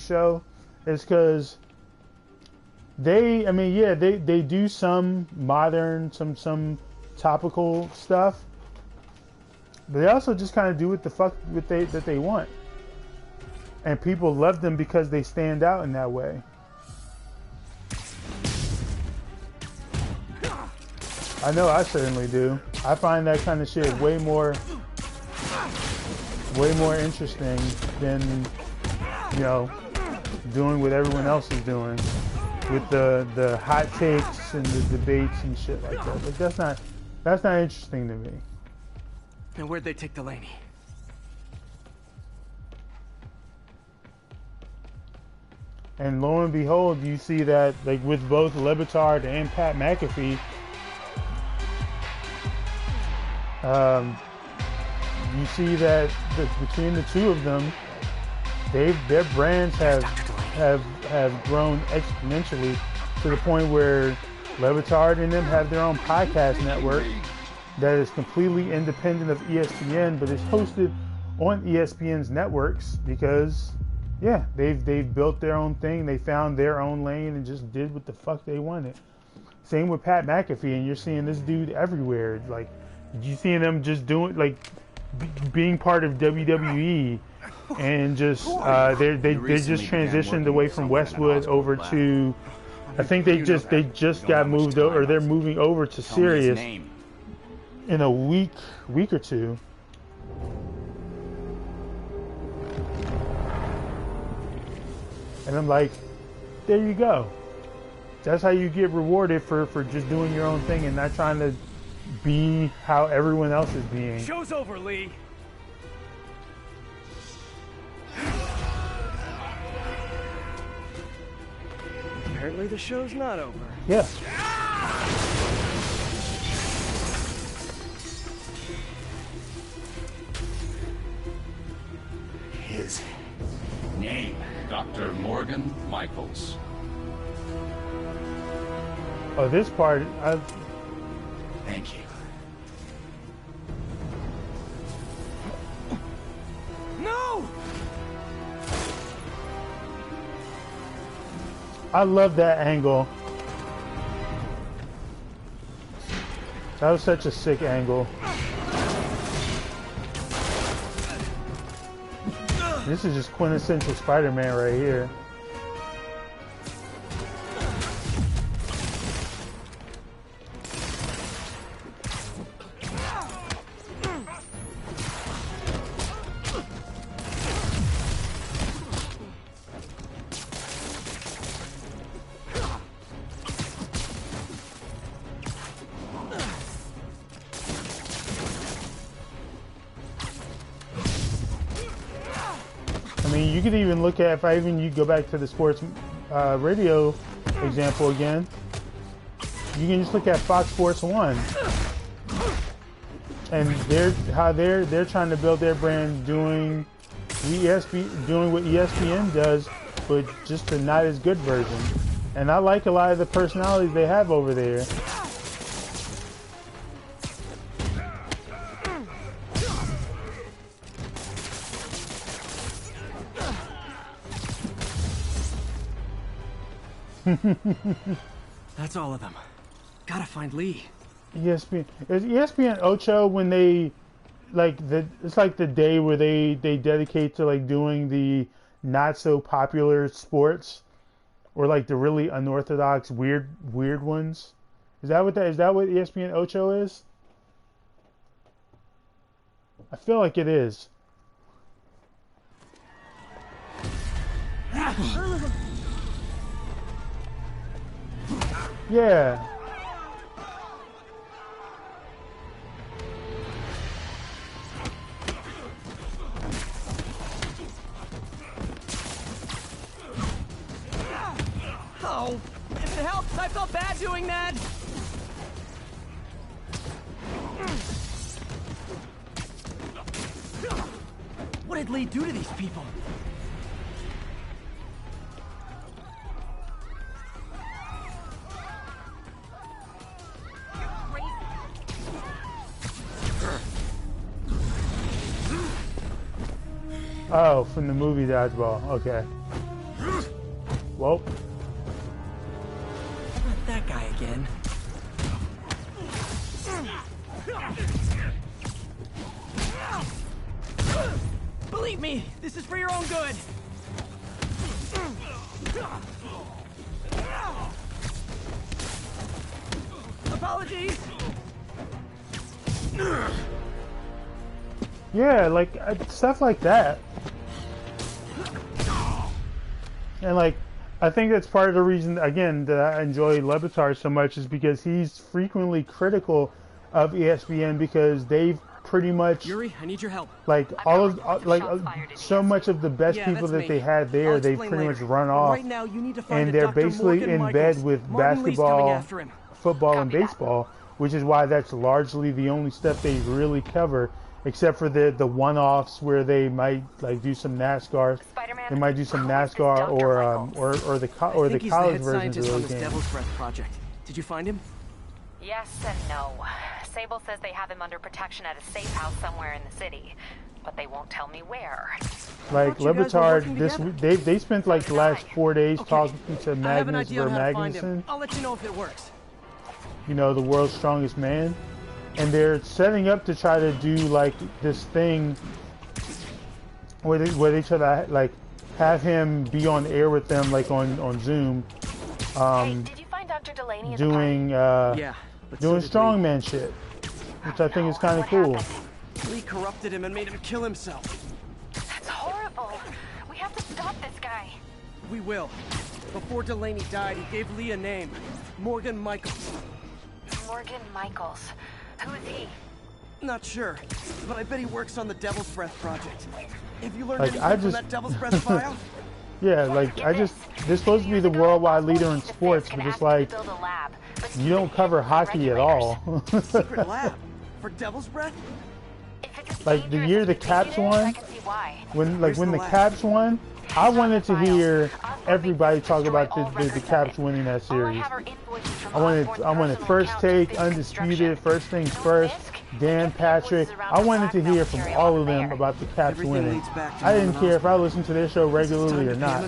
show is because they do some modern, some topical stuff. But they also just kind of do what the fuck that they want. And people love them because they stand out in that way. I know I certainly do. I find that kind of shit way more interesting than, you know, doing what everyone else is doing with the hot takes and the debates and shit like that. Like that's not interesting to me. And where'd they take Delaney? And lo and behold, you see that, like, with both Le Batard and Pat McAfee, you see that between the two of them, their brands have grown exponentially to the point where Le Batard and them have their own podcast network that is completely independent of ESPN, but is hosted on ESPN's networks because, yeah, they've built their own thing. They found their own lane and just did what the fuck they wanted. Same with Pat McAfee, and you're seeing this dude everywhere. Like, you seeing them just doing, like, being part of WWE, and just they just transitioned away from Westwood over to, I think they just got moved over, or they're moving over to Sirius in a week or two. And I'm like, there you go. That's how you get rewarded for just doing your own thing and not trying to be how everyone else is being. Show's over, Lee. Apparently the show's not over. Yeah. His name, Dr. Morgan Michaels. Oh, this part, Thank you. No! I love that angle. That was such a sick angle. This is just quintessential Spider-Man right here. I mean, you could even look at, you go back to the sports radio example again, you can just look at Fox Sports 1. And they're trying to build their brand doing what ESPN does, but just a not as good version. And I like a lot of the personalities they have over there. That's all of them. Gotta find Lee. ESPN. Is ESPN Ocho when they it's like the day where they dedicate to like doing the not so popular sports or like the really unorthodox weird ones? Is that what ESPN Ocho is? I feel like it is. Yeah. Oh, if it helps, I felt bad doing that. What did Lee do to these people? Oh, from the movie Dodgeball. Okay. Well. Not that guy again. Believe me, this is for your own good. Apologies. Yeah, like stuff like that. And like, I think that's part of the reason, again, that I enjoy Levitar so much is because he's frequently critical of ESPN because they've pretty much, Yuri, I need your help. like all of so much of the best people that they had there, they've pretty much run off, right now, you need to find and they're basically in bed with basketball, football, and baseball, which is why that's largely the only stuff they really cover. Except for the one-offs where they might like do some NASCAR, they might do some NASCAR or the college versions of those games. Devil's Breath project. Did you find him? Yes and no. Sable says they have him under protection at a safe house somewhere in the city, but they won't tell me where. Like Levitar, they spent like the last 4 days talking to Magnus Magnuson. I'll let you know if it works. You know, the world's strongest man. And they're setting up to try to do like this thing where they try to like have him be on air with them like on Zoom, hey, did you find Dr. Delaney doing doing strongman shit, which I think is kind of cool. Lee corrupted him and made him kill himself. That's horrible. We have to stop this guy. We will. Before Delaney died, he gave Lee a name, Morgan Michaels. Morgan Michaels. Who is he? Not sure, but I bet he works on the Devil's Breath project. Have you learned Like, anything from that Devil's Breath file? Yeah, like they're supposed to be the worldwide leader in sports, but it's like you don't cover hockey at all. Secret lab for Devil's Breath? Like the year the Caps won, when the Caps won, I wanted to hear everybody talk about the Caps winning that series. I wanted First Take, Undisputed, First Things First, Dan Patrick. I wanted to hear from all of them about the Caps winning. I didn't care if I listened to their show regularly or not.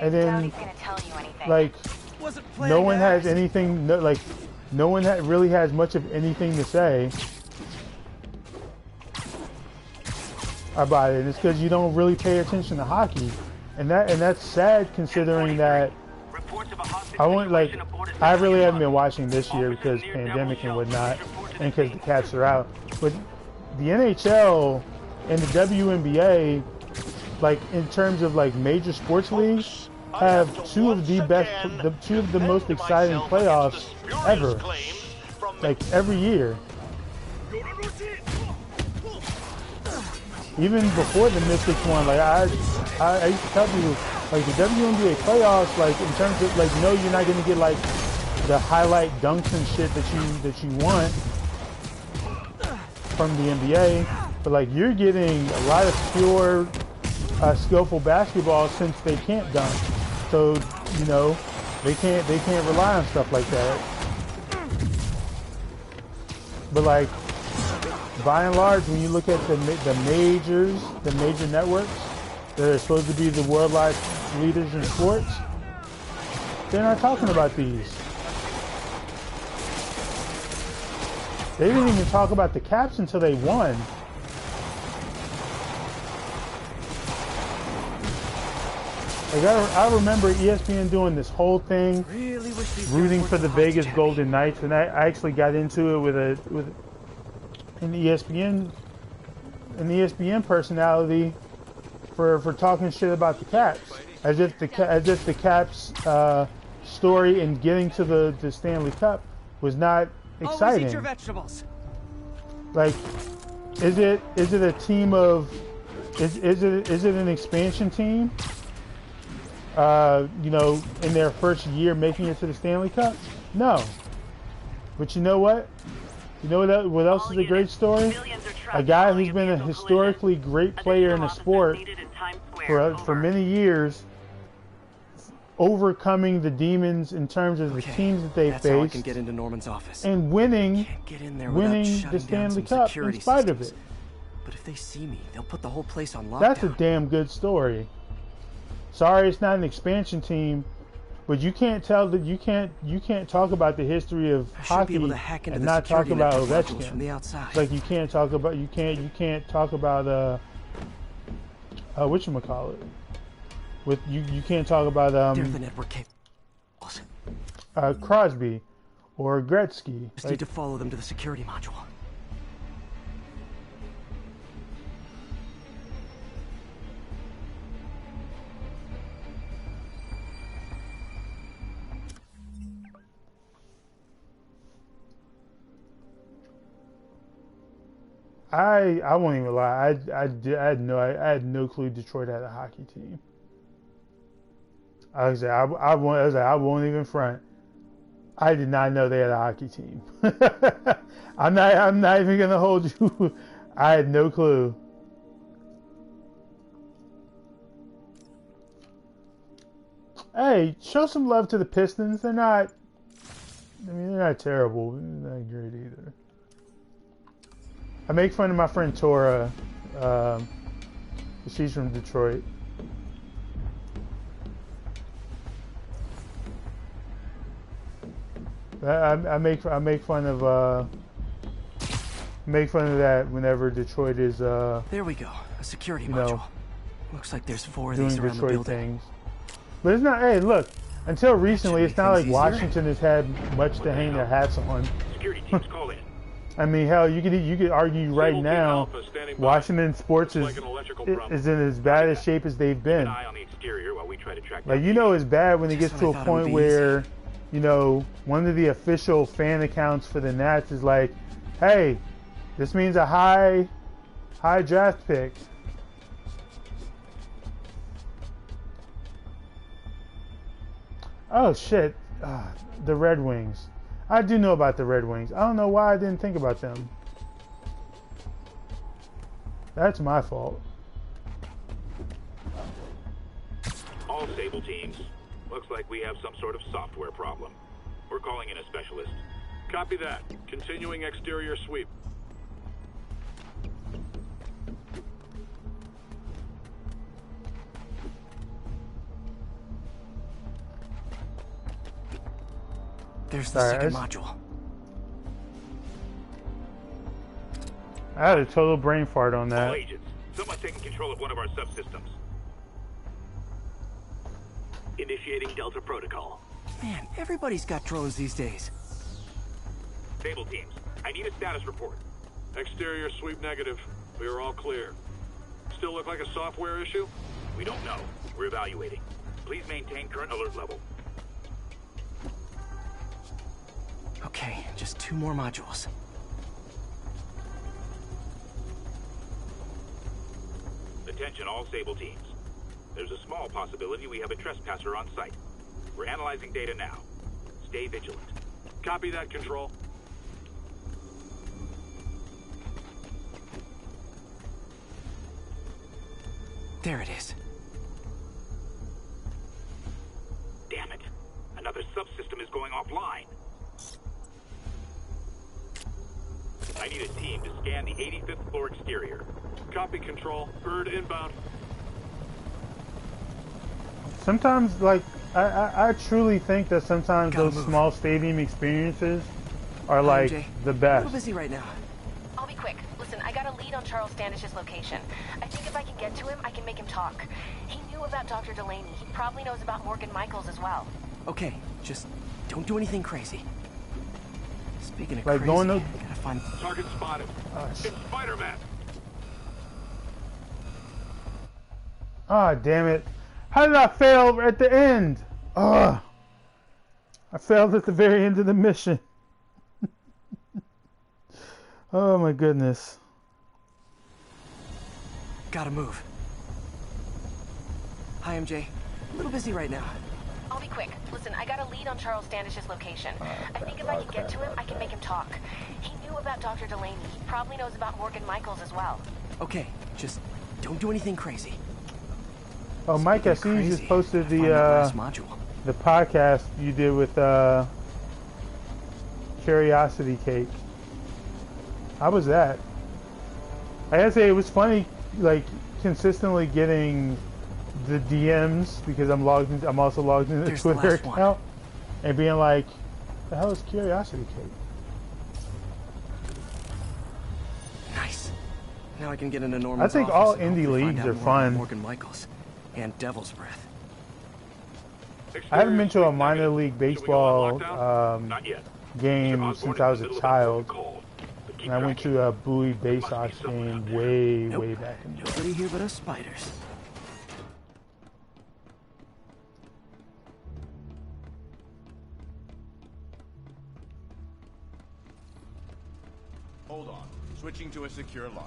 And then, like, no one has anything, no one really has much of anything to say. about it, and it's because you don't really pay attention to hockey, and that's sad considering that I really haven't been watching this year because pandemic and whatnot, and because the Caps are out. But the NHL and the WNBA, like in terms of like major sports leagues, have two of the most exciting playoffs ever. Like every year. Even before the Mystics won, like I used to tell people, like the WNBA playoffs, like in terms of like, no, you're not gonna get like the highlight dunks and shit that you want from the NBA, but like you're getting a lot of pure, skillful basketball since they can't dunk. So you know they can't rely on stuff like that. But like, by and large, when you look at the major networks that are supposed to be the worldwide leaders in sports, they're not talking about these. They didn't even talk about the Caps until they won. Like I remember ESPN doing this whole thing, rooting for the Vegas Golden Knights, and I actually got into it with an ESPN personality for talking shit about the Caps, as if the Caps story in getting to the Stanley Cup was not exciting. Always eat your vegetables. Like, is it a team of is it an expansion team? You know, in their first year making it to the Stanley Cup? No. But you know what? You know what else is a great story? A guy who's been a historically great player in the sport for many years, overcoming the demons in terms of the teams that they faced, I can get into Norman's office. And winning the Stanley Cup in spite of it. But if they see me, they'll put the whole place on lockdown. That's a damn good story. Sorry, it's not an expansion team, but you can't talk about the history of hockey and not talk about Ovechkin from the outside. Like you can't talk about whatchamacallit. With you can't talk about the network Crosby or Gretzky. Just need to follow them to the security module. I won't even lie. I had no clue Detroit had a hockey team. I won't even front. I did not know they had a hockey team. I'm not even gonna hold you. I had no clue. Hey, show some love to the Pistons. They're not terrible. They're not great either. I make fun of my friend Tora. She's from Detroit. I make fun of that whenever Detroit is there we go, a security module. Looks like there's 4 of these around Detroit the building. things. But it's not. Hey, look. Until recently, it's not like Washington has had much to hang their hats on. Security teams call in. I mean, hell, you could argue right now, Washington sports is in as bad a shape as they've been. Like, you know, it's bad when it gets to a point where, you know, one of the official fan accounts for the Nats is like, hey, this means a high draft pick. Oh shit, the Red Wings. I do know about the Red Wings. I don't know why I didn't think about them. That's my fault. All Sable teams. Looks like we have some sort of software problem. We're calling in a specialist. Copy that. Continuing exterior sweep. There's the second module. I had a total brain fart on that. All agents, Someone's taking control of one of our subsystems. Initiating Delta Protocol. Man, everybody's got drones these days. Sable teams, I need a status report. Exterior sweep negative. We are all clear. Still look like a software issue? We don't know. We're evaluating. Please maintain current alert level. Okay, just 2 more modules. Attention all Sable teams. There's a small possibility we have a trespasser on site. We're analyzing data now. Stay vigilant. Copy that, Control. There it is. Damn it. Another subsystem is going offline. I need a team to scan the 85th floor exterior. Copy, Control. Bird inbound. Sometimes, like, I truly think that sometimes those small stadium experiences are like the I'm a best. little busy right now. I'll be quick. Listen, I got a lead on Charles Standish's location. I think if I can get to him, I can make him talk. He knew about Dr. Delaney. He probably knows about Morgan Michaels as well. Okay, just don't do anything crazy. Speaking of Like crazy, going to- I gotta find... Target spotted. It's Spider-Man. Ah, damn it. How did I fail at the end? Ugh. I failed at the very end of the mission. Oh my goodness. Gotta move. Hi, MJ. A little busy right now. I'll be quick. Listen, I got a lead on Charles Standish's location. I think if I can get to him, I can make him talk. He knew about Dr. Delaney. He probably knows about Morgan Michaels as well. Okay, just don't do anything crazy. Oh, Mike, I see you just posted the podcast you did with Curiosity Cake. How was that? I gotta say, it was funny, like, consistently getting the DMs, because I'm also logged into the Twitter account, and being like, the hell is Curiosity Cake? Nice. Now I can get into Norman's I think office all and indie hopefully leagues find out are more about fun. Morgan Michaels and Devil's Breath. I haven't been to a minor league baseball game since I was a child. And I went to a Bowie Bay Sox game way back in the day. Nobody here but us spiders. Hold on. Switching to a secure line.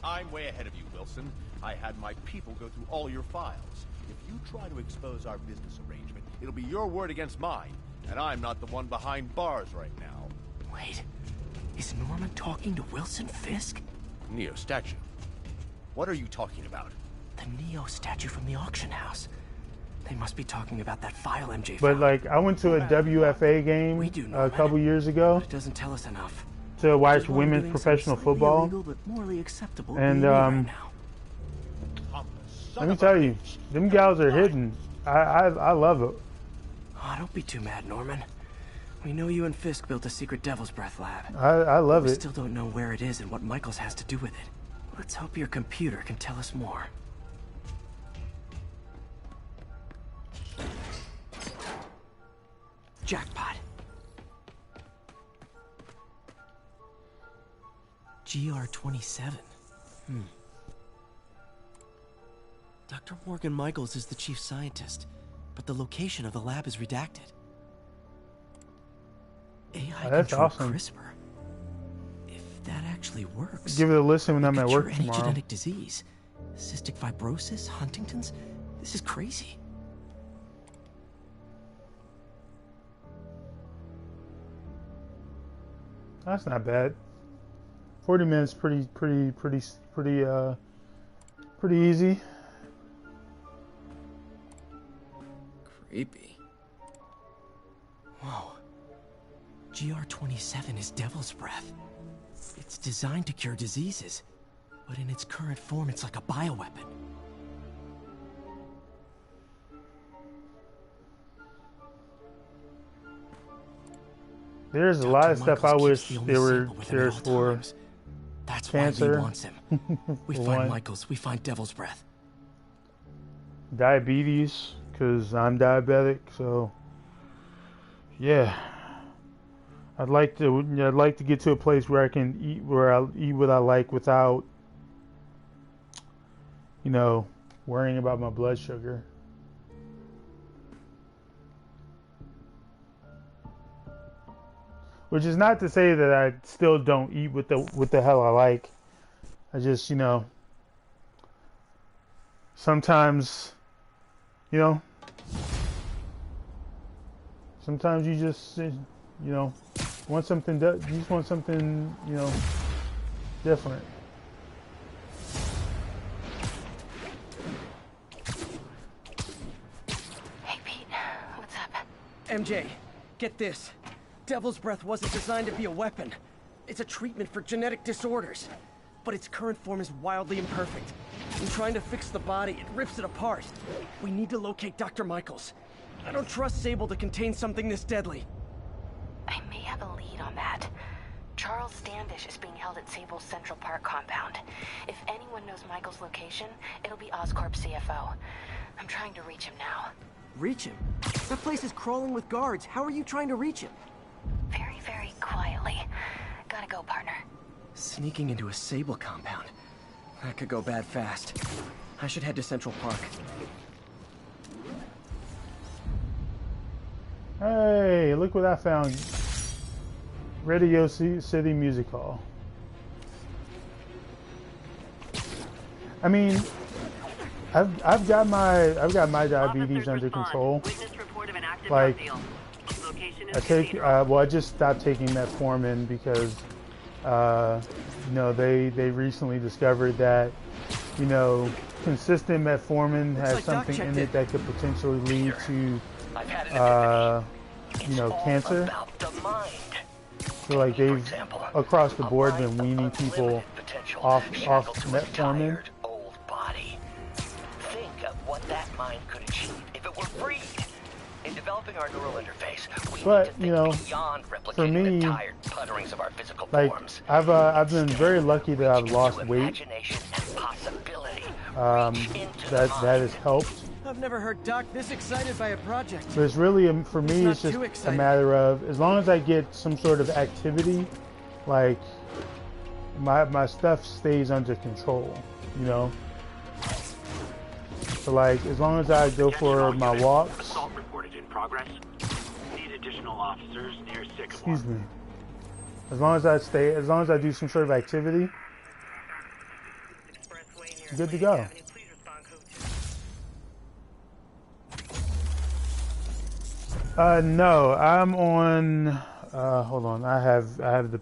I'm way ahead of you, Wilson. I had my people go through all your files. If you try to expose our business arrangement, it'll be your word against mine. And I'm not the one behind bars right now. Wait. Is Norman talking to Wilson Fisk? Neo statue. What are you talking about? The Neo statue from the auction house. They must be talking about that file MJ But found. like, I went to a WFA game a couple years ago It doesn't tell us enough. to watch Just what I'm women's doing professional some slightly football, illegal, but morally acceptable and behavior right now. let me tell you, them gals are hidden. I love it. Oh, don't be too mad, Norman. We know you and Fisk built a secret Devil's Breath lab. I love we it. still don't know where it is and what Michaels has to do with it. Let's hope your computer can tell us more. Jackpot. GR-27. Dr. Morgan Michaels is the chief scientist, but the location of the lab is redacted. AI That's control awesome. CRISPR. If that actually works, Give it a listen when it I'm at could work cure any tomorrow. genetic disease. Cystic fibrosis, Huntington's. This is crazy. That's not bad. 40 minutes, pretty easy. Creepy. Whoa. GR-27 is Devil's Breath. It's designed to cure diseases, but in its current form, it's like a bioweapon. There's a lot of stuff I wish there were cures for. That's cancer. why Lee wants him. We find Michaels, we find Devil's Breath. Diabetes, because I'm diabetic, so yeah. I'd like to get to a place where I can eat what I like without, you know, worrying about my blood sugar. Which is not to say that I still don't eat what the hell I like. I just, you know, sometimes, you know, sometimes you just, you know, want something. You just want something, you know, different. Hey, Pete. What's up? MJ, get this. Devil's Breath wasn't designed to be a weapon. It's a treatment for genetic disorders. But its current form is wildly imperfect. In trying to fix the body, it rips it apart. We need to locate Dr. Michaels. I don't trust Sable to contain something this deadly. I may have a lead on that. Charles Standish is being held at Sable's Central Park compound. If anyone knows Michael's location, it'll be Oscorp's CFO. I'm trying to reach him now. Reach him? That place is crawling with guards. How are you trying to reach him? Very, very quietly. Gotta go, partner. Sneaking into a Sable compound. That could go bad fast. I should head to Central Park. Hey, look what I found. Radio City Music Hall. I mean, I've got my diabetes under control. Like, I just stopped taking metformin because you know, they recently discovered that, you know, consistent metformin has something in it that could potentially lead to you know, cancer. So like they've across the board been weaning people off metformin. Think of what that mind could achieve if it were freed. In developing our neural interface, we But need to you know, think beyond for replicating me, the tired putterings of our physical like forms. I've been very lucky that I've lost weight. That has helped. I've never heard Doc this excited by a project. But it's really, for me, it's just a matter of, as long as I get some sort of activity, like, my stuff stays under control, you know? So, like, as long as I go for my walks... Assault reported in progress. Need additional officers near Sycamore. Excuse me. As long as I do some sort of activity, good to go. No, I'm on, hold on, I have the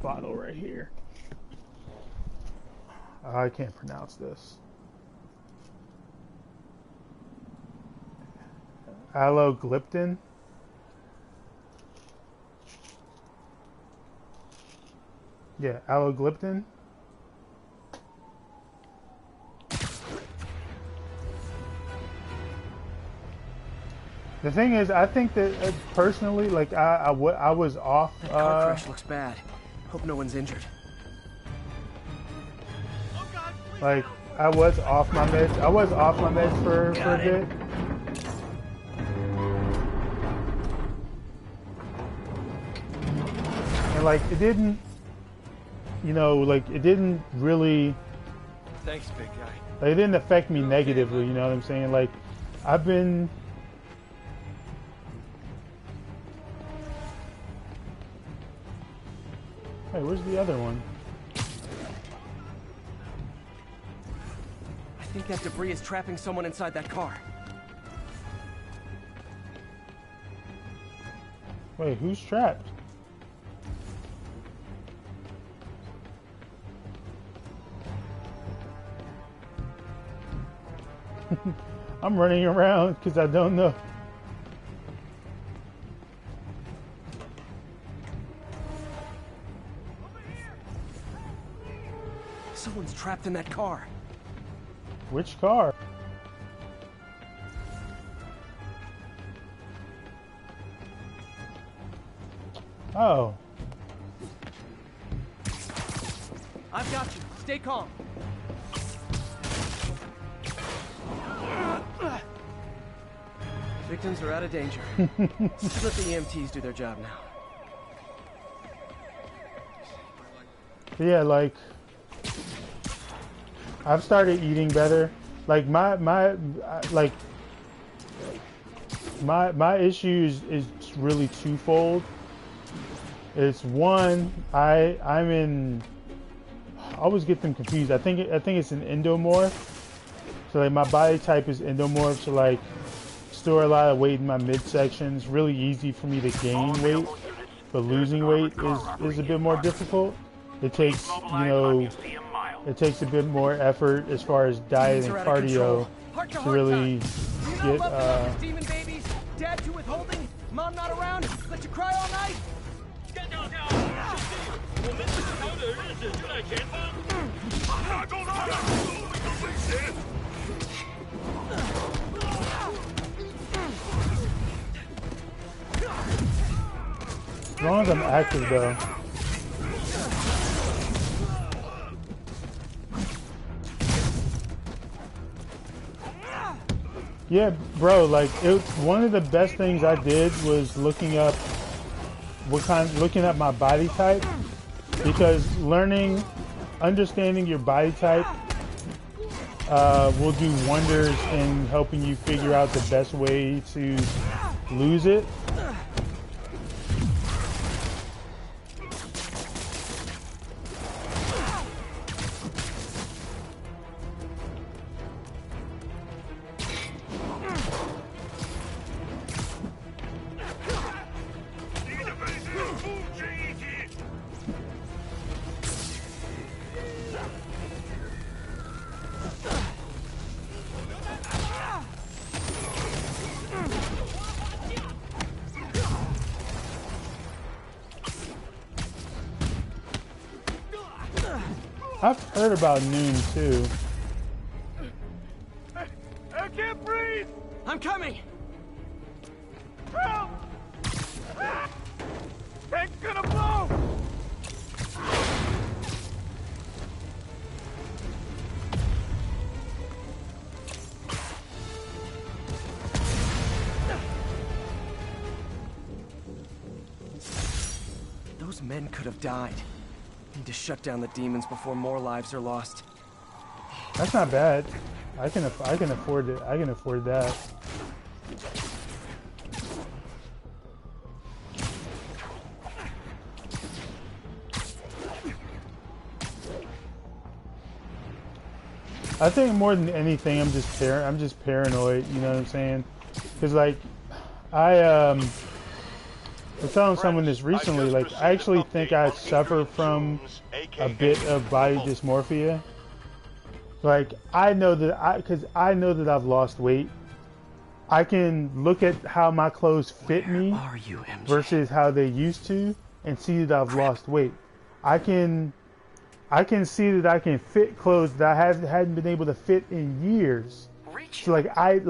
bottle right here. I can't pronounce this. Allogliptin. Yeah, allogliptin. The thing is, I think that personally, like I was off. That car crash looks bad. Hope no one's injured. Like I was off my meds. I was off my meds for a bit. And like it didn't, you know, like it didn't really. Thanks, big guy. Like it didn't affect me negatively. You know what I'm saying? Like I've been. Hey, where's the other one? I think that debris is trapping someone inside that car. Wait, who's trapped? I'm running around because I don't know. Someone's trapped in that car. Which car? Oh. I've got you. Stay calm. Victims are out of danger. Let's let the EMTs do their job now. Yeah, like I've started eating better. Like my issue is really twofold. It's one, I always get them confused. I think it's an endomorph. So like my body type is endomorph, so like store a lot of weight in my midsection. It's really easy for me to gain weight, but losing weight is a bit more difficult. It takes, you know, it takes a bit more effort as far as diet and cardio to really get demon babies, dad too withholding, mom not around, let you cry all night. As long as I'm active though. Yeah, bro, like one of the best things I did was looking up my body type, because understanding your body type will do wonders in helping you figure out the best way to lose it. I've heard about Noon too. I can't breathe! I'm coming! Help! Tank's gonna blow! Those men could have died. Need to shut down the demons before more lives are lost. That's not bad. I can afford it. I can afford that. I think more than anything, I'm just paranoid. You know what I'm saying? Because like I was telling someone this recently, like I actually think I suffer from a bit of body dysmorphia. Like I know that I've lost weight. I can look at how my clothes fit me versus how they used to and see that I've lost weight. I can see that I can fit clothes that I hadn't been able to fit in years. So like I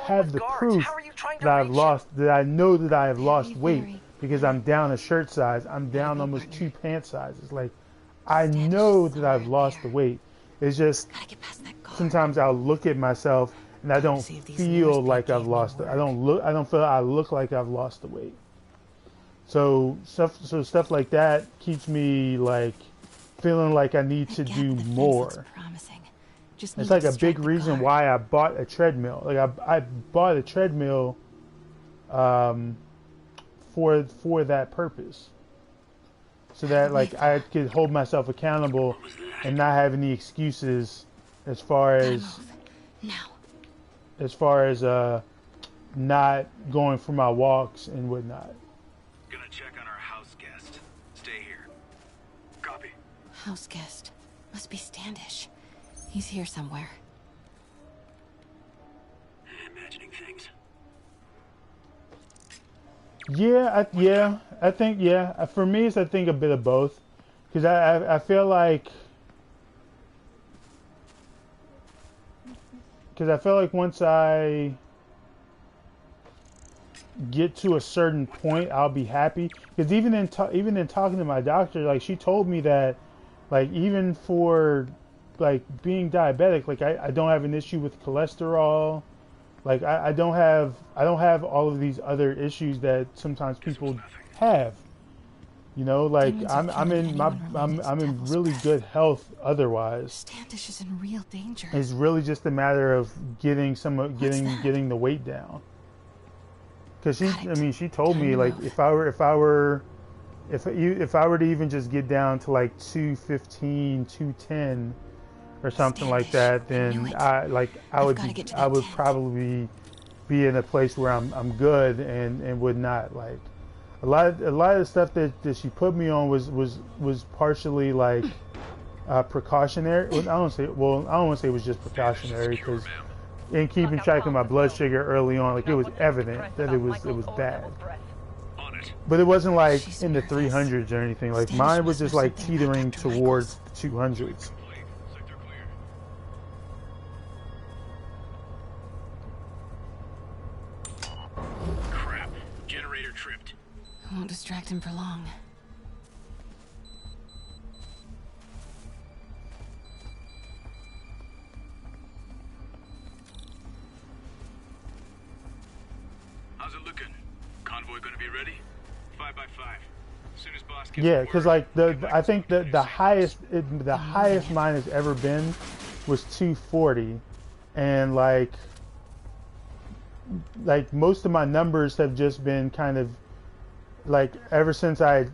have the proof that I know that I have lost weight because I'm down a shirt size. I'm down almost 2 pant sizes. Like I know that I've lost the weight. It's just sometimes I'll look at myself and I don't feel like I've lost it. I don't feel I look like I've lost the weight. So stuff like that keeps me like feeling like I need to do more. It's like a big reason why I bought a treadmill. Like I bought a treadmill for that purpose, so that like I could hold myself accountable and not have any excuses as far as not going for my walks and whatnot. Gonna check on our house guest. Stay here. Copy. House guest. Must be Standish. He's here somewhere. Imagining things. I think for me it's I think a bit of both, because I feel like once I get to a certain point I'll be happy, because even in talking to my doctor, like she told me that Like even for like being diabetic, like I don't have an issue with cholesterol. Like I don't have all of these other issues that sometimes people have. You know, like I'm in really good health otherwise. Standish is in real danger. It's really just a matter of getting the weight down. Cause she told me like if I were to even just get down to like 215, 210 or something like that, then I would probably be in a place where I'm good and would not like a lot of the stuff that she put me on was partially like precautionary. I don't want to say it was just precautionary because in keeping track of my blood sugar early on, like it was evident that it was bad. But it wasn't like in the 300s or anything. Like mine was just like teetering towards 200s. Crap. Generator tripped. I won't distract him for long. How's it looking? Convoy gonna be ready? 5 by 5. As soon as boss gets Yeah, because like I think the highest mine has ever been was 240, and like most of my numbers have just been kind of like ever since gotten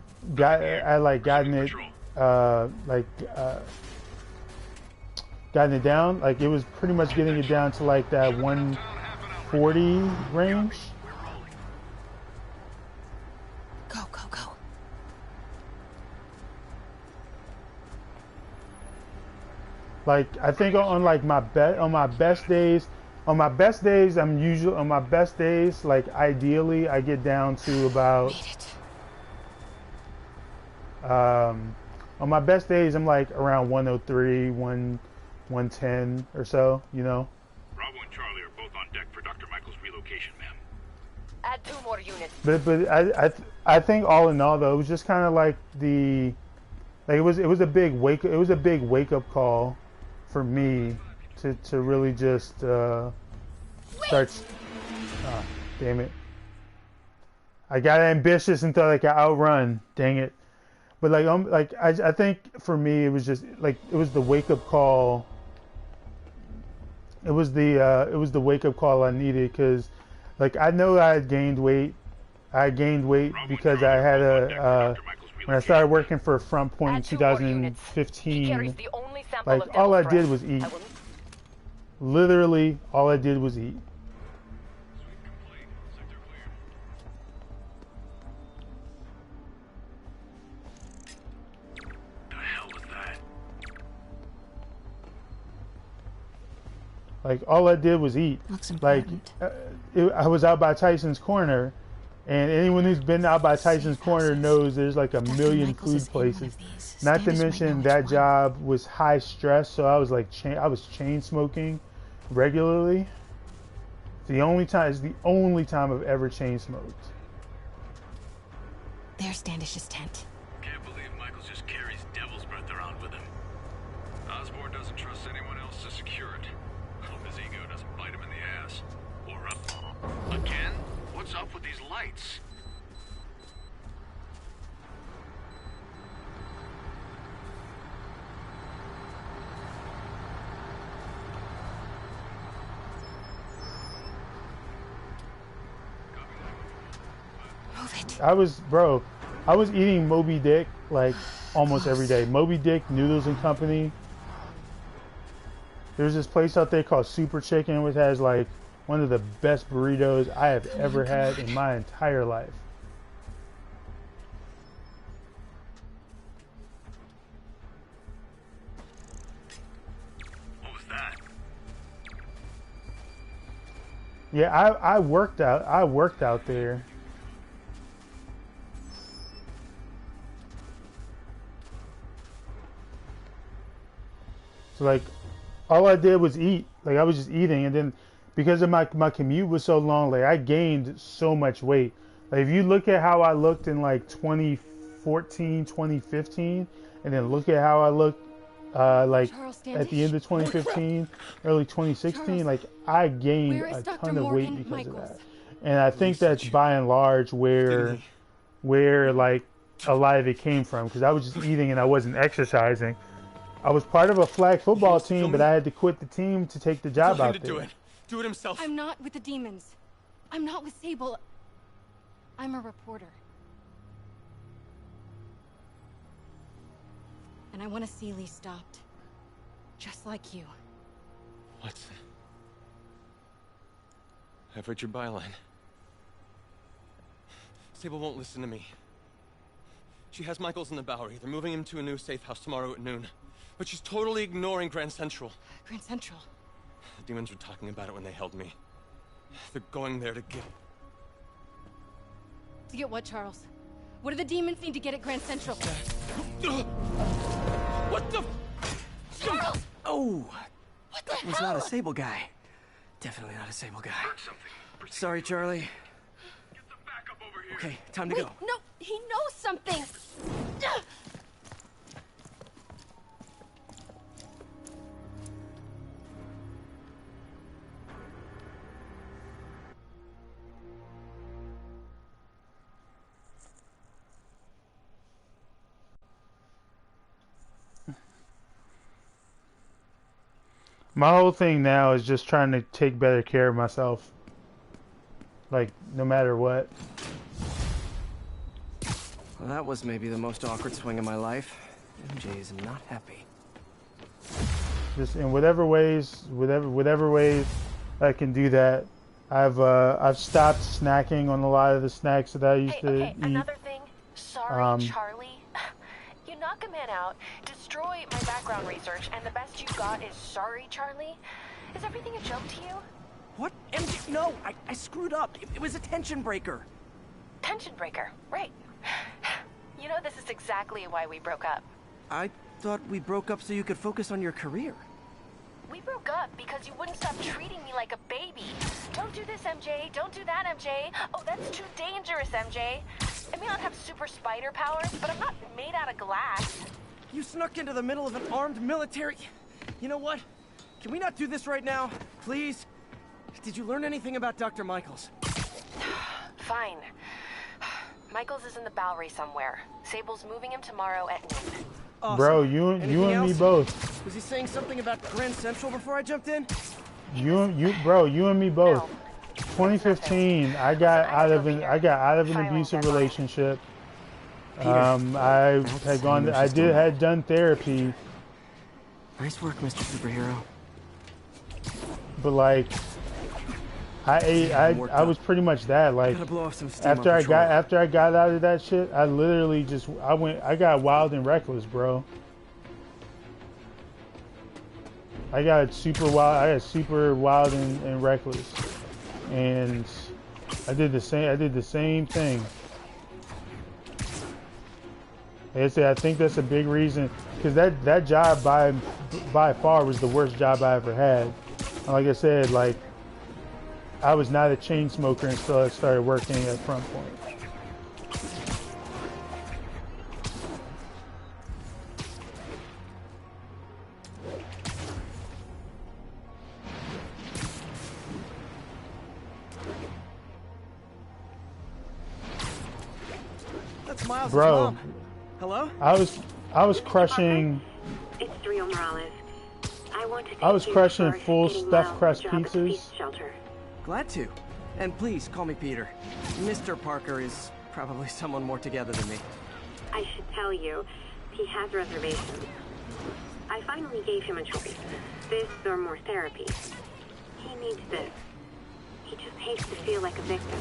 it down. Like it was pretty much getting it down to like that 140 range. Go. Like I think on my best days, like ideally I get down to about on my best days I'm like around 103, 110 or so, you know. Bravo and Charlie are both on deck for Dr. Michael's relocation, ma'am. Add 2 more units. But I think all in all though, it was just kind of like it was a big wake up call for me to really just start. Oh, damn it! I got ambitious and thought I could outrun. Dang it! But I think for me it was just like it was the wake up call. It was the wake up call I needed because like I know I had gained weight. I gained weight because I had when I started working for Front Point in 2015, like all I did was eat. Literally, all I did was eat. The hell was that? Like all I did was eat. Looks important. Like I was out by Tyson's Corner. And anyone who's been out by Tyson's Corner knows there's like a million food places. Not to mention that job was high stress, so I was like I was chain smoking regularly. It's the only time I've ever chain smoked. There's Standish's tent. Can't believe Michaels just carries devil's breath around with him. Osborn doesn't trust anyone else to secure it. Hope his ego doesn't bite him in the ass. Or up. Again? What's up with these lights? Move it. I was eating Moby Dick like almost every day. Moby Dick Noodles and Company. There's this place out there called Super Chicken, which has like one of the best burritos I have ever had in my entire life. What was that? Yeah, I worked out there. So like all I did was eat. Like I was just eating, and then because of my commute was so long, like I gained so much weight. Like if you look at how I looked in like 2015 2014, 2015, and then look at how I look like at the end of 2015, early 2016. Charles, like I gained a ton of weight because of that, and I think that's by and large where like a lot of it came from, because I was just eating and I wasn't exercising. I was part of a flag football team, but I had to quit the team to take the job out there. Do it himself. I'm not with the demons. I'm not with Sable. I'm a reporter. And I want to see Lee stopped. Just like you. Watson. I've read your byline. Sable won't listen to me. She has Michaels in the Bowery. They're moving him to a new safe house tomorrow at noon. But she's totally ignoring Grand Central. Grand Central? The demons were talking about it when they held me. They're going there to get... To get what, Charles? What do the demons need to get at Grand Central? What the... Charles! Oh! What the That was hell? not a Sable guy. Definitely not a Sable guy. Sorry, Charlie. Okay, time to Wait, go. no, he knows something! My whole thing now is just trying to take better care of myself. Like, no matter what. Well, that was maybe the most awkward swing of my life. MJ is not happy. Just in whatever ways I can do that. I've stopped snacking on a lot of the snacks that I used to eat. Another thing. Sorry, Charlie. You knock a man out, destroy my background research, and the best you got is sorry, Charlie? Is everything a joke to you? What? MJ, no, I screwed up. It was a tension breaker. Tension breaker, right. You know, this is exactly why we broke up. I thought we broke up so you could focus on your career. We broke up because you wouldn't stop treating me like a baby. Don't do this, MJ. Don't do that, MJ. Oh, that's too dangerous, MJ. I may not have super spider powers, but I'm not made out of glass. You snuck into the middle of an armed military... You know what? Can we not do this right now? Please? Did you learn anything about Dr. Michaels? Fine. Michaels is in the Bowery somewhere. Sable's moving him tomorrow at noon. Awesome. Bro, you and me both. Was he saying something about Grand Central before I jumped in? You and me both. 2015, I got out of an abusive relationship. I had done therapy. Nice work, Mr. Superhero. But like, I was pretty much that. Like, after I got out of that shit, I literally just I got wild and reckless, bro. I got super wild and reckless, and I did the same thing. Like I said, I think that's a big reason, because that job by far was the worst job I ever had. And like I said, like, I was not a chain smoker until I started working at Front Point. That's Miles' Bro, mom. Hello? I was crushing. It's Rio Morales. I was crushing full stuffed crust pizzas. Glad to. And please call me Peter. Mr. Parker is probably someone more together than me. I should tell you, he has reservations. I finally gave him a choice. This or more therapy. He needs this. He just hates to feel like a victim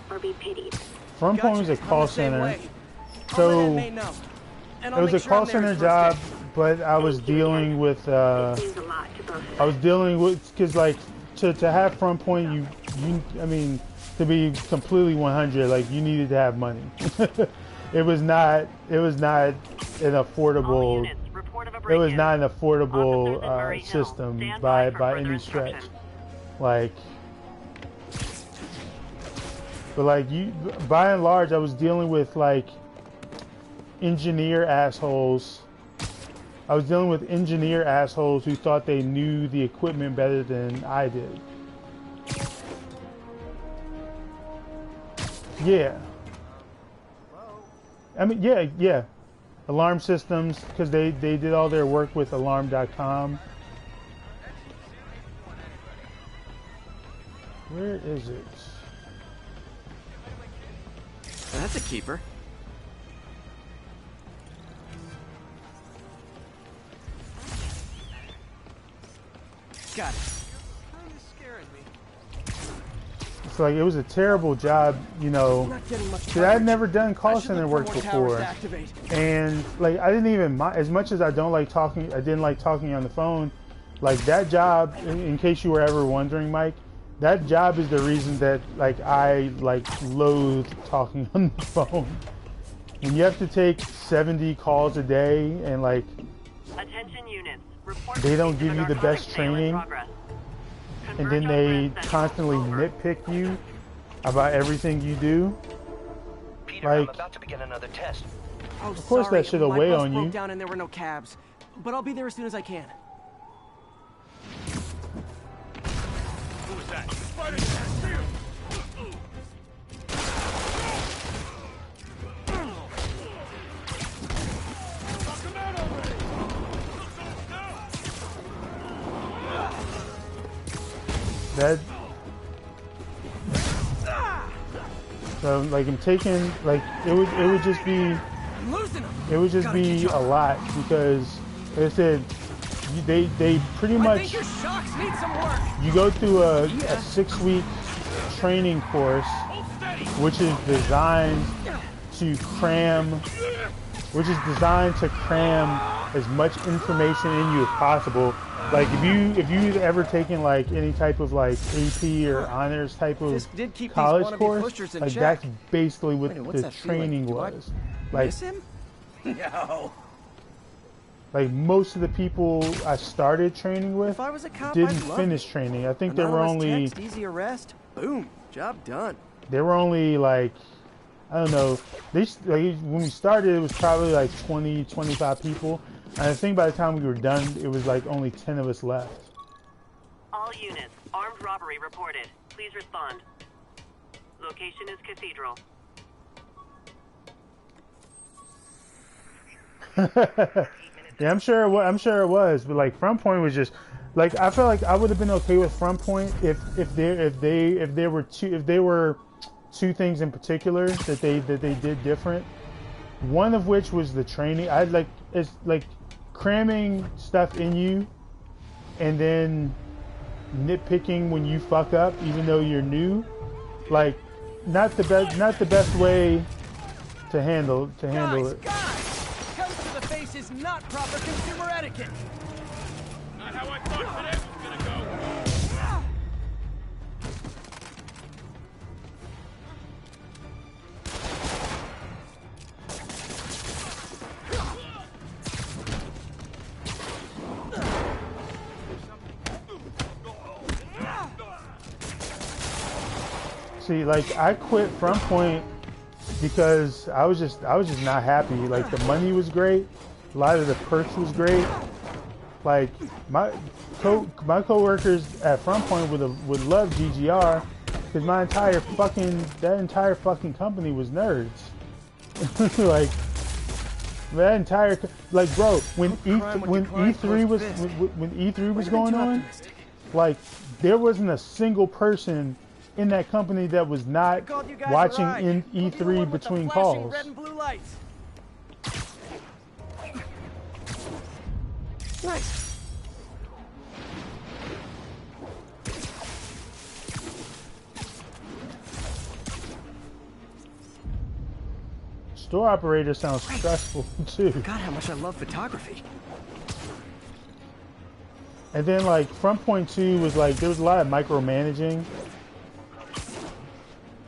or be pitied. Front Point was a call center, so it was a call center job, but I was dealing with because like to have Front Point, I mean, to be completely 100, like, you needed to have money. It was not an affordable system by any stretch. Like, but like, by and large, I was dealing with like engineer assholes. I was dealing with engineer assholes who thought they knew the equipment better than I did. Yeah. I mean, yeah. Alarm systems, because they did all their work with alarm.com. Where is it? That's a keeper. Got it. Kind of scaring me. It's like it was a terrible job, you know. See, I had never done call center work before, and like I didn't even mind as much as I don't like talking. I didn't like talking on the phone. Like that job, in case you were ever wondering, Mike, that job is the reason that like I like loathe talking on the phone. When you have to take 70 calls a day and like Attention units. they don't give you the best training, and then they constantly nitpick you about everything you do. Peter, like, I'm about to begin another test. Oh, of course sorry, that should have my weighed bus on broke you. down and there were no cabs, but I'll be there as soon as I can. Who was that? That. So like I'm taking like it would just be a lot because like I said they pretty much you go through a 6-week training course which is designed to cram as much information in you as possible. Like if you've ever taken like any type of like AP or honors type of college course, like that's basically what the training was. Like, miss him? No. Like most of the people I started training with If I was a cop, didn't I'd love finish it. training. I think there were Anonymous only text, easy arrest. Boom, job done. there were only like I don't know. Like, when we started, it was probably like 20, 25 people. And I think by the time we were done, it was like only 10 of us left. All units, armed robbery reported. Please respond. Location is Cathedral. Yeah, I'm sure it was, but like Front Point was just like I felt like I would have been okay with Front Point if there were two things in particular that they did different. One of which was the training. It's like cramming stuff in you and then nitpicking when you fuck up even though you're new. Like not the best way to handle it. Guys, comes to the face is not proper consumer etiquette. Not how I thought today was gonna go. See, like I quit Front Point because I was just not happy. Like the money was great, a lot of the perks was great. Like my coworkers at Front Point would love GGR because that entire fucking company was nerds. Like that entire bro, when E3 was going on, like there wasn't a single person in that company that was not watching in E3 between calls. Red and blue lights. Nice. Store operator sounds stressful too. God, how much I love photography. And then like Front Point 2 was like there was a lot of micromanaging.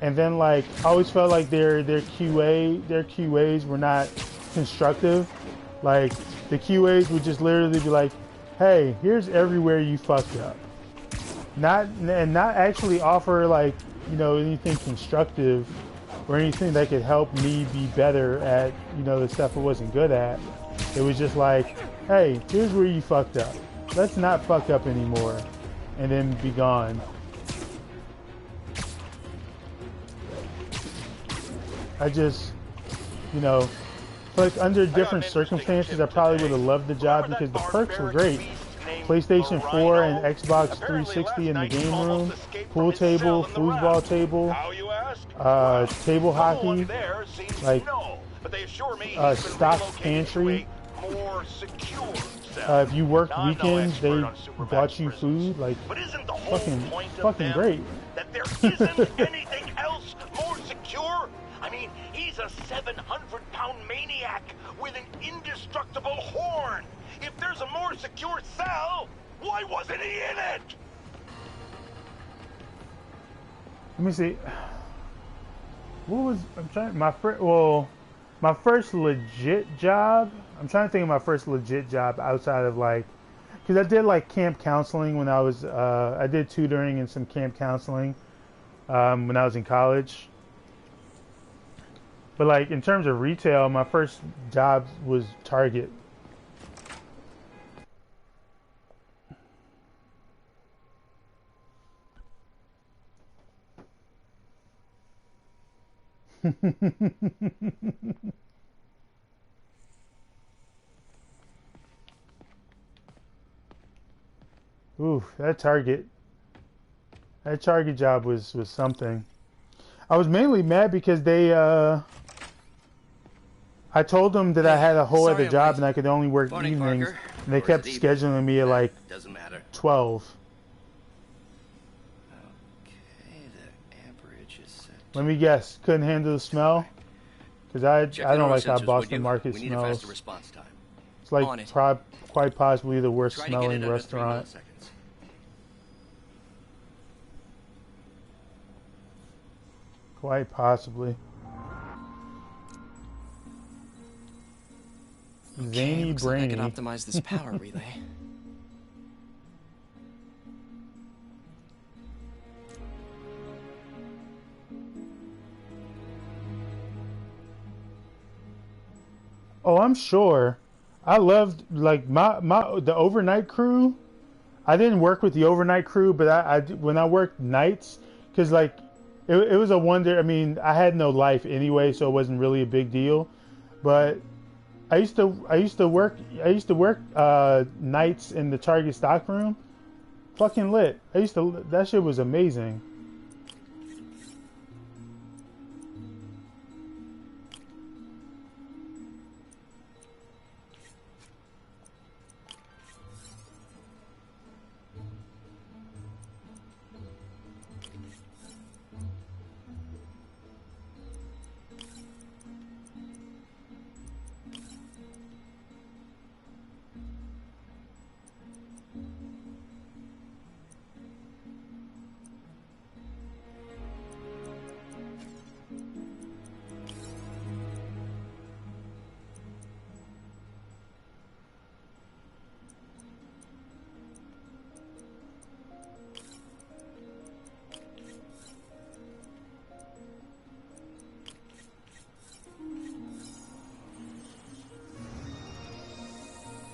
And then like I always felt like their QAs were not constructive. Like the QAs would just literally be like, "Hey, here's everywhere you fucked up." Not actually offer like, you know, anything constructive or anything that could help me be better at, you know, the stuff I wasn't good at. It was just like, hey, here's where you fucked up. Let's not fuck up anymore, and then be gone. I just, you know, like under different circumstances, I probably would have loved the job because the perks were great. PlayStation 4 and Xbox 360 in the game room, pool table, foosball table, table hockey, like stock pantry. If you worked weekends, they bought you food. Like fucking great. That there isn't anything else more secure? I mean, he's a 700-pound maniac with an indestructible horn. If there's a more secure cell, why wasn't he in it? Let me see. What was my first legit job? I'm trying to think of my first legit job outside of like, because I did like camp counseling when I was I did tutoring and some camp counseling when I was in college. But like in terms of retail, my first job was Target. Ooh, that Target job was something. I was mainly mad because they I told them that I had a whole other job and I could only work evenings, and they kept scheduling me at like 12. Let me guess, couldn't handle the smell? Because I don't like how Boston Market smells. It's like quite possibly the worst smelling restaurant. Quite possibly. Zany brainy. I can optimize this power relay. Oh, I'm sure. I loved like the overnight crew. I didn't work with the overnight crew, but I when I worked nights, because like it was a wonder. I mean, I had no life anyway, so it wasn't really a big deal. But I used to work nights in the Target stock room. Fucking lit. That shit was amazing.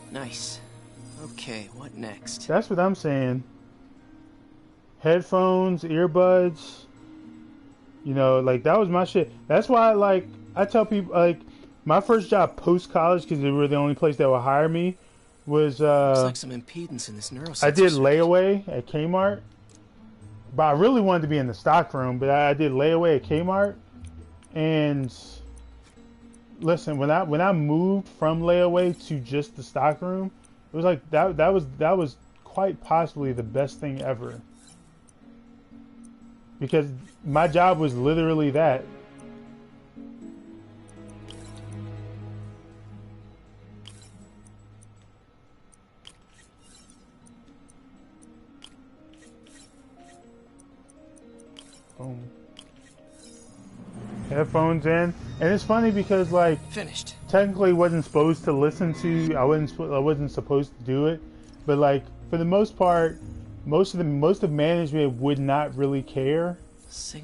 Nice. Okay, what next? That's what I'm saying. Headphones, earbuds. You know, like that was my shit. That's why, like, I tell people, like, my first job post college, because they were the only place that would hire me, was Looks like some impedance in this neurosensor. I did layaway at Kmart, but I really wanted to be in the stock room. But I did layaway at Kmart, and listen, when I moved from layaway to just the stock room, it was like that was quite possibly the best thing ever. Because my job was literally that. Boom. Headphones in, and it's funny because like finished. Technically, wasn't supposed to listen to. I wasn't supposed to do it, but like for the most part, most of management would not really care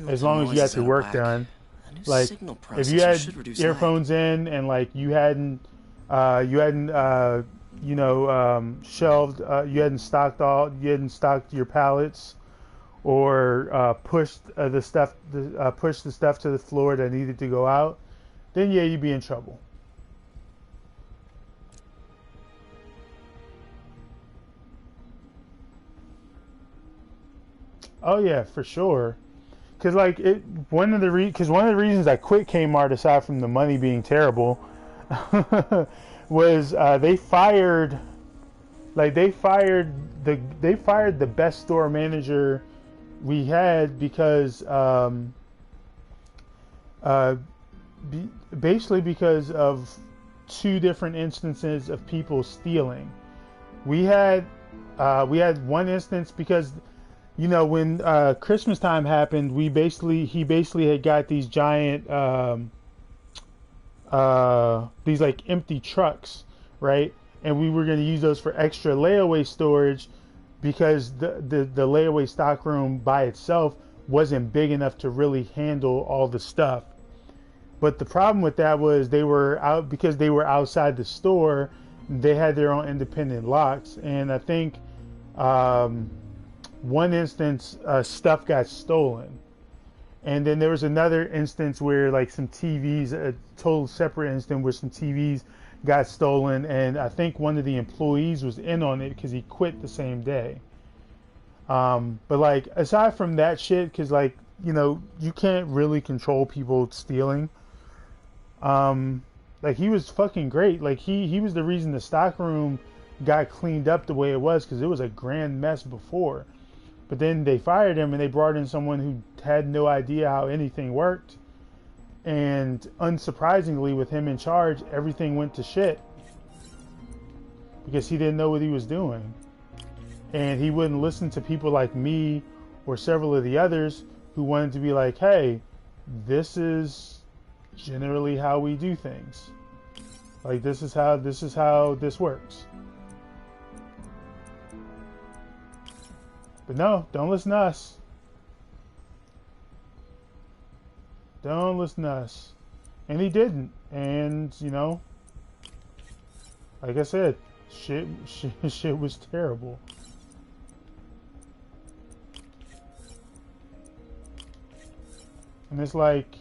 as long as you got your work done. Like signal if you processor had should reduce earphones in and like you hadn't shelved, you hadn't stocked your pallets or pushed the stuff to the floor that needed to go out, then yeah, you'd be in trouble. Oh yeah, for sure. Cause like one of the reasons I quit Kmart, aside from the money being terrible, was they fired the best store manager we had because basically because of two different instances of people stealing. We had one instance because, you know, when Christmas time happened, he basically had got these giant these like empty trucks, right? And we were going to use those for extra layaway storage because the layaway stockroom by itself wasn't big enough to really handle all the stuff. But the problem with that was they were outside the store. They had their own independent locks, and I think one instance stuff got stolen. And then there was another instance where like some TVs, a total separate instance where some TVs got stolen, and I think one of the employees was in on it because he quit the same day. But like aside from that shit, because like, you know, you can't really control people stealing. Like he was fucking great. Like he was the reason the stockroom got cleaned up the way it was, because it was a grand mess before. But then they fired him and they brought in someone who had no idea how anything worked. And unsurprisingly, with him in charge, everything went to shit. Because he didn't know what he was doing. And he wouldn't listen to people like me or several of the others who wanted to be like, hey, this is generally how we do things. Like this is how this works. But no, don't listen to us. Don't listen to us. And he didn't. And, you know, like I said, shit was terrible. And it's like,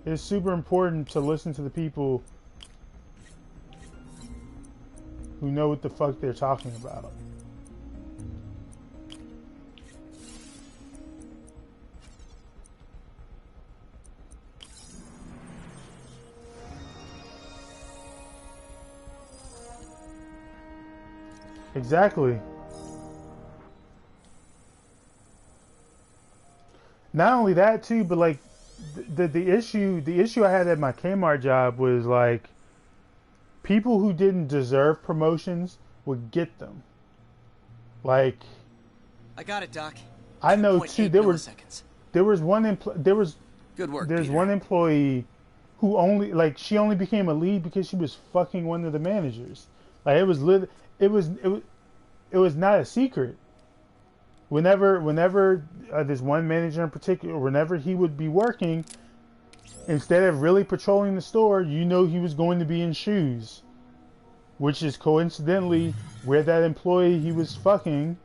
it's super important to listen to the people who know what the fuck they're talking about. Exactly. Not only that too, but like the issue I had at my Kmart job was like people who didn't deserve promotions would get them. Like I got it, Doc. I know too. There was one good work. There's Peter. one employee who she only became a lead because she was fucking one of the managers. Like it was not a secret. Whenever this one manager in particular, whenever he would be working, instead of really patrolling the store, you know he was going to be in shoes, which is coincidentally where that employee he was fucking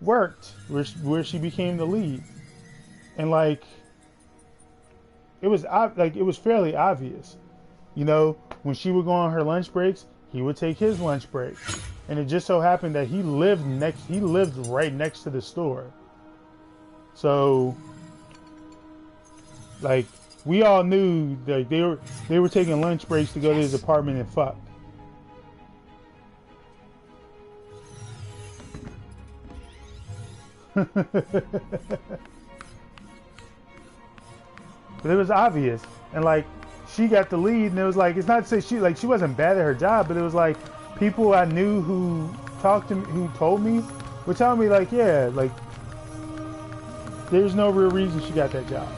worked, where she became the lead, and like it was fairly obvious, you know, when she would go on her lunch breaks, he would take his lunch break. And it just so happened that he lived right next to the store. So like we all knew that they were taking lunch breaks to go to his apartment and fuck. But it was obvious. And like she got the lead, and it was like, it's not to say she wasn't bad at her job, but it was like people I knew who talked to me, who told me, were telling me like, yeah, like there's no real reason she got that job.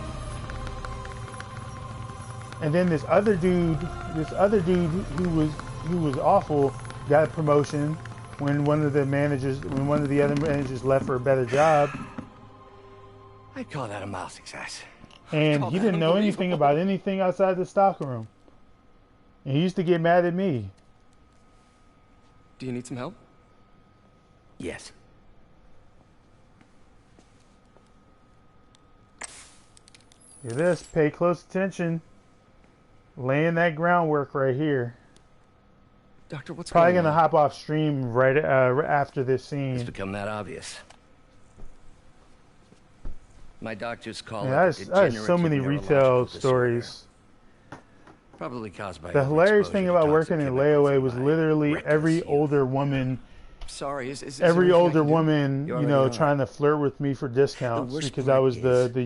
And then this other dude who was awful got a promotion when one of the other managers left for a better job. I'd call that a mild success. And he didn't know anything about anything outside the stockroom. And he used to get mad at me. Do you need some help? Yes. Look at this. Pay close attention. Laying that groundwork right here. Doctor, what's probably going gonna on? hop off stream right after this scene. It's become that obvious. My doctors call Yeah, it I have so many retail stories. Probably caused by The hilarious overexposure thing to about toxic working in chemicals layaway was literally every older woman. Sorry, is every there anything I older can do? woman, You you know, already are. trying to flirt with me for discounts worst because I part was is the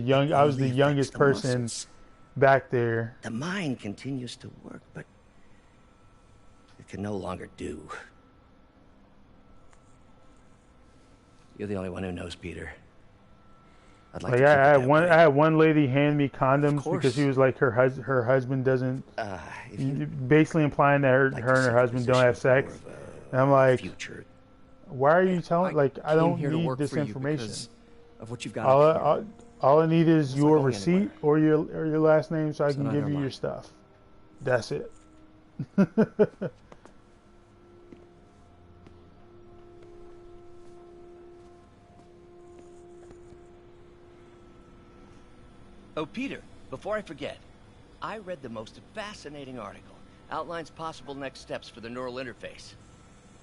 youngest the person muscles. back there. The mind continues to work, but it can no longer do. You're the only one who knows, Peter. I'd like Like to keep I it had that one, way. I had one lady hand me condoms course. because she was like her husband doesn't, if you basically implying that her and her husband don't have sex. And I'm like, why are you telling? Like I came don't here to need work this for you information. because of what you've got All, up here. all I need is It's your not going receipt anywhere. or your last name so I So can neither give you am I. your stuff. That's it. Oh, Peter, before I forget, I read the most fascinating article. Outlines possible next steps for the neural interface.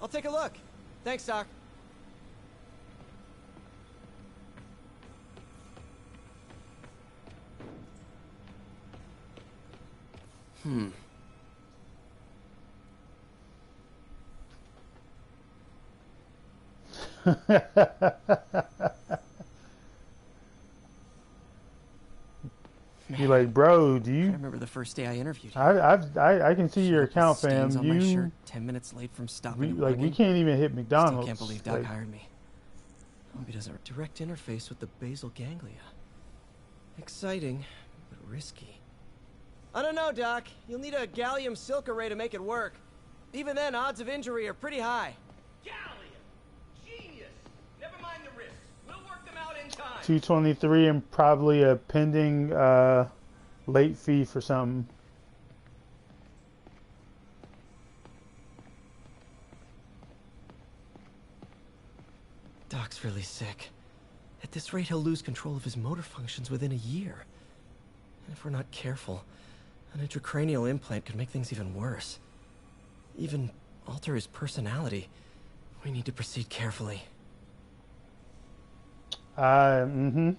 I'll take a look. Thanks, Doc. You're like, bro, do you? I remember the first day I interviewed you. I can see your account, fam. Stains on my You shirt, 10 minutes late from stopping and like we working. can't even hit Still McDonald's. can't believe Doc Like, hired me. Hope he does a direct interface with the basal ganglia. Exciting, but risky. I don't know, Doc. You'll need a gallium silk array to make it work. Even then, odds of injury are pretty high. Gallium! Genius! Never mind the risks. We'll work them out in time. 223 and probably a pending late fee for something. Doc's really sick. At this rate, he'll lose control of his motor functions within a year. And if we're not careful, an intracranial implant could make things even worse. Even alter his personality. We need to proceed carefully. Mm-hmm.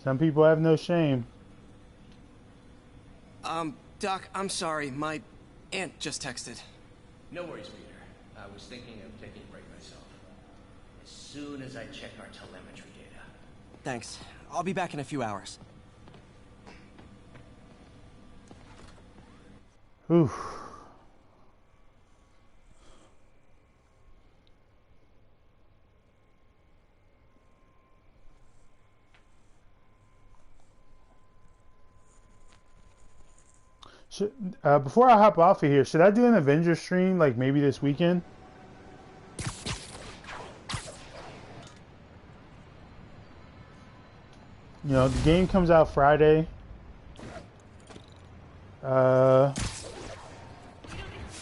Some people have no shame. Doc, I'm sorry. My aunt just texted. No worries, Peter. I was thinking of taking a break myself. As soon as I check our telemetry data. Thanks. I'll be back in a few hours. Oof. Before I hop off of here, should I do an Avengers stream like maybe this weekend? You know, the game comes out Friday.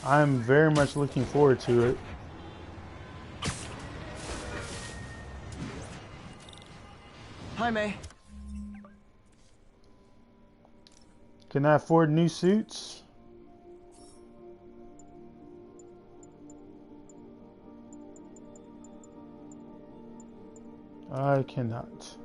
I'm very much looking forward to it. Hi, May. Can I afford new suits? I cannot.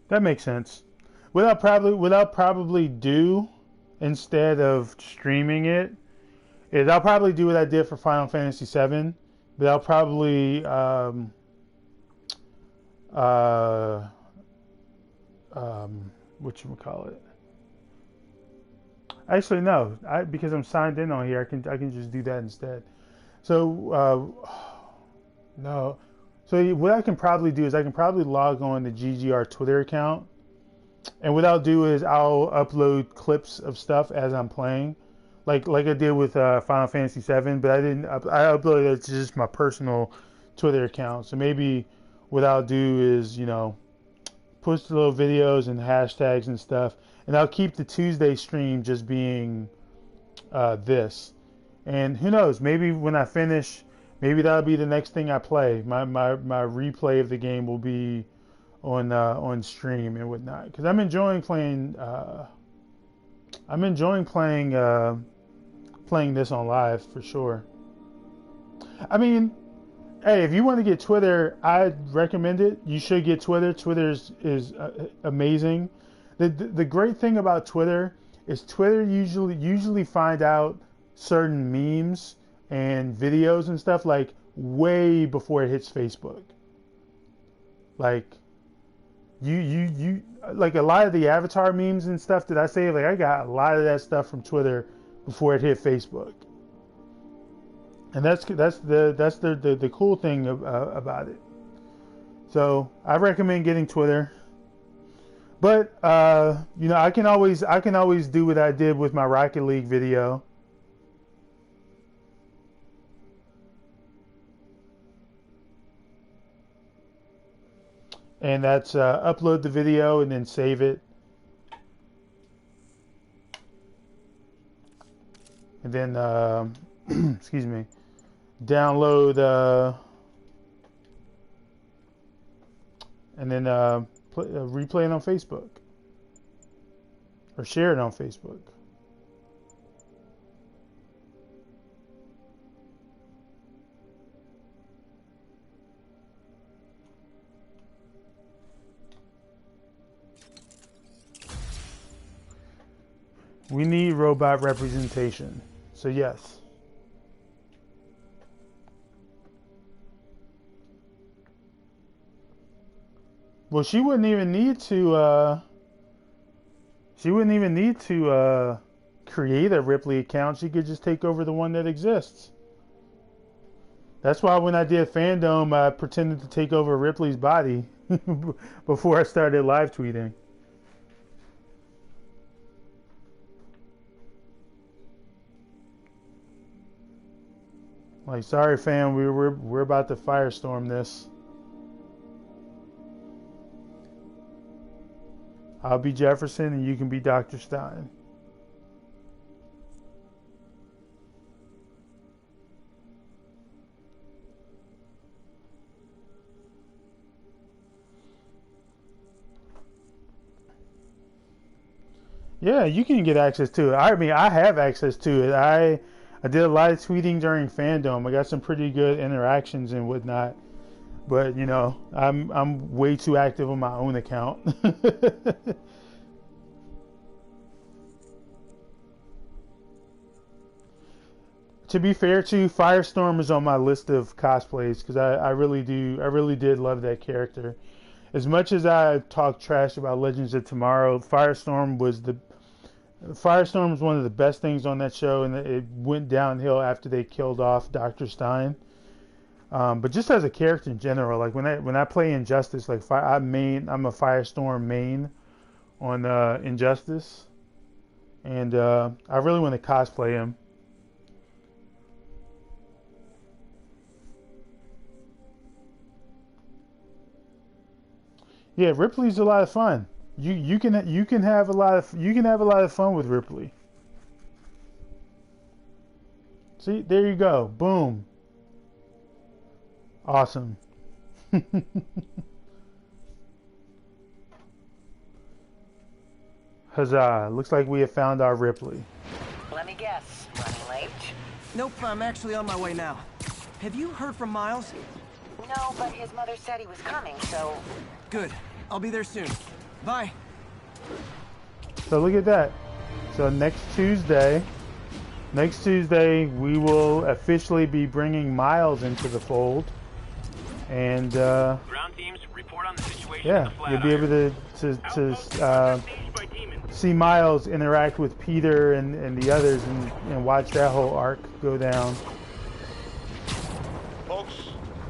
That makes sense. What I'll probably do instead of streaming it is I'll probably do what I did for Final Fantasy VII, but I'll probably whatchamacallit? Actually, no. Because I'm signed in on here, I can just do that instead. So no. So what I can probably do is I can probably log on the GGR Twitter account, and what I'll do is I'll upload clips of stuff as I'm playing, like I did with Final Fantasy VII. But I didn't. I uploaded it to just my personal Twitter account. So maybe what I'll do is, you know, post little videos and hashtags and stuff, and I'll keep the Tuesday stream just being this. And who knows? Maybe when I finish, maybe that'll be the next thing I play. My replay of the game will be on stream and whatnot. Because I'm enjoying playing. Playing this on live for sure. I mean, hey, if you want to get Twitter, I'd recommend it. You should get Twitter. Twitter is amazing. The great thing about Twitter is Twitter usually find out certain memes and videos and stuff like way before it hits Facebook. Like you like a lot of the avatar memes and stuff that I say, like I got a lot of that stuff from Twitter before it hit Facebook. And that's the cool thing about it. So I recommend getting Twitter. But you know, I can always do what I did with my Rocket League video. And that's upload the video and then save it. And then excuse me, download and then replay it on Facebook or share it on Facebook. We need robot representation. So yes. Well, she wouldn't even need to create a Ripley account. She could just take over the one that exists. That's why when I did Fandom, I pretended to take over Ripley's body before I started live tweeting. Like, sorry fam, we're about to firestorm this. I'll be Jefferson and you can be Dr. Stein. Yeah, you can get access to it. I mean, I have access to it. I did a lot of tweeting during Fandom. I got some pretty good interactions and whatnot. But, you know, I'm way too active on my own account. To be fair to Firestorm is on my list of cosplays because I really did love that character. As much as I talk trash about Legends of Tomorrow, Firestorm was one of the best things on that show, and it went downhill after they killed off Dr. Stein. But just as a character in general, like when I play Injustice, like I'm a Firestorm main on Injustice, and I really want to cosplay him. Yeah, Ripley's a lot of fun. You can have a lot of fun with Ripley. See, there you go. Boom. Awesome. Huzzah. Looks like we have found our Ripley. Let me guess. Running late? Nope, I'm actually on my way now. Have you heard from Miles? No, but his mother said he was coming, so... Good. I'll be there soon. Bye. So look at that. So next Tuesday, we will officially be bringing Miles into the fold. And ground teams report on the situation. Yeah, you'll be able to see Miles interact with Peter and the others and watch that whole arc go down. Folks,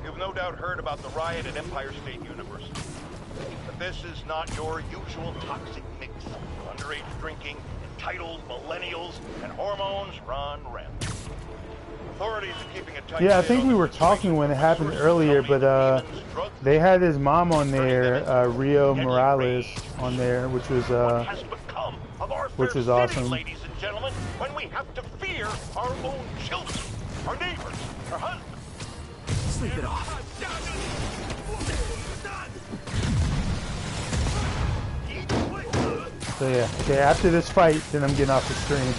you've no doubt heard about the riot at Empire State University. But this is not your usual toxic mix of underage drinking, entitled millennials, and hormones run rampant. Authorities are keeping a tight Yeah, I lid think on we the were talking when it happened earlier, but they had his mom on there, Rio Morales on there, which was awesome. Ladies and gentlemen, when we have to fear our own children, our neighbors, our husbands. Sleep it off. So yeah, okay, after this fight, then I'm getting off the stream.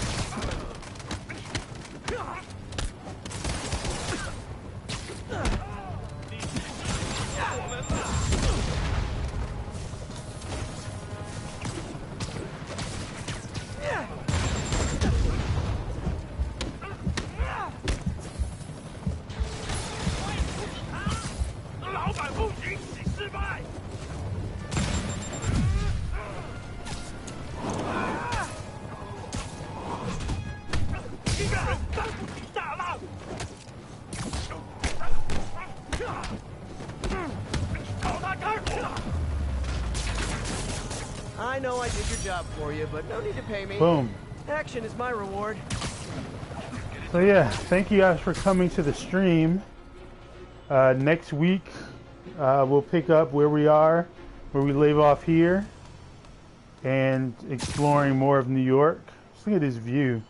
I know I did your job for you, but no need to pay me. Boom. Action is my reward. So yeah, thank you guys for coming to the stream. Next week, we'll pick up where we leave off here, and exploring more of New York. Just look at this view.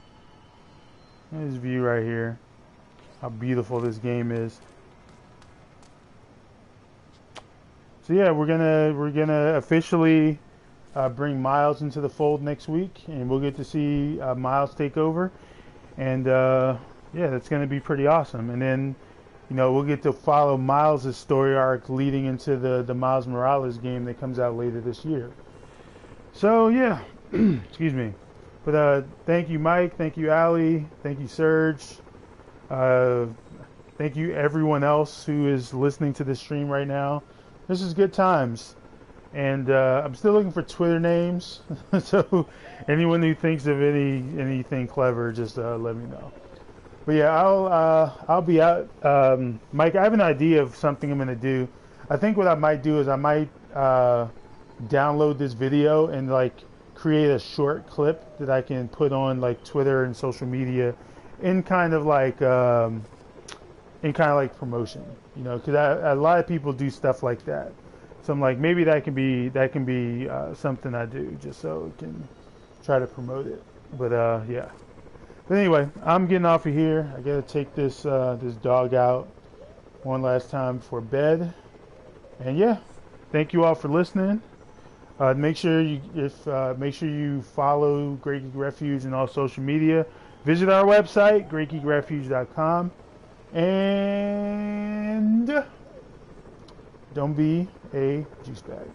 Look at this view right here. How beautiful this game is. So yeah, we're gonna officially bring Miles into the fold next week, and we'll get to see Miles take over, and yeah, that's gonna be pretty awesome. And then, you know, we'll get to follow Miles' story arc leading into the Miles Morales game that comes out later this year. So yeah, excuse me. But thank you, Mike. Thank you, Ali. Thank you, Serge. Thank you, everyone else who is listening to this stream right now. This is good times. And I'm still looking for Twitter names. So anyone who thinks of anything clever, just let me know. But yeah, I'll be out. Mike, I have an idea of something I'm gonna do. I think what I might do is I might download this video and like create a short clip that I can put on like Twitter and social media in kind of like promotion, you know, because a lot of people do stuff like that. So I'm like, maybe that can be something I do just so it can try to promote it. But yeah. But anyway, I'm getting off of here. I gotta take this this dog out one last time for bed. And yeah, thank you all for listening. Make sure you follow Great Geek Refuge on all social media. Visit our website, greatgeekrefuge.com, and don't be a juice bag.